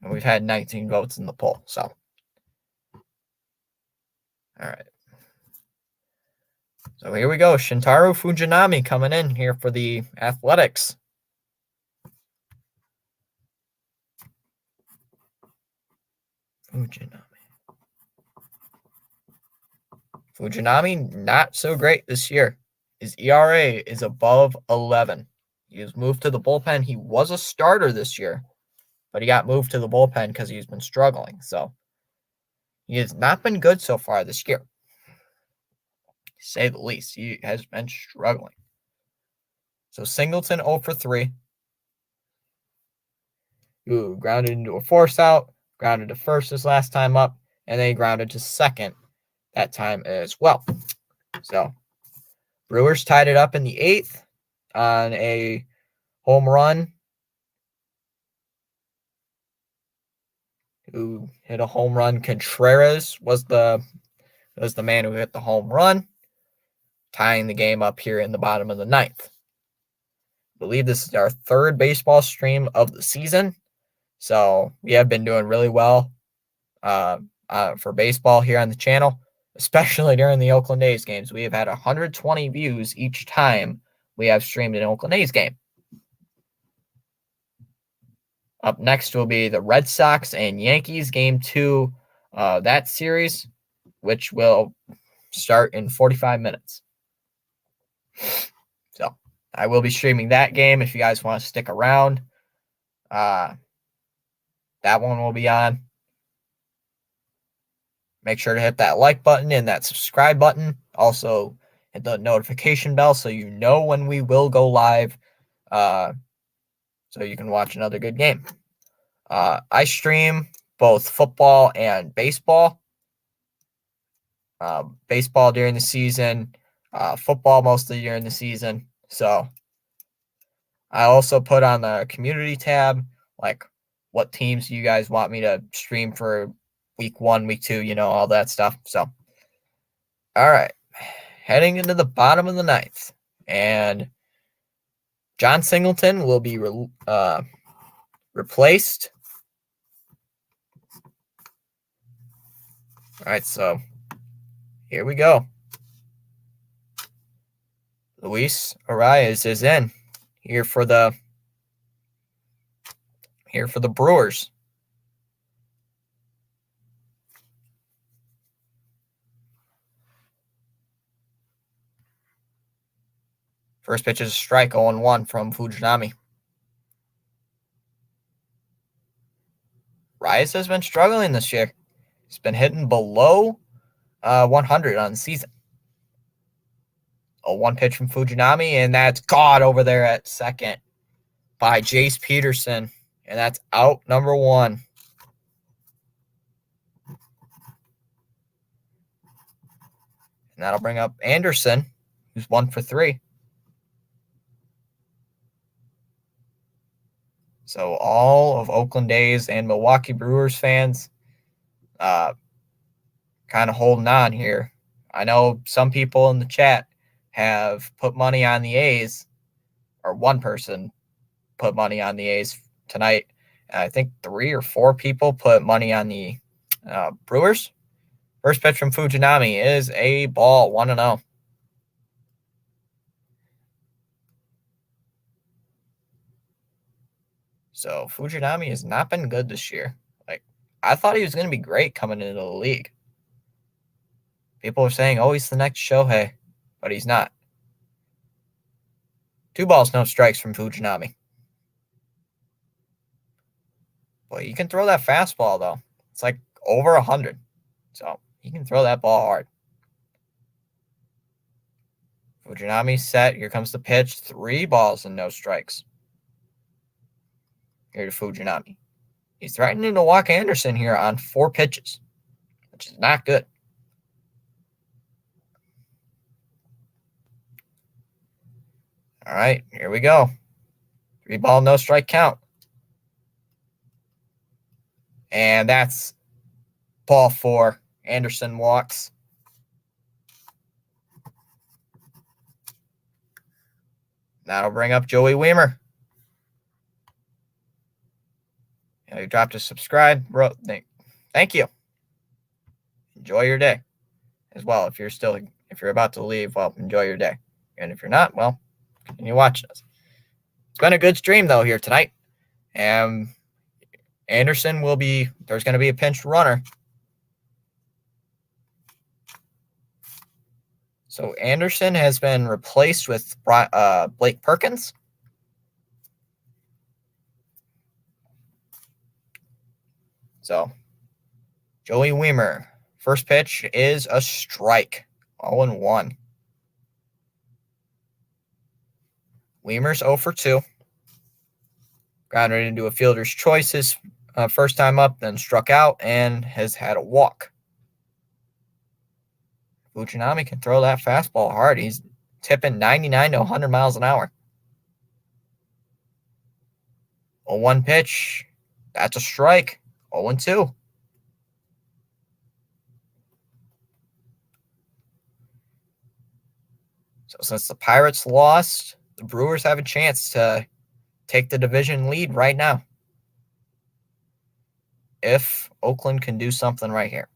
And we've had 19 votes in the poll. So, all right. So here we go. Shintaro Fujinami coming in here for the Athletics. Fujinami, not so great this year. His ERA is above 11. He was moved to the bullpen. He was a starter this year, but he got moved to the bullpen because he's been struggling. So he has not been good so far this year, to say the least. He has been struggling. So Singleton 0 for 3. Ooh, grounded into a force out, grounded to first his last time up, and then he grounded to second that time as well. So Brewers tied it up in the 8th on a home run. Who hit a home run? Contreras was the man who hit the home run, tying the game up here in the bottom of the 9th. I believe this is our 3rd baseball stream of the season. So we have been doing really well for baseball here on the channel, especially during the Oakland A's games. We have had 120 views each time we have streamed an Oakland A's game. Up next will be the Red Sox and Yankees game 2, that series, which will start in 45 minutes. So I will be streaming that game if you guys want to stick around. That one will be on. Make sure to hit that like button and that subscribe button. Also, hit the notification bell so you know when we will go live, so you can watch another good game. I stream both football and baseball. Baseball during the season, football mostly during the season. So I also put on the community tab, like what teams you guys want me to stream for week 1, week 2, all that stuff. So, all right, heading into the bottom of the 9th, and John Singleton will be replaced. All right, so here we go. Luis Arias is in here for the Brewers. First pitch is a strike, 0-1 from Fujinami. Arias has been struggling this year. He's been hitting below 100 on the season. A 1 pitch from Fujinami, and that's caught over there at second by Jace Peterson, and that's out number 1. And that'll bring up Anderson, who's 1 for 3. So all of Oakland A's and Milwaukee Brewers fans kind of holding on here. I know some people in the chat have put money on the A's, or one person put money on the A's tonight. I think 3 or 4 people put money on the Brewers. First pitch from Fujinami is a ball, 1-0. So Fujinami has not been good this year. Like, I thought he was going to be great coming into the league. People are saying, oh, he's the next Shohei, but he's not. 2 balls, no strikes from Fujinami. Well, you can throw that fastball, though. It's like over 100. So you can throw that ball hard. Fujinami set. Here comes the pitch. 3 balls and no strikes. Here to Fujinami. He's threatening to walk Anderson here on 4 pitches, which is not good. All right, here we go. 3 ball, no strike count. And that's ball 4. Anderson walks. That'll bring up Joey Weimer. You dropped a subscribe. Thank you. Enjoy your day as well. If you're about to leave, well, enjoy your day. And if you're not, well, continue watching us. It's been a good stream, though, here tonight. And Anderson there's going to be a pinch runner. So Anderson has been replaced with Blake Perkins. So Joey Weimer, first pitch is a strike, 0-1. Weimer's 0 for 2. Grounded into a fielder's choice his first time up, then struck out and has had a walk. Fujinami can throw that fastball hard. He's tipping 99 to 100 miles an hour. A 1 pitch. That's a strike. 0-2. So since the Pirates lost, the Brewers have a chance to take the division lead right now. If Oakland can do something right here.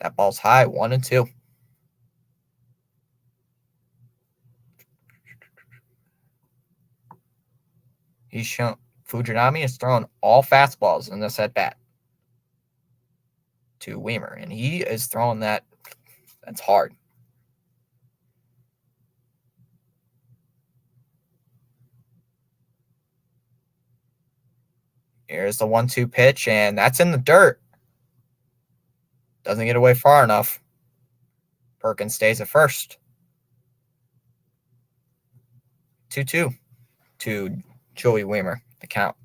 That ball's high, 1-2. Fujinami is throwing all fastballs in this at bat to Weimer, and he is throwing that's hard. Here's the 1-2 pitch, and that's in the dirt. Doesn't get away far enough. Perkins stays at first. 2-2 to Joey Wiemer, the count.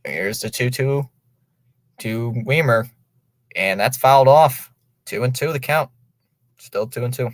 Here's the 2-2 to Wiemer, and that's fouled off. 2-2 the count. Still 2-2.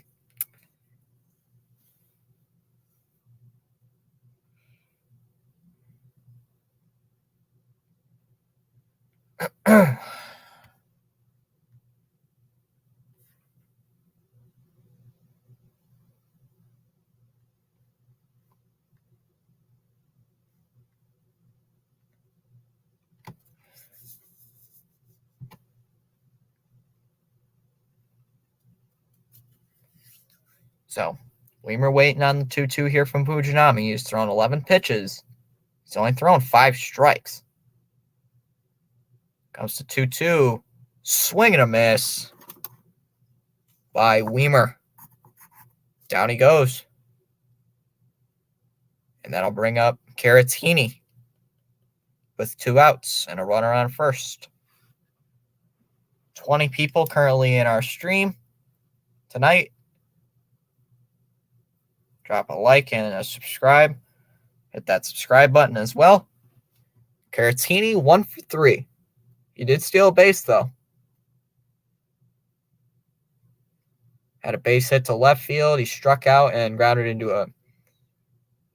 So, Wiemer waiting on the 2-2 here from Fujinami. He's thrown 11 pitches. He's only thrown 5 strikes. Comes to 2-2. Swing and a miss by Wiemer. Down he goes. And that'll bring up Caratini with 2 outs and a runner on first. 20 people currently in our stream tonight. Drop a like and a subscribe. Hit that subscribe button as well. Caratini 1 for 3. He did steal a base though. Had a base hit to left field. He struck out and grounded into a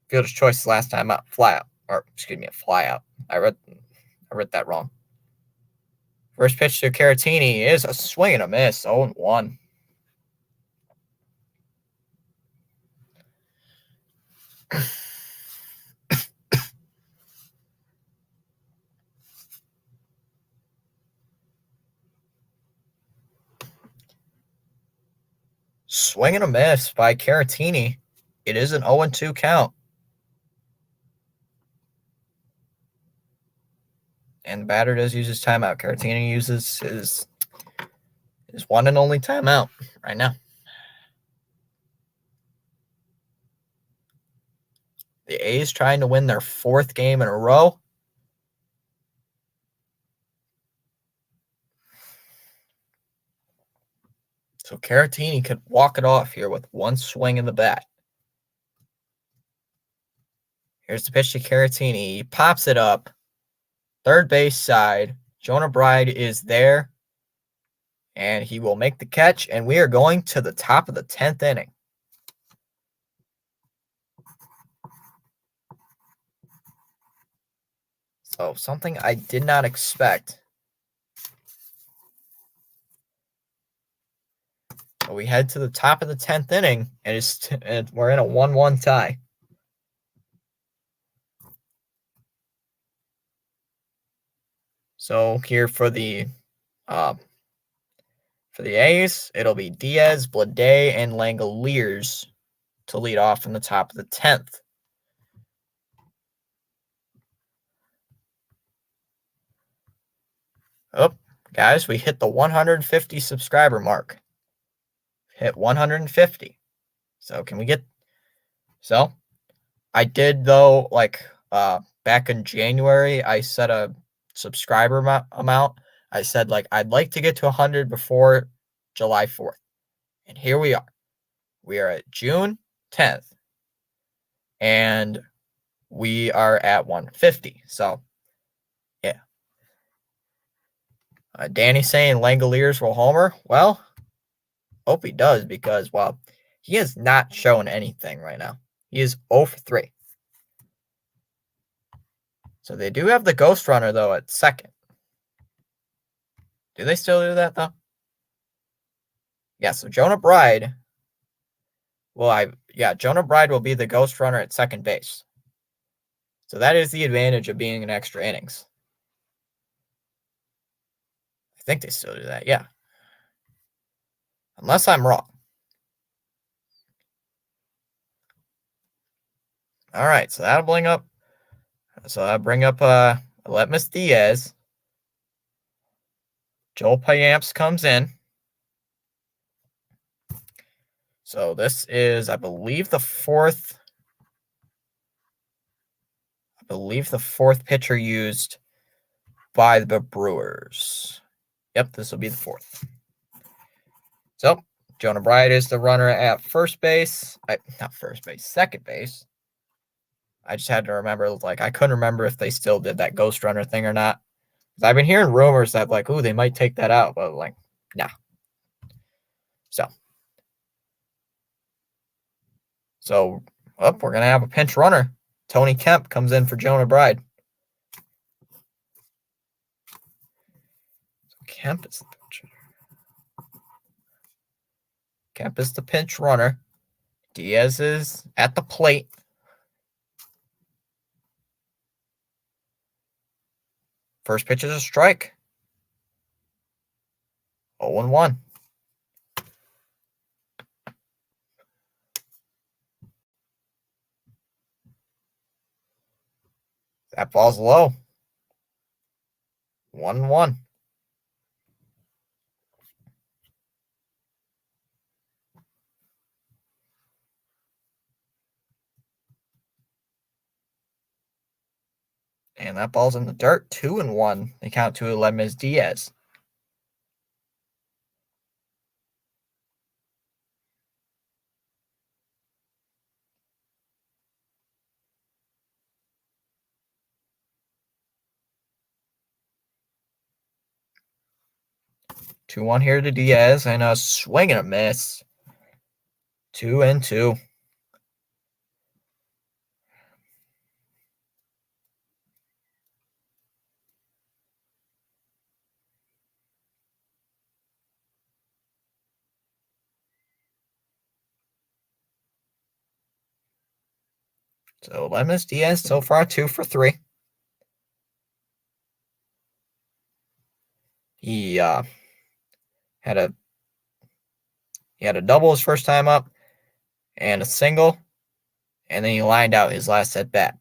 fielder's choice last time out. Fly out. Or excuse me, a fly out. I read that wrong. First pitch to Caratini is a swing and a miss. 0-1. Swing and a miss by Caratini. It is an 0-2 count. And the batter does use his timeout. Caratini uses his one and only timeout right now. The A's trying to win their 4th game in a row. So Caratini could walk it off here with one swing in the bat. Here's the pitch to Caratini. He pops it up. Third base side. Jonah Bride is there. And he will make the catch. And we are going to the top of the 10th inning. So something I did not expect. So we head to the top of the 10th inning, and we're in a 1-1 tie. So here for the A's, it'll be Diaz, Blade, and Langoliers to lead off in the top of the 10th. Oh, guys, we hit the 150 subscriber mark. Hit 150. So can we get... So, I did, though, like, back in January, I set a subscriber amount. I said, like, I'd like to get to 100 before July 4th. And here we are. We are at June 10th. And we are at 150. So, yeah. Danny saying Langoliers will homer. Well, hope he does because, well, he has not shown anything right now. He is 0 for 3. So they do have the ghost runner, though, at second. Do they still do that, though? Yeah, so Jonah Bride. Well, Jonah Bride will be the ghost runner at second base. So that is the advantage of being in extra innings. I think they still do that, yeah. Unless I'm wrong. All right, so that'll bring up. So I'll bring up Let Miss Diaz. Joel Payamps comes in. So this is, I believe, the fourth pitcher used by the Brewers. Yep, this will be the fourth. So Jonah Bride is the runner at first base. Second base. I just had to remember, I couldn't remember if they still did that ghost runner thing or not. I've been hearing rumors that, they might take that out, but, nah. So, we're going to have a pinch runner. Tony Kemp comes in for Jonah Bride. Kemp is the pinch runner. Diaz is at the plate. First pitch is a strike. 0-1. That ball's low. 1-1. And that ball's in the dirt. 2-1. They count to Aledmys Diaz. Two one here to Diaz, and a swing and a miss. 2-2. So Aledmys Diaz so far 2 for 3. He had a double his first time up and a single, and then he lined out his last at bat.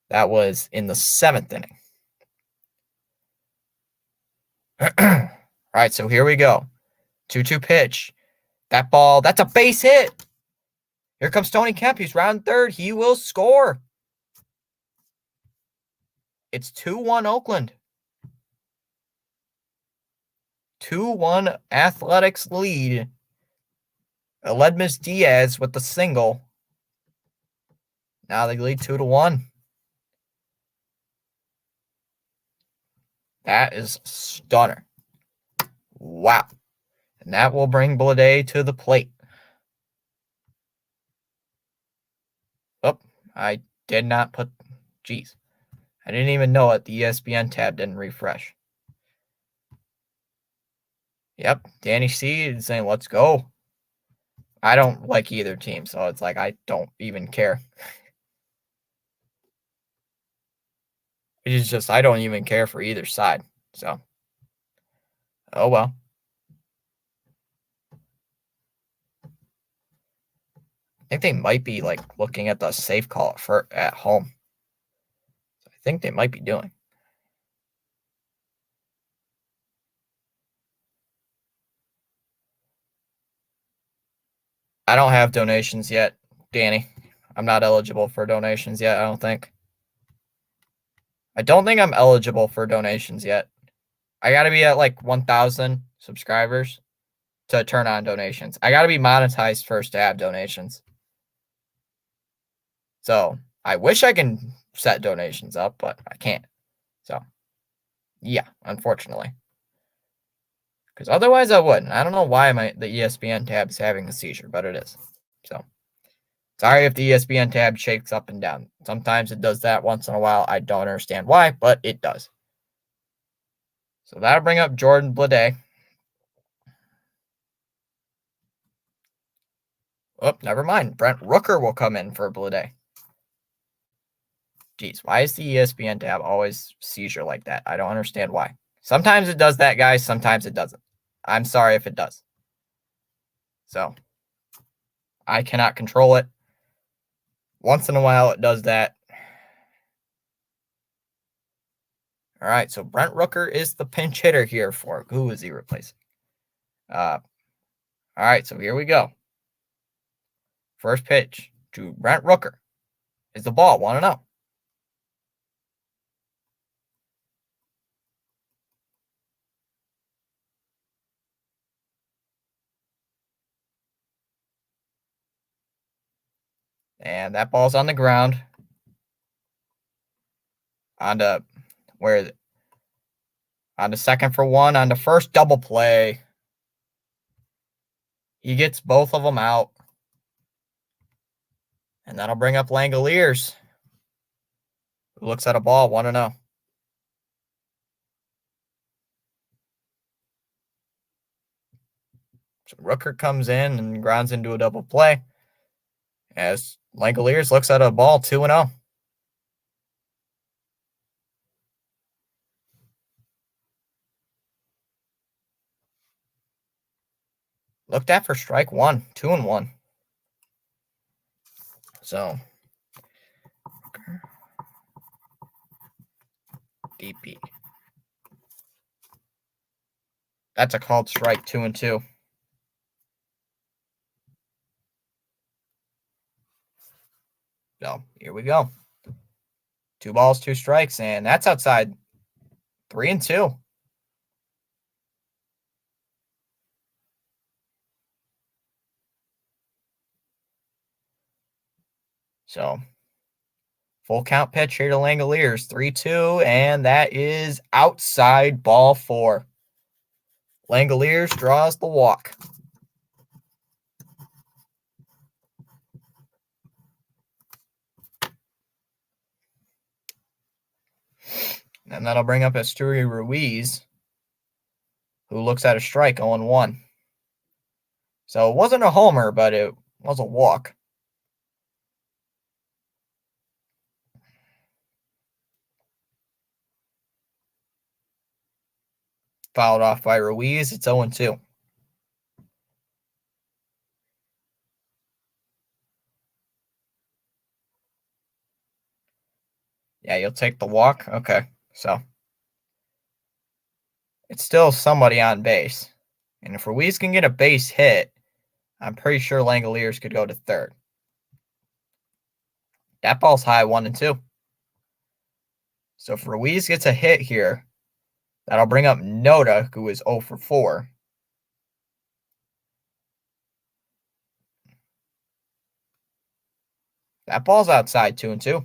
That was in the 7th inning. All right, so here we go. 2-2 pitch. That ball, that's a base hit. Here comes Tony Kemp. He's round third. He will score. It's 2-1 Oakland. 2-1 Athletics lead. Aledmys Diaz with the single. Now they lead 2-1. That is stunner. Wow. And that will bring Blade to the plate. Oh, I did not put... Geez. I didn't even know it. The ESPN tab didn't refresh. Yep, Danny C is saying, let's go. I don't like either team, so it's I don't even care. It's just I don't even care for either side. So, oh well. I think they might be looking at the safe call at home. I think they might be doing. I don't have donations yet, Danny. I'm not eligible for donations yet, I don't think. I don't think I'm eligible for donations yet. I got to be at 1,000 subscribers to turn on donations. I got to be monetized first to have donations. So I wish I can set donations up, but I can't. So yeah, unfortunately. Because otherwise I wouldn't. I don't know why the ESPN tab is having a seizure, but it is. So sorry if the ESPN tab shakes up and down. Sometimes it does that once in a while. I don't understand why, but it does. So that'll bring up Jordan Blade. Oh, never mind. Brent Rooker will come in for Blade. Geez, why is the ESPN tab always seizure like that? I don't understand why. Sometimes it does that, guys. Sometimes it doesn't. I'm sorry if it does. So I cannot control it. Once in a while, it does that. All right, so Brent Rooker is the pinch hitter here for who is he replacing? All right, so here we go. First pitch to Brent Rooker is the ball, 1-0. And that ball's on the ground. On to where is it? On to second for one. On to first, double play. He gets both of them out. And that'll bring up Langoliers, who looks at a ball, 1-0. So Rooker comes in and grounds into a double play as Langoliers looks at a ball, 2-0. Looked at for strike one, 2-1. So DP. That's a called strike, 2-2. So here we go. 2 balls, 2 strikes, and that's outside. 3-2. So full count pitch here to Langoliers, 3-2, and that is outside, ball 4. Langoliers draws the walk. And that'll bring up Asturi Ruiz, who looks at a strike, 0-1. So it wasn't a homer, but it was a walk. Fouled off by Ruiz. It's 0-2. Yeah, you'll take the walk? Okay, so it's still somebody on base. And if Ruiz can get a base hit, I'm pretty sure Langoliers could go to third. That ball's high, 1-2. So if Ruiz gets a hit here, that'll bring up Noda, who is 0 for 4. That ball's outside, 2-2.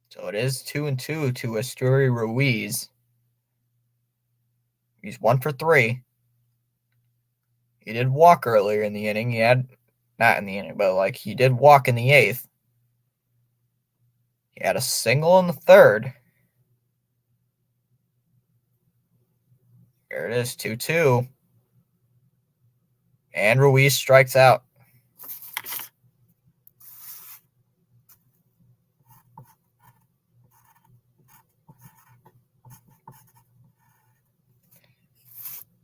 So it is 2-2 to Asturi Ruiz. He's 1 for 3. He did walk earlier in the inning. He had, not in the inning, but like he did walk in the 8th. He had a single in the 3rd. Here it is, 2-2. And Ruiz strikes out.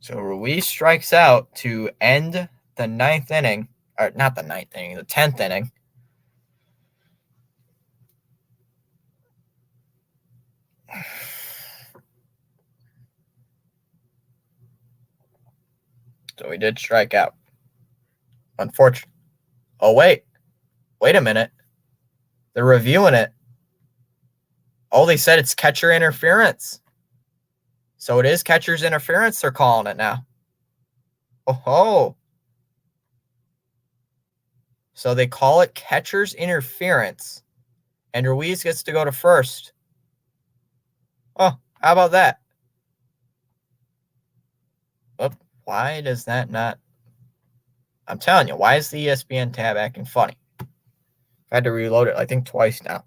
So Ruiz strikes out to end the 9th inning. Or not the 9th inning, the 10th inning. So he did strike out. Unfortunately. Oh, wait a minute. They're reviewing it. Oh, they said it's catcher interference. So it is catcher's interference, they're calling it now. Oh. So they call it catcher's interference. And Ruiz gets to go to first. Oh, how about that? Oh, why does that not? I'm telling you, why is the ESPN tab acting funny? I've had to reload it, I think, twice now.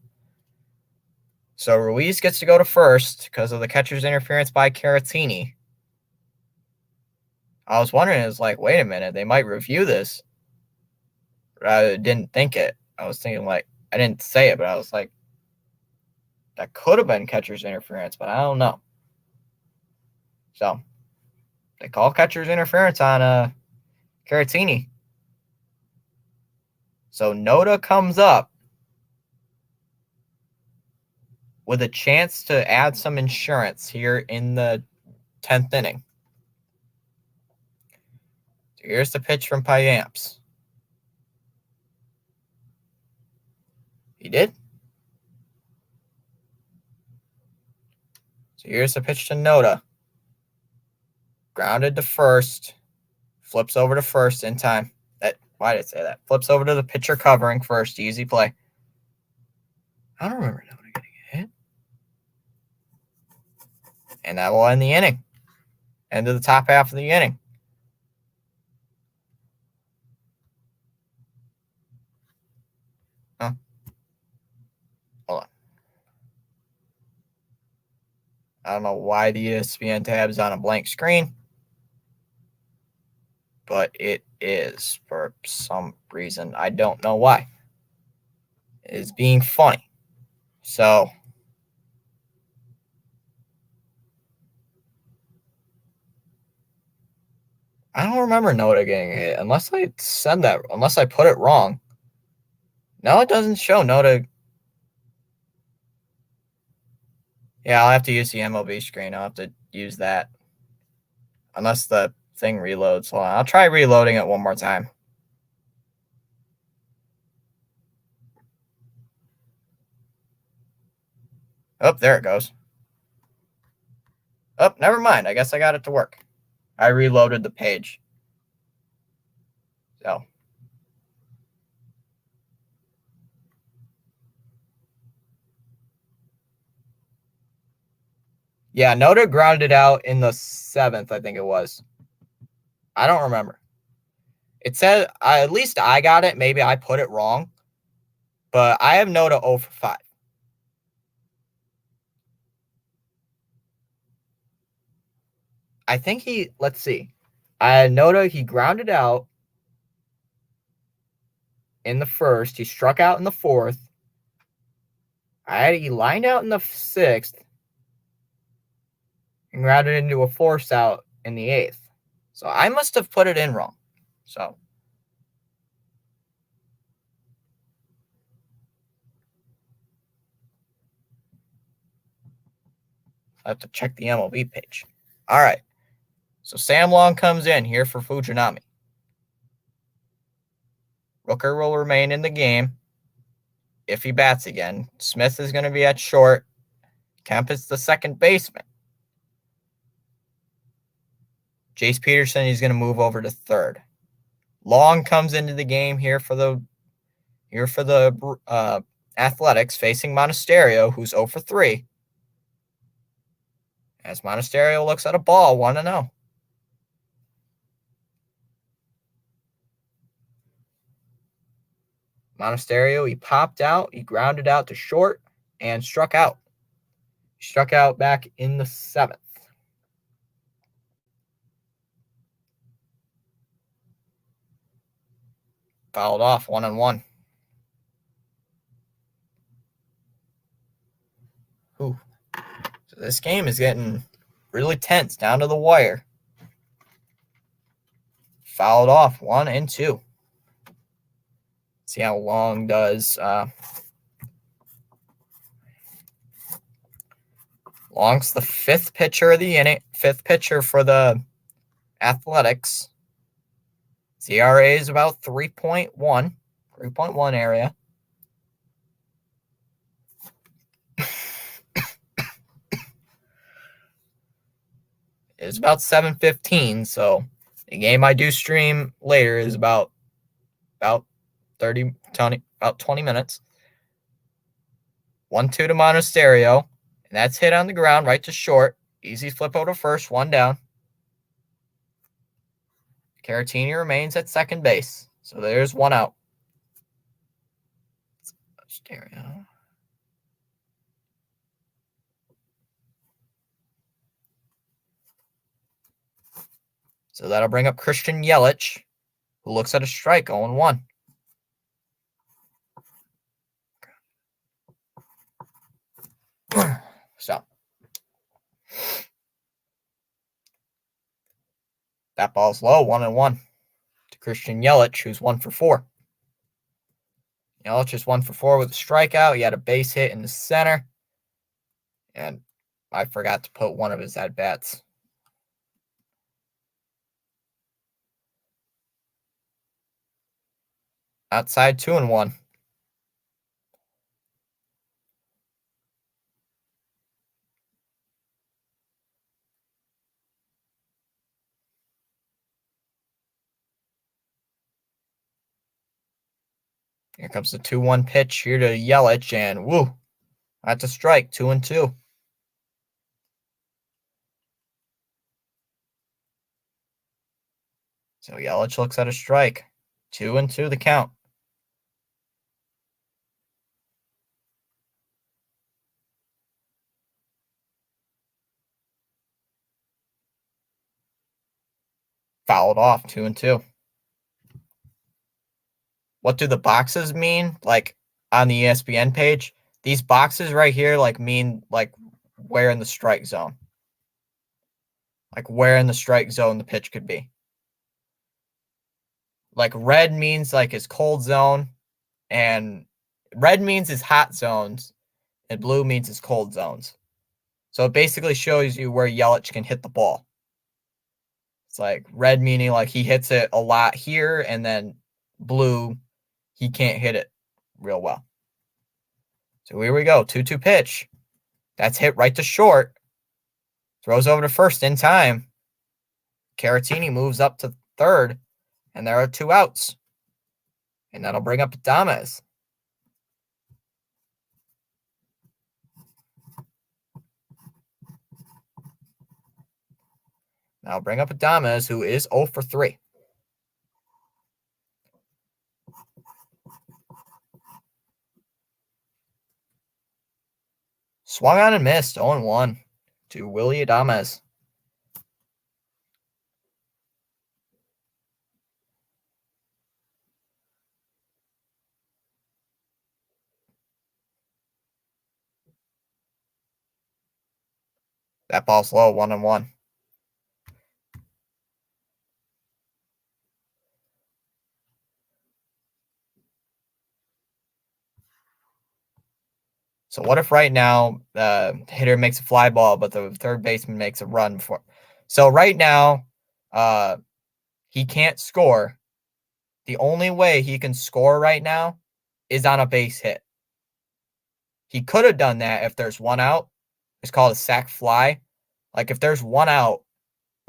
So Ruiz gets to go to first because of the catcher's interference by Caratini. I was wondering, it's like, wait a minute, they might review this. But I didn't think it. I was thinking, like, I didn't say it, but I was like, that could have been catcher's interference, but I don't know. So they call catcher's interference on Caratini. So Noda comes up with a chance to add some insurance here in the 10th inning. So here's the pitch from Payamps. He did. So here's the pitch to Noda. Grounded to first. Flips over to first in time. Why did I say that? Flips over to the pitcher covering first. Easy play. I don't remember Noda getting a hit. And that will end the inning. End of the top half of the inning. Huh? Hold on. I don't know why the ESPN tab is on a blank screen, but it is for some reason. I don't know why. It is being funny. So I don't remember Noda getting a hit unless I said that, unless I put it wrong. No, it doesn't show Noda. Yeah, I'll have to use the MLB screen. I'll have to use that. Unless the thing reloads. Hold on. I'll try reloading it one more time. Oh, there it goes. Oh, never mind. I guess I got it to work. I reloaded the page. So. Yeah, Noda grounded out in the 7th, I think it was. I don't remember. It said, at least I got it. Maybe I put it wrong. But I have Noda 0 for 5. I think let's see. I had Noda, he grounded out in the 1st. He struck out in the 4th. He lined out in the 6th. And grounded into a force out in the 8th. So I must have put it in wrong. So. I have to check the MLB page. All right. So Sam Long comes in here for Fujinami. Rooker will remain in the game if he bats again. Smith is going to be at short. Kemp is the second baseman. Jace Peterson is going to move over to third. Long comes into the game here for the Athletics, facing Monasterio, who's 0 for 3. As Monasterio looks at a ball, 1-0. Monasterio, he popped out, he grounded out to short, and struck out. He struck out back in the 7th. Fouled off, 1-1. Ooh. So this game is getting really tense, down to the wire. Fouled off, 1-2. See how Long does. Long's the 5th pitcher of the inning, 5th pitcher for the Athletics. ERA is about 3.1 area. It's about 7:15, so the game I do stream later is about 20 minutes. 1-2 to Monasterio, and that's hit on the ground right to short. Easy flip over to first, 1 down. Caratini remains at second base, so there's 1 out. Stereo. So that'll bring up Christian Yelich, who looks at a strike, 0-1. So That ball's low, 1-1 to Christian Yelich, who's 1 for 4. Yelich is 1 for 4 with a strikeout. He had a base hit in the center. And I forgot to put one of his at-bats. Outside, 2-1. Here comes the 2-1 pitch here to Yelich, and woo, that's a strike, 2-2. So Yelich looks at a strike, 2-2 the count. Fouled off, 2-2. What do the boxes mean? Like on the ESPN page, these boxes right here mean where in the strike zone. Like where in the strike zone the pitch could be. Like red means his cold zone, and red means his hot zones, and blue means his cold zones. So it basically shows you where Yelich can hit the ball. It's like red meaning he hits it a lot here, and then blue, he can't hit it real well. So here we go, 2-2 pitch. That's hit right to short. Throws over to first in time. Caratini moves up to third, and there are 2 outs. And that'll bring up Adames. Now bring up Adames, who is 0 for 3. Swung on and missed, 0-1 to Willy Adames. That ball's low, 1-1. So what if right now the hitter makes a fly ball, but the third baseman makes a run for? So right now, he can't score. The only way he can score right now is on a base hit. He could have done that if there's 1 out. It's called a sac fly. Like if there's 1 out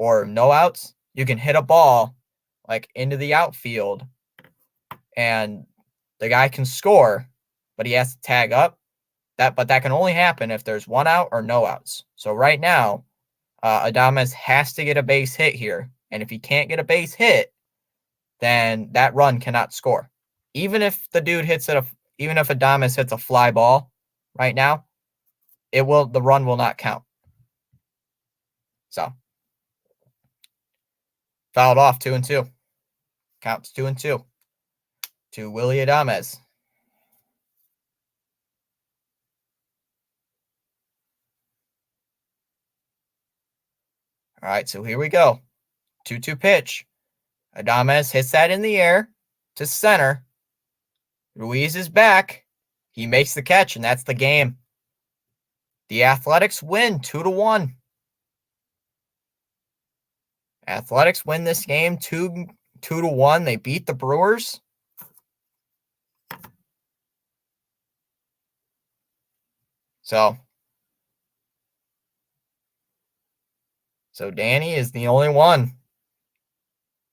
or no outs, you can hit a ball into the outfield, and the guy can score, but he has to tag up. But that can only happen if there's 1 out or no outs. So right now, Adames has to get a base hit here, and if he can't get a base hit, then that run cannot score. Even if the dude even if Adames hits a fly ball right now, the run will not count. So fouled off, 2-2. Counts 2-2 to Willy Adames. All right, so here we go. 2-2 pitch. Adames hits that in the air to center. Ruiz is back. He makes the catch, and that's the game. The Athletics win 2-1. Athletics win this game 2-1. They beat the Brewers. So Danny is the only one.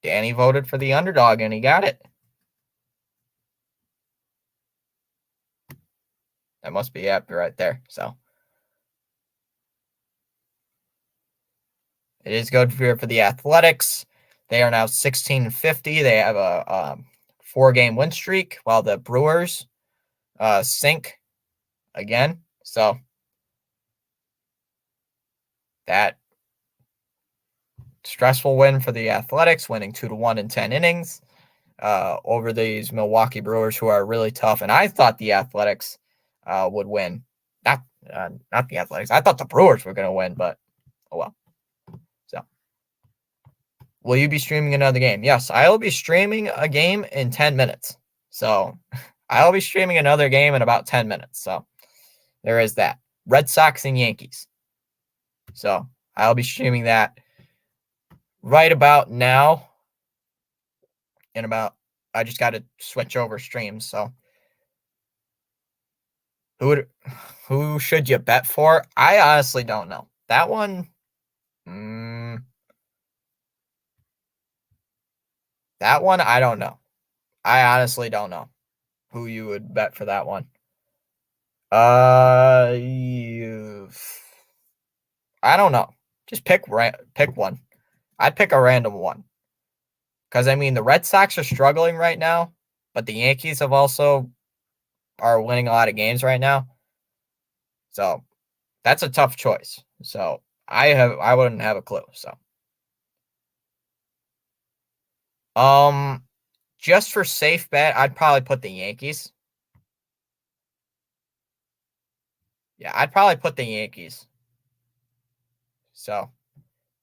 Danny voted for the underdog, and he got it. That must be happy right there. So it is good for the Athletics. They are now 16-50. They have a 4-game win streak, while the Brewers sink again. So that stressful win for the Athletics, winning 2-1 in 10 innings over these Milwaukee Brewers, who are really tough. And I thought the Athletics would win. Not the Athletics. I thought the Brewers were going to win, but oh well. So Will you be streaming another game? Yes, I will be streaming a game in 10 minutes. So I'll be streaming another game in about 10 minutes. So there is that. Red Sox and Yankees. So I'll be streaming that right about now. I just got to switch over streams. So who should you bet for? I honestly don't know. That one, I don't know. I honestly don't know who you would bet for that one. I don't know. Just pick one. I'd pick a random one. Because, I mean, the Red Sox are struggling right now, but the Yankees are winning a lot of games right now. So that's a tough choice. So I wouldn't have a clue. So just for safe bet, I'd probably put the Yankees. Yeah, I'd probably put the Yankees. So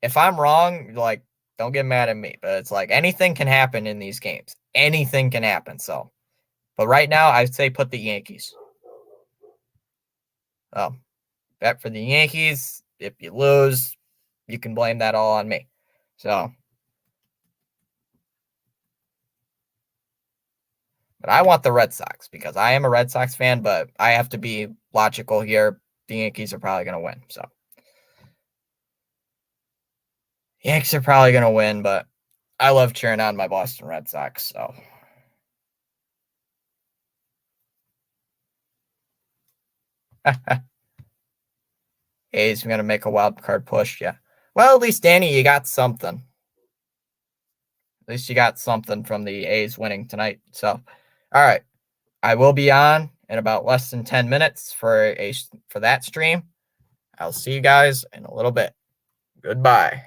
if I'm wrong, like, don't get mad at me, but it's like anything can happen in these games. Anything can happen. So, but right now, I'd say put the Yankees. Bet for the Yankees. If you lose, you can blame that all on me. So, but I want the Red Sox because I am a Red Sox fan, but I have to be logical here. The Yankees are probably going to win. So, Yankees are probably going to win, but I love cheering on my Boston Red Sox. So, A's going to make a wild card push. Yeah. Well, at least, Danny, you got something. At least you got something from the A's winning tonight. So, all right. I will be on in about less than 10 minutes for that stream. I'll see you guys in a little bit. Goodbye.